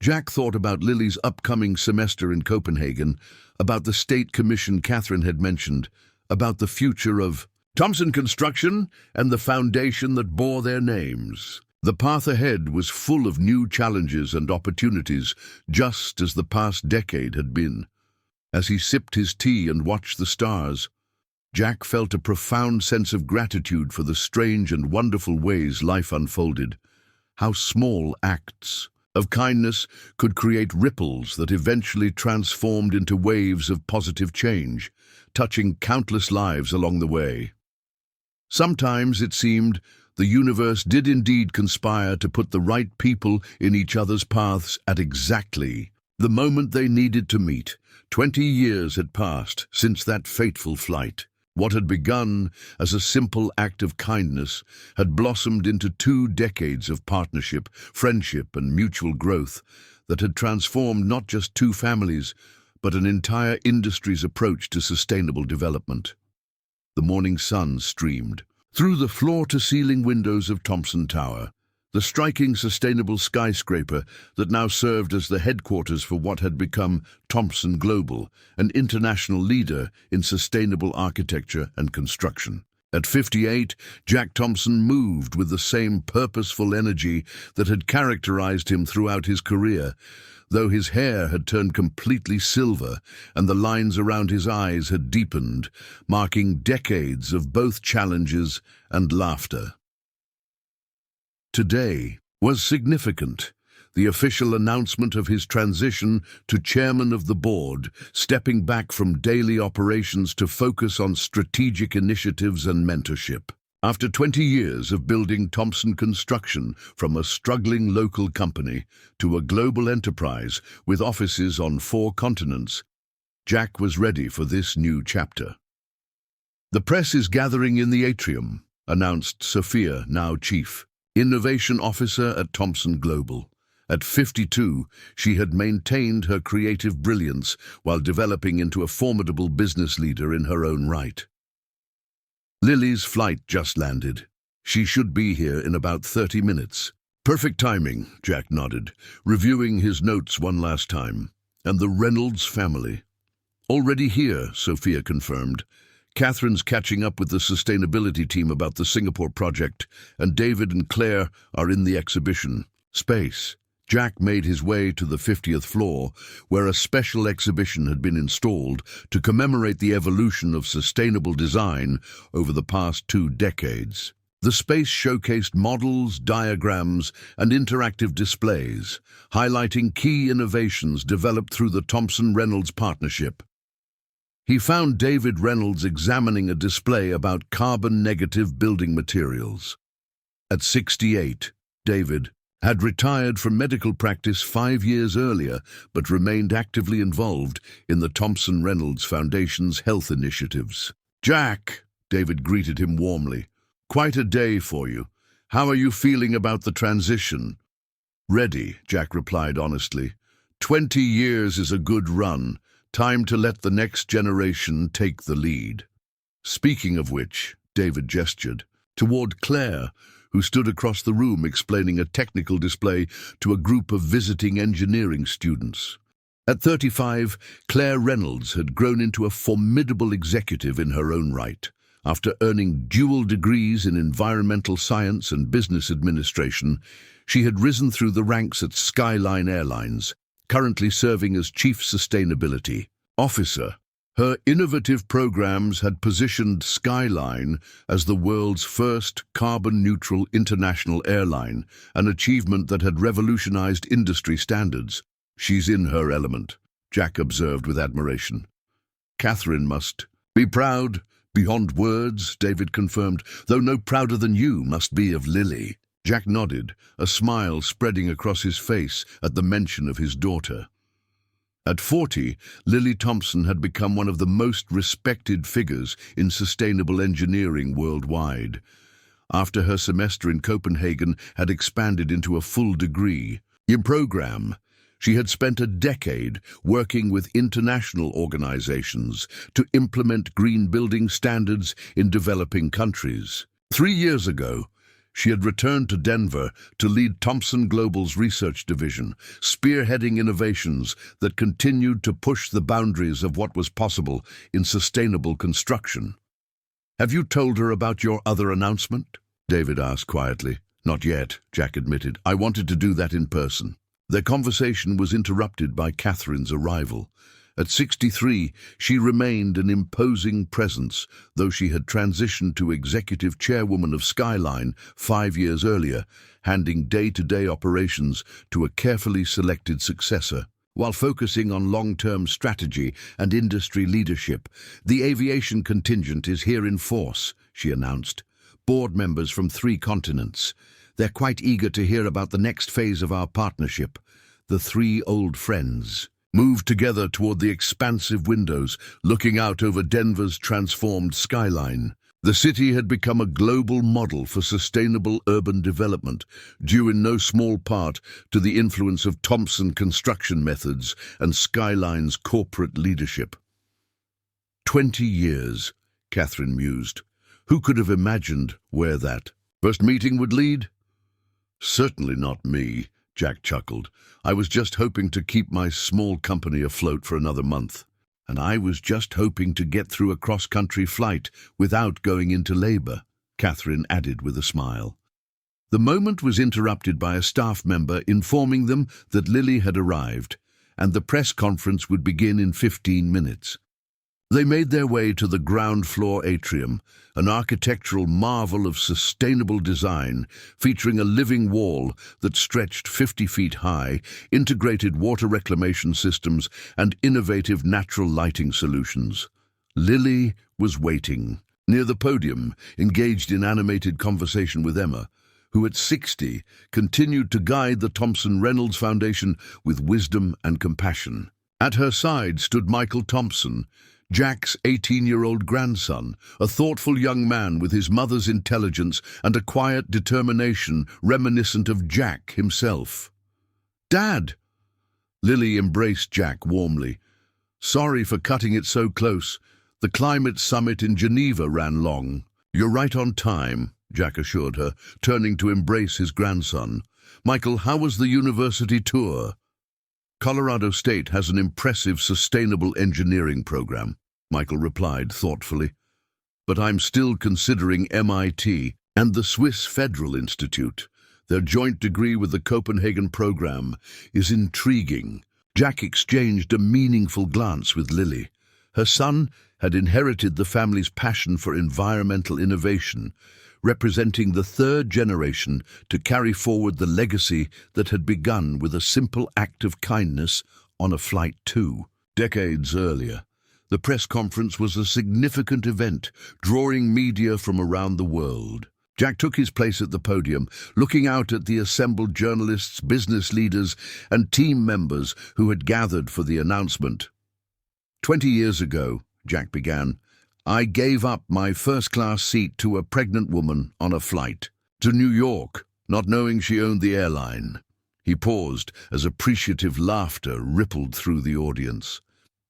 Jack thought about Lily's upcoming semester in Copenhagen, about the state commission Catherine had mentioned, about the future of Thompson Construction and the foundation that bore their names. The path ahead was full of new challenges and opportunities, just as the past decade had been. As he sipped his tea and watched the stars, Jack felt a profound sense of gratitude for the strange and wonderful ways life unfolded. How small acts of kindness could create ripples that eventually transformed into waves of positive change, touching countless lives along the way. Sometimes it seemed the universe did indeed conspire to put the right people in each other's paths at exactly the moment they needed to meet. 20 years had passed since that fateful flight. What had begun as a simple act of kindness had blossomed into 2 decades of partnership, friendship, and mutual growth that had transformed not just 2 families, but an entire industry's approach to sustainable development. The morning sun streamed through the floor-to-ceiling windows of Thompson Tower, the striking sustainable skyscraper that now served as the headquarters for what had become Thompson Global, an international leader in sustainable architecture and construction. At 58, Jack Thompson moved with the same purposeful energy that had characterized him throughout his career, though his hair had turned completely silver and the lines around his eyes had deepened, marking decades of both challenges and laughter. Today was significant. The official announcement of his transition to chairman of the board, stepping back from daily operations to focus on strategic initiatives and mentorship. After 20 years of building Thompson Construction from a struggling local company to a global enterprise with offices on 4 continents, Jack was ready for this new chapter. "The press is gathering in the atrium," announced Sophia, now Chief Innovation Officer at Thompson Global. At 52, she had maintained her creative brilliance while developing into a formidable business leader in her own right. Lily's flight just landed. She should be here in about 30 minutes. "Perfect timing," Jack nodded, reviewing his notes one last time. "And the Reynolds family?" "Already here," Sophia confirmed. Catherine's catching up with the sustainability team about the Singapore project, and David and Claire are in the exhibition space. Jack made his way to the 50th floor, where a special exhibition had been installed to commemorate the evolution of sustainable design over the past 2 decades. The space showcased models, diagrams, and interactive displays, highlighting key innovations developed through the Thomson-Reynolds partnership. He found David Reynolds examining a display about carbon-negative building materials. At 68, David had retired from medical practice 5 years earlier, but remained actively involved in the Thomson-Reynolds Foundation's health initiatives. "Jack," David greeted him warmly. "Quite a day for you. How are you feeling about the transition?" "Ready," Jack replied honestly. 20 years is a good run. Time to let the next generation take the lead." "Speaking of which," David gestured toward Claire, who stood across the room explaining a technical display to a group of visiting engineering students. At 35, Claire Reynolds had grown into a formidable executive in her own right. After earning dual degrees in environmental science and business administration, she had risen through the ranks at Skyline Airlines, currently serving as Chief Sustainability Officer. Her innovative programs had positioned Skyline as the world's first carbon-neutral international airline, an achievement that had revolutionized industry standards. "She's in her element," Jack observed with admiration. "Catherine must be proud beyond words," David confirmed, "though no prouder than you must be of Lily." Jack nodded, a smile spreading across his face at the mention of his daughter. At 40, Lily Thompson had become one of the most respected figures in sustainable engineering worldwide. After her semester in Copenhagen had expanded into a full degree in program, she had spent a decade working with international organizations to implement green building standards in developing countries. 3 years ago, she had returned to Denver to lead Thomson Global's research division, spearheading innovations that continued to push the boundaries of what was possible in sustainable construction. "Have you told her about your other announcement?" David asked quietly. "Not yet," Jack admitted. "I wanted to do that in person." Their conversation was interrupted by Catherine's arrival. At 63, she remained an imposing presence, though she had transitioned to executive chairwoman of Skyline 5 years earlier, handing day-to-day operations to a carefully selected successor. While focusing on long-term strategy and industry leadership, "The aviation contingent is here in force," she announced. "Board members from 3 continents. They're quite eager to hear about the next phase of our partnership." The 3 old friends moved together toward the expansive windows, looking out over Denver's transformed skyline. The city had become a global model for sustainable urban development, due in no small part to the influence of Thomson construction methods and Skyline's corporate leadership. 20 years, Catherine mused. Who could have imagined where that first meeting would lead? "Certainly not me," Jack chuckled. "I was just hoping to keep my small company afloat for another month. And I was just hoping to get through a cross-country flight without going into labor," Catherine added with a smile. The moment was interrupted by a staff member informing them that Lily had arrived, and the press conference would begin in 15 minutes. They made their way to the ground-floor atrium, an architectural marvel of sustainable design, featuring a living wall that stretched 50 feet high, integrated water reclamation systems, and innovative natural lighting solutions. Lily was waiting, near the podium, engaged in animated conversation with Emma, who at 60 continued to guide the Thomson-Reynolds Foundation with wisdom and compassion. At her side stood Michael Thompson, Jack's 18-year-old grandson, a thoughtful young man with his mother's intelligence and a quiet determination reminiscent of Jack himself. "Dad!" Lily embraced Jack warmly. "Sorry for cutting it so close. The climate summit in Geneva ran long." "You're right on time," Jack assured her, turning to embrace his grandson. "Michael, how was the university tour?" "Colorado State has an impressive sustainable engineering program," Michael replied thoughtfully. but I'm still considering MIT and the Swiss Federal Institute. Their joint degree with the Copenhagen program is intriguing. Jack exchanged a meaningful glance with Lily. Her son had inherited the family's passion for environmental innovation, representing the third generation to carry forward the legacy that had begun with a simple act of kindness on a flight 2. Decades earlier, the press conference was a significant event, drawing media from around the world. Jack took his place at the podium, looking out at the assembled journalists, business leaders, and team members who had gathered for the announcement. 20 years ago, Jack began, I gave up my first-class seat to a pregnant woman on a flight to New York, not knowing she owned the airline. He paused as appreciative laughter rippled through the audience.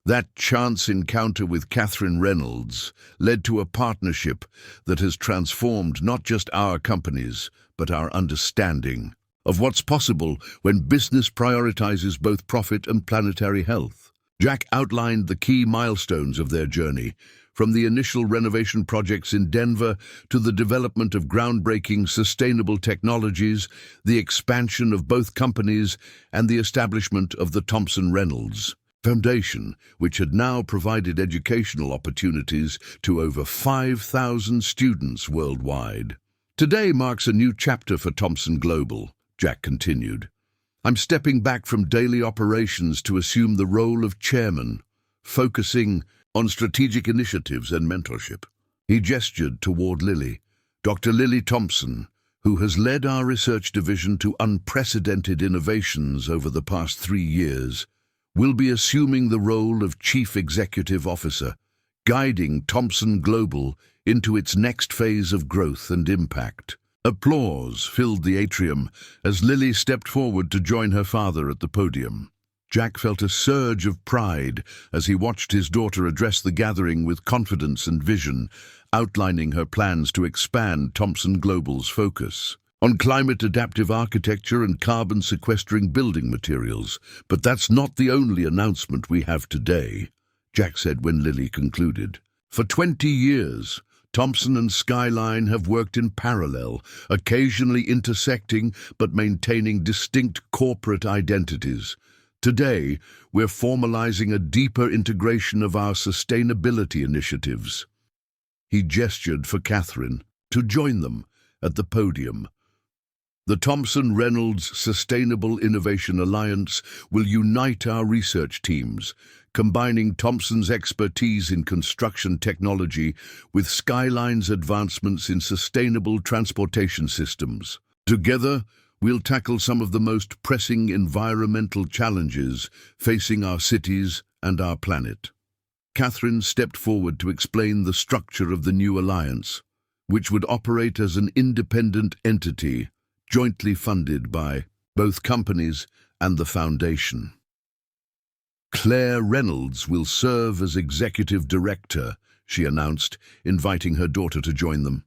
That chance encounter with Catherine Reynolds led to a partnership that has transformed not just our companies, but our understanding of what's possible when business prioritizes both profit and planetary health. Jack outlined the key milestones of their journey, from the initial renovation projects in Denver to the development of groundbreaking sustainable technologies, the expansion of both companies, and the establishment of the Thomson-Reynolds Foundation, which had now provided educational opportunities to over 5,000 students worldwide. Today marks a new chapter for Thomson Global, Jack continued. I'm stepping back from daily operations to assume the role of chairman, focusing on strategic initiatives and mentorship. He gestured toward Lily, Dr. Lily Thompson, who has led our research division to unprecedented innovations over the past 3 years, will be assuming the role of Chief Executive Officer, guiding Thomson Global into its next phase of growth and impact. Applause filled the atrium as Lily stepped forward to join her father at the podium. Jack felt a surge of pride as he watched his daughter address the gathering with confidence and vision, outlining her plans to expand Thomson Global's focus on climate-adaptive architecture and carbon-sequestering building materials. But that's not the only announcement we have today, Jack said when Lily concluded. For 20 years, Thomson and Skyline have worked in parallel, occasionally intersecting but maintaining distinct corporate identities. Today, we're formalizing a deeper integration of our sustainability initiatives. He gestured for Catherine to join them at the podium. The Thomson-Reynolds Sustainable Innovation Alliance will unite our research teams, combining Thomson's expertise in construction technology with Skyline's advancements in sustainable transportation systems. Together, we'll tackle some of the most pressing environmental challenges facing our cities and our planet. Catherine stepped forward to explain the structure of the new alliance, which would operate as an independent entity, jointly funded by both companies and the foundation. Claire Reynolds will serve as executive director, she announced, inviting her daughter to join them.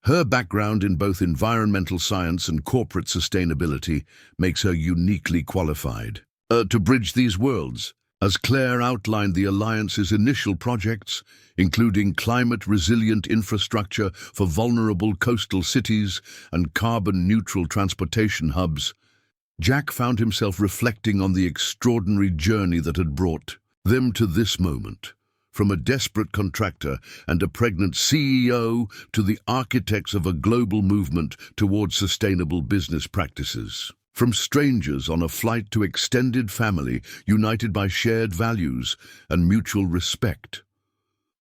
Her background in both environmental science and corporate sustainability makes her uniquely qualified to bridge these worlds. As Claire outlined the Alliance's initial projects, including climate-resilient infrastructure for vulnerable coastal cities and carbon-neutral transportation hubs, Jack found himself reflecting on the extraordinary journey that had brought them to this moment. From a desperate contractor and a pregnant CEO to the architects of a global movement towards sustainable business practices. From strangers on a flight to extended family united by shared values and mutual respect.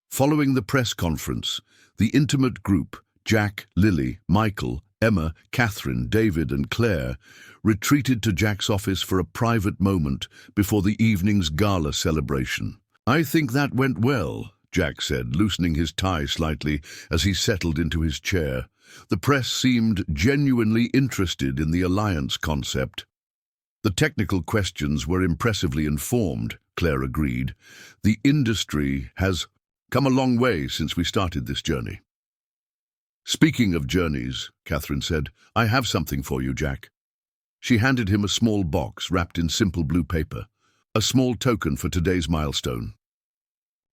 Following the press conference, the intimate group, Jack, Lily, Michael, Emma, Catherine, David, and Claire, retreated to Jack's office for a private moment before the evening's gala celebration. I think that went well, Jack said, loosening his tie slightly as he settled into his chair. The press seemed genuinely interested in the alliance concept. The technical questions were impressively informed, Claire agreed. The industry has come a long way since we started this journey. Speaking of journeys, Catherine said, I have something for you, Jack. She handed him a small box wrapped in simple blue paper, a small token for today's milestone.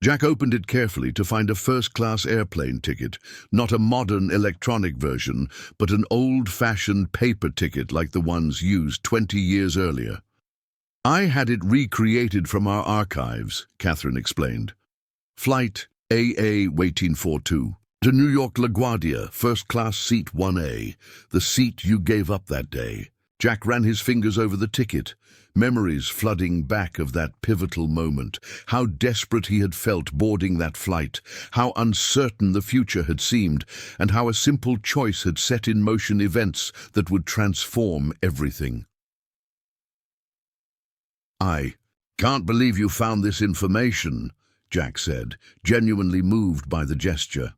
Jack opened it carefully to find a first-class airplane ticket, not a modern electronic version, but an old-fashioned paper ticket like the ones used 20 years earlier. "I had it recreated from our archives," Catherine explained. "Flight AA 1842 to New York LaGuardia, first-class seat 1A, the seat you gave up that day." Jack ran his fingers over the ticket, memories flooding back of that pivotal moment, how desperate he had felt boarding that flight, how uncertain the future had seemed, and how a simple choice had set in motion events that would transform everything. "I can't believe you found this information," Jack said, genuinely moved by the gesture.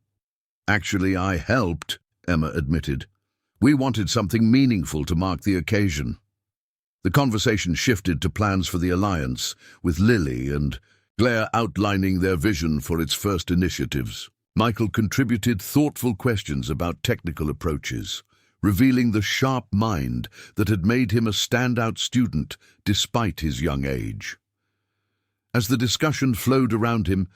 "Actually, I helped," Emma admitted. "We wanted something meaningful to mark the occasion." The conversation shifted to plans for the alliance, with Lily and Claire outlining their vision for its first initiatives. Michael contributed thoughtful questions about technical approaches, revealing the sharp mind that had made him a standout student despite his young age. As the discussion flowed around him,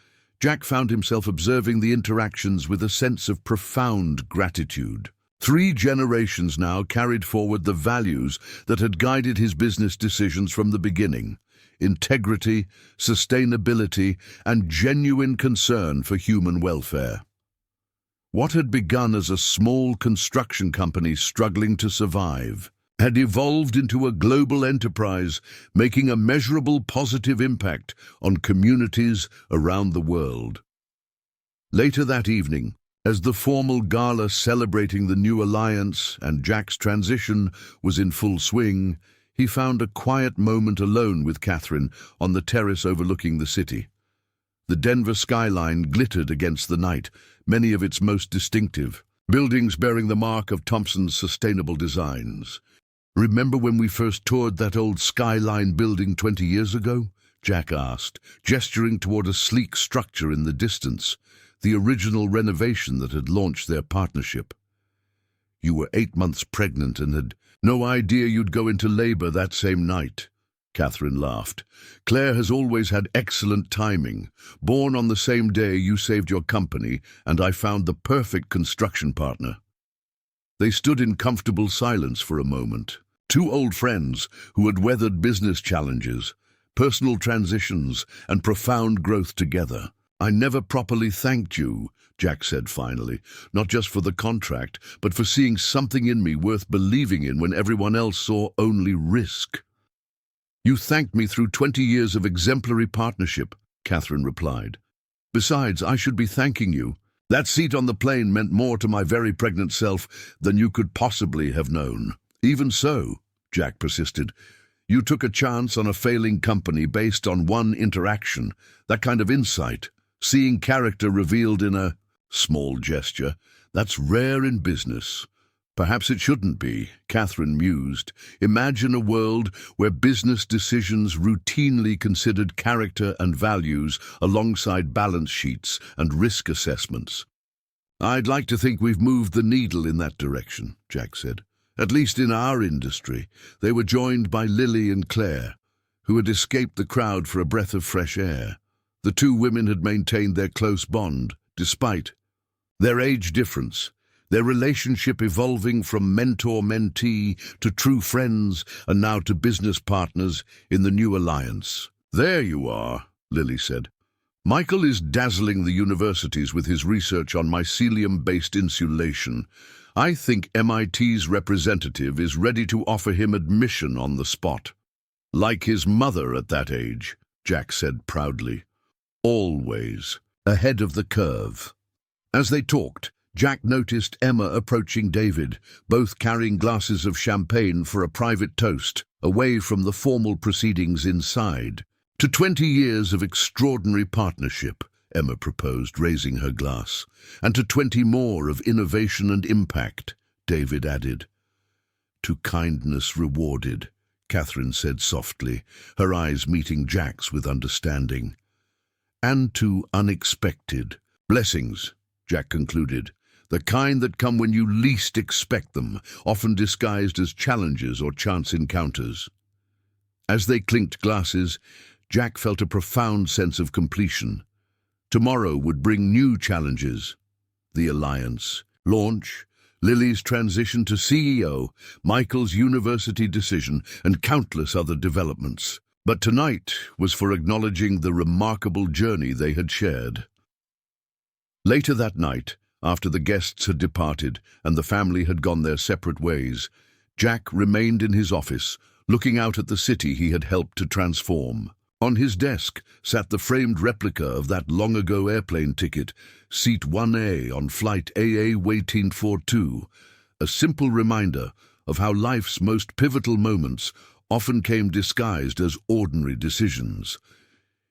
Jack found himself observing the interactions with a sense of profound gratitude. 3 generations now carried forward the values that had guided his business decisions from the beginning: integrity, sustainability, and genuine concern for human welfare. What had begun as a small construction company struggling to survive had evolved into a global enterprise, making a measurable positive impact on communities around the world. Later that evening, as the formal gala celebrating the new alliance and Jack's transition was in full swing, he found a quiet moment alone with Catherine on the terrace overlooking the city. The Denver skyline glittered against the night, many of its most distinctive, buildings bearing the mark of Thompson's sustainable designs. "Remember when we first toured that old skyline building 20 years ago?" Jack asked, gesturing toward a sleek structure in the distance, the original renovation that had launched their partnership. "You were 8 months pregnant and had no idea you'd go into labor that same night." Catherine laughed. "Claire has always had excellent timing. Born on the same day you saved your company, and I found the perfect construction partner." They stood in comfortable silence for a moment. 2 old friends who had weathered business challenges, personal transitions, and profound growth together. "I never properly thanked you," Jack said finally, "not just for the contract, but for seeing something in me worth believing in when everyone else saw only risk." "You thanked me through 20 years of exemplary partnership," Catherine replied. "Besides, I should be thanking you. That seat on the plane meant more to my very pregnant self than you could possibly have known." "Even so," Jack persisted, "you took a chance on a failing company based on one interaction. That kind of insight, seeing character revealed in a small gesture, that's rare in business." "Perhaps it shouldn't be," Catherine mused. "Imagine a world where business decisions routinely considered character and values alongside balance sheets and risk assessments." "I'd like to think we've moved the needle in that direction," Jack said. "At least in our industry." They were joined by Lily and Claire, who had escaped the crowd for a breath of fresh air. The 2 women had maintained their close bond, despite their age difference, their relationship evolving from mentor-mentee to true friends and now to business partners in the new alliance. "There you are," Lily said. "Michael is dazzling the universities with his research on mycelium-based insulation. I think MIT's representative is ready to offer him admission on the spot." "Like his mother at that age," Jack said proudly. "Always ahead of the curve." As they talked, Jack noticed Emma approaching David, both carrying glasses of champagne for a private toast, away from the formal proceedings inside. "To 20 years of extraordinary partnership," Emma proposed, raising her glass. "And to 20 more of innovation and impact," David added. "To kindness rewarded," Catherine said softly, her eyes meeting Jack's with understanding. "And to unexpected blessings," Jack concluded. "The kind that come when you least expect them, often disguised as challenges or chance encounters." As they clinked glasses, Jack felt a profound sense of completion. Tomorrow would bring new challenges. The alliance, launch, Lily's transition to CEO, Michael's university decision, and countless other developments. But tonight was for acknowledging the remarkable journey they had shared. Later that night, after the guests had departed and the family had gone their separate ways, Jack remained in his office, looking out at the city he had helped to transform. On his desk sat the framed replica of that long-ago airplane ticket, Seat 1A on Flight AA 1842, a simple reminder of how life's most pivotal moments often came disguised as ordinary decisions.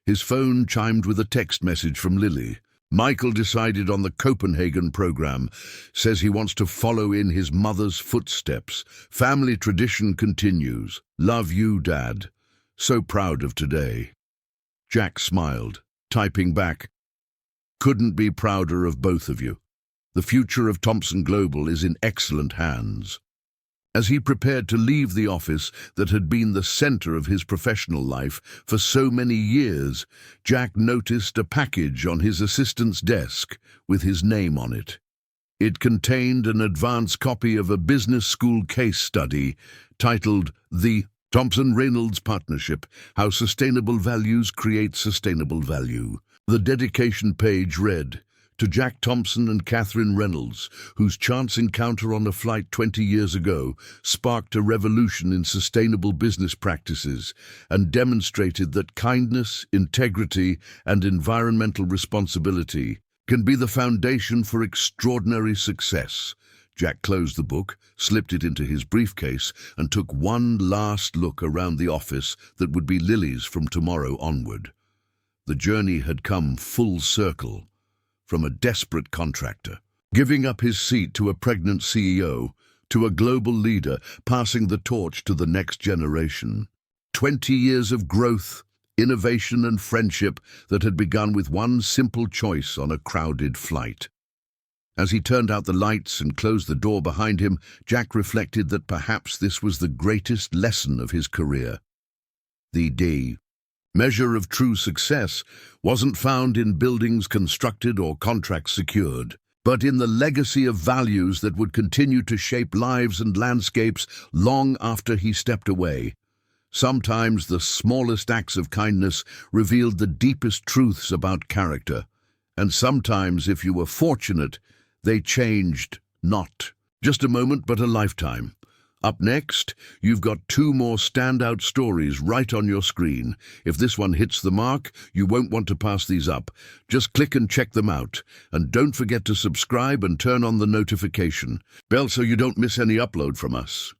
His phone chimed with a text message from Lily. Michael decided on the Copenhagen program, says he wants to follow in his mother's footsteps. Family tradition continues. Love you, Dad. So proud of today. Jack smiled, typing back, couldn't be prouder of both of you. The future of Thomson Global is in excellent hands. As he prepared to leave the office that had been the center of his professional life for so many years, Jack noticed a package on his assistant's desk with his name on it. It contained an advance copy of a business school case study titled The Thomson-Reynolds Partnership, How Sustainable Values Create Sustainable Value. The dedication page read, to Jack Thompson and Catherine Reynolds, whose chance encounter on a flight 20 years ago sparked a revolution in sustainable business practices and demonstrated that kindness, integrity, and environmental responsibility can be the foundation for extraordinary success. Jack closed the book, slipped it into his briefcase, and took one last look around the office that would be Lily's from tomorrow onward. The journey had come full circle. From a desperate contractor, giving up his seat to a pregnant CEO, to a global leader passing the torch to the next generation. 20 years of growth, innovation and friendship that had begun with one simple choice on a crowded flight. As he turned out the lights and closed the door behind him, Jack reflected that perhaps this was the greatest lesson of his career. The measure of true success wasn't found in buildings constructed or contracts secured, but in the legacy of values that would continue to shape lives and landscapes long after he stepped away. Sometimes the smallest acts of kindness revealed the deepest truths about character, and sometimes, if you were fortunate, they changed not just a moment but a lifetime. Up next, you've got two more standout stories right on your screen. If this one hits the mark, you won't want to pass these up. Just click and check them out. And don't forget to subscribe and turn on the notification bell so you don't miss any upload from us.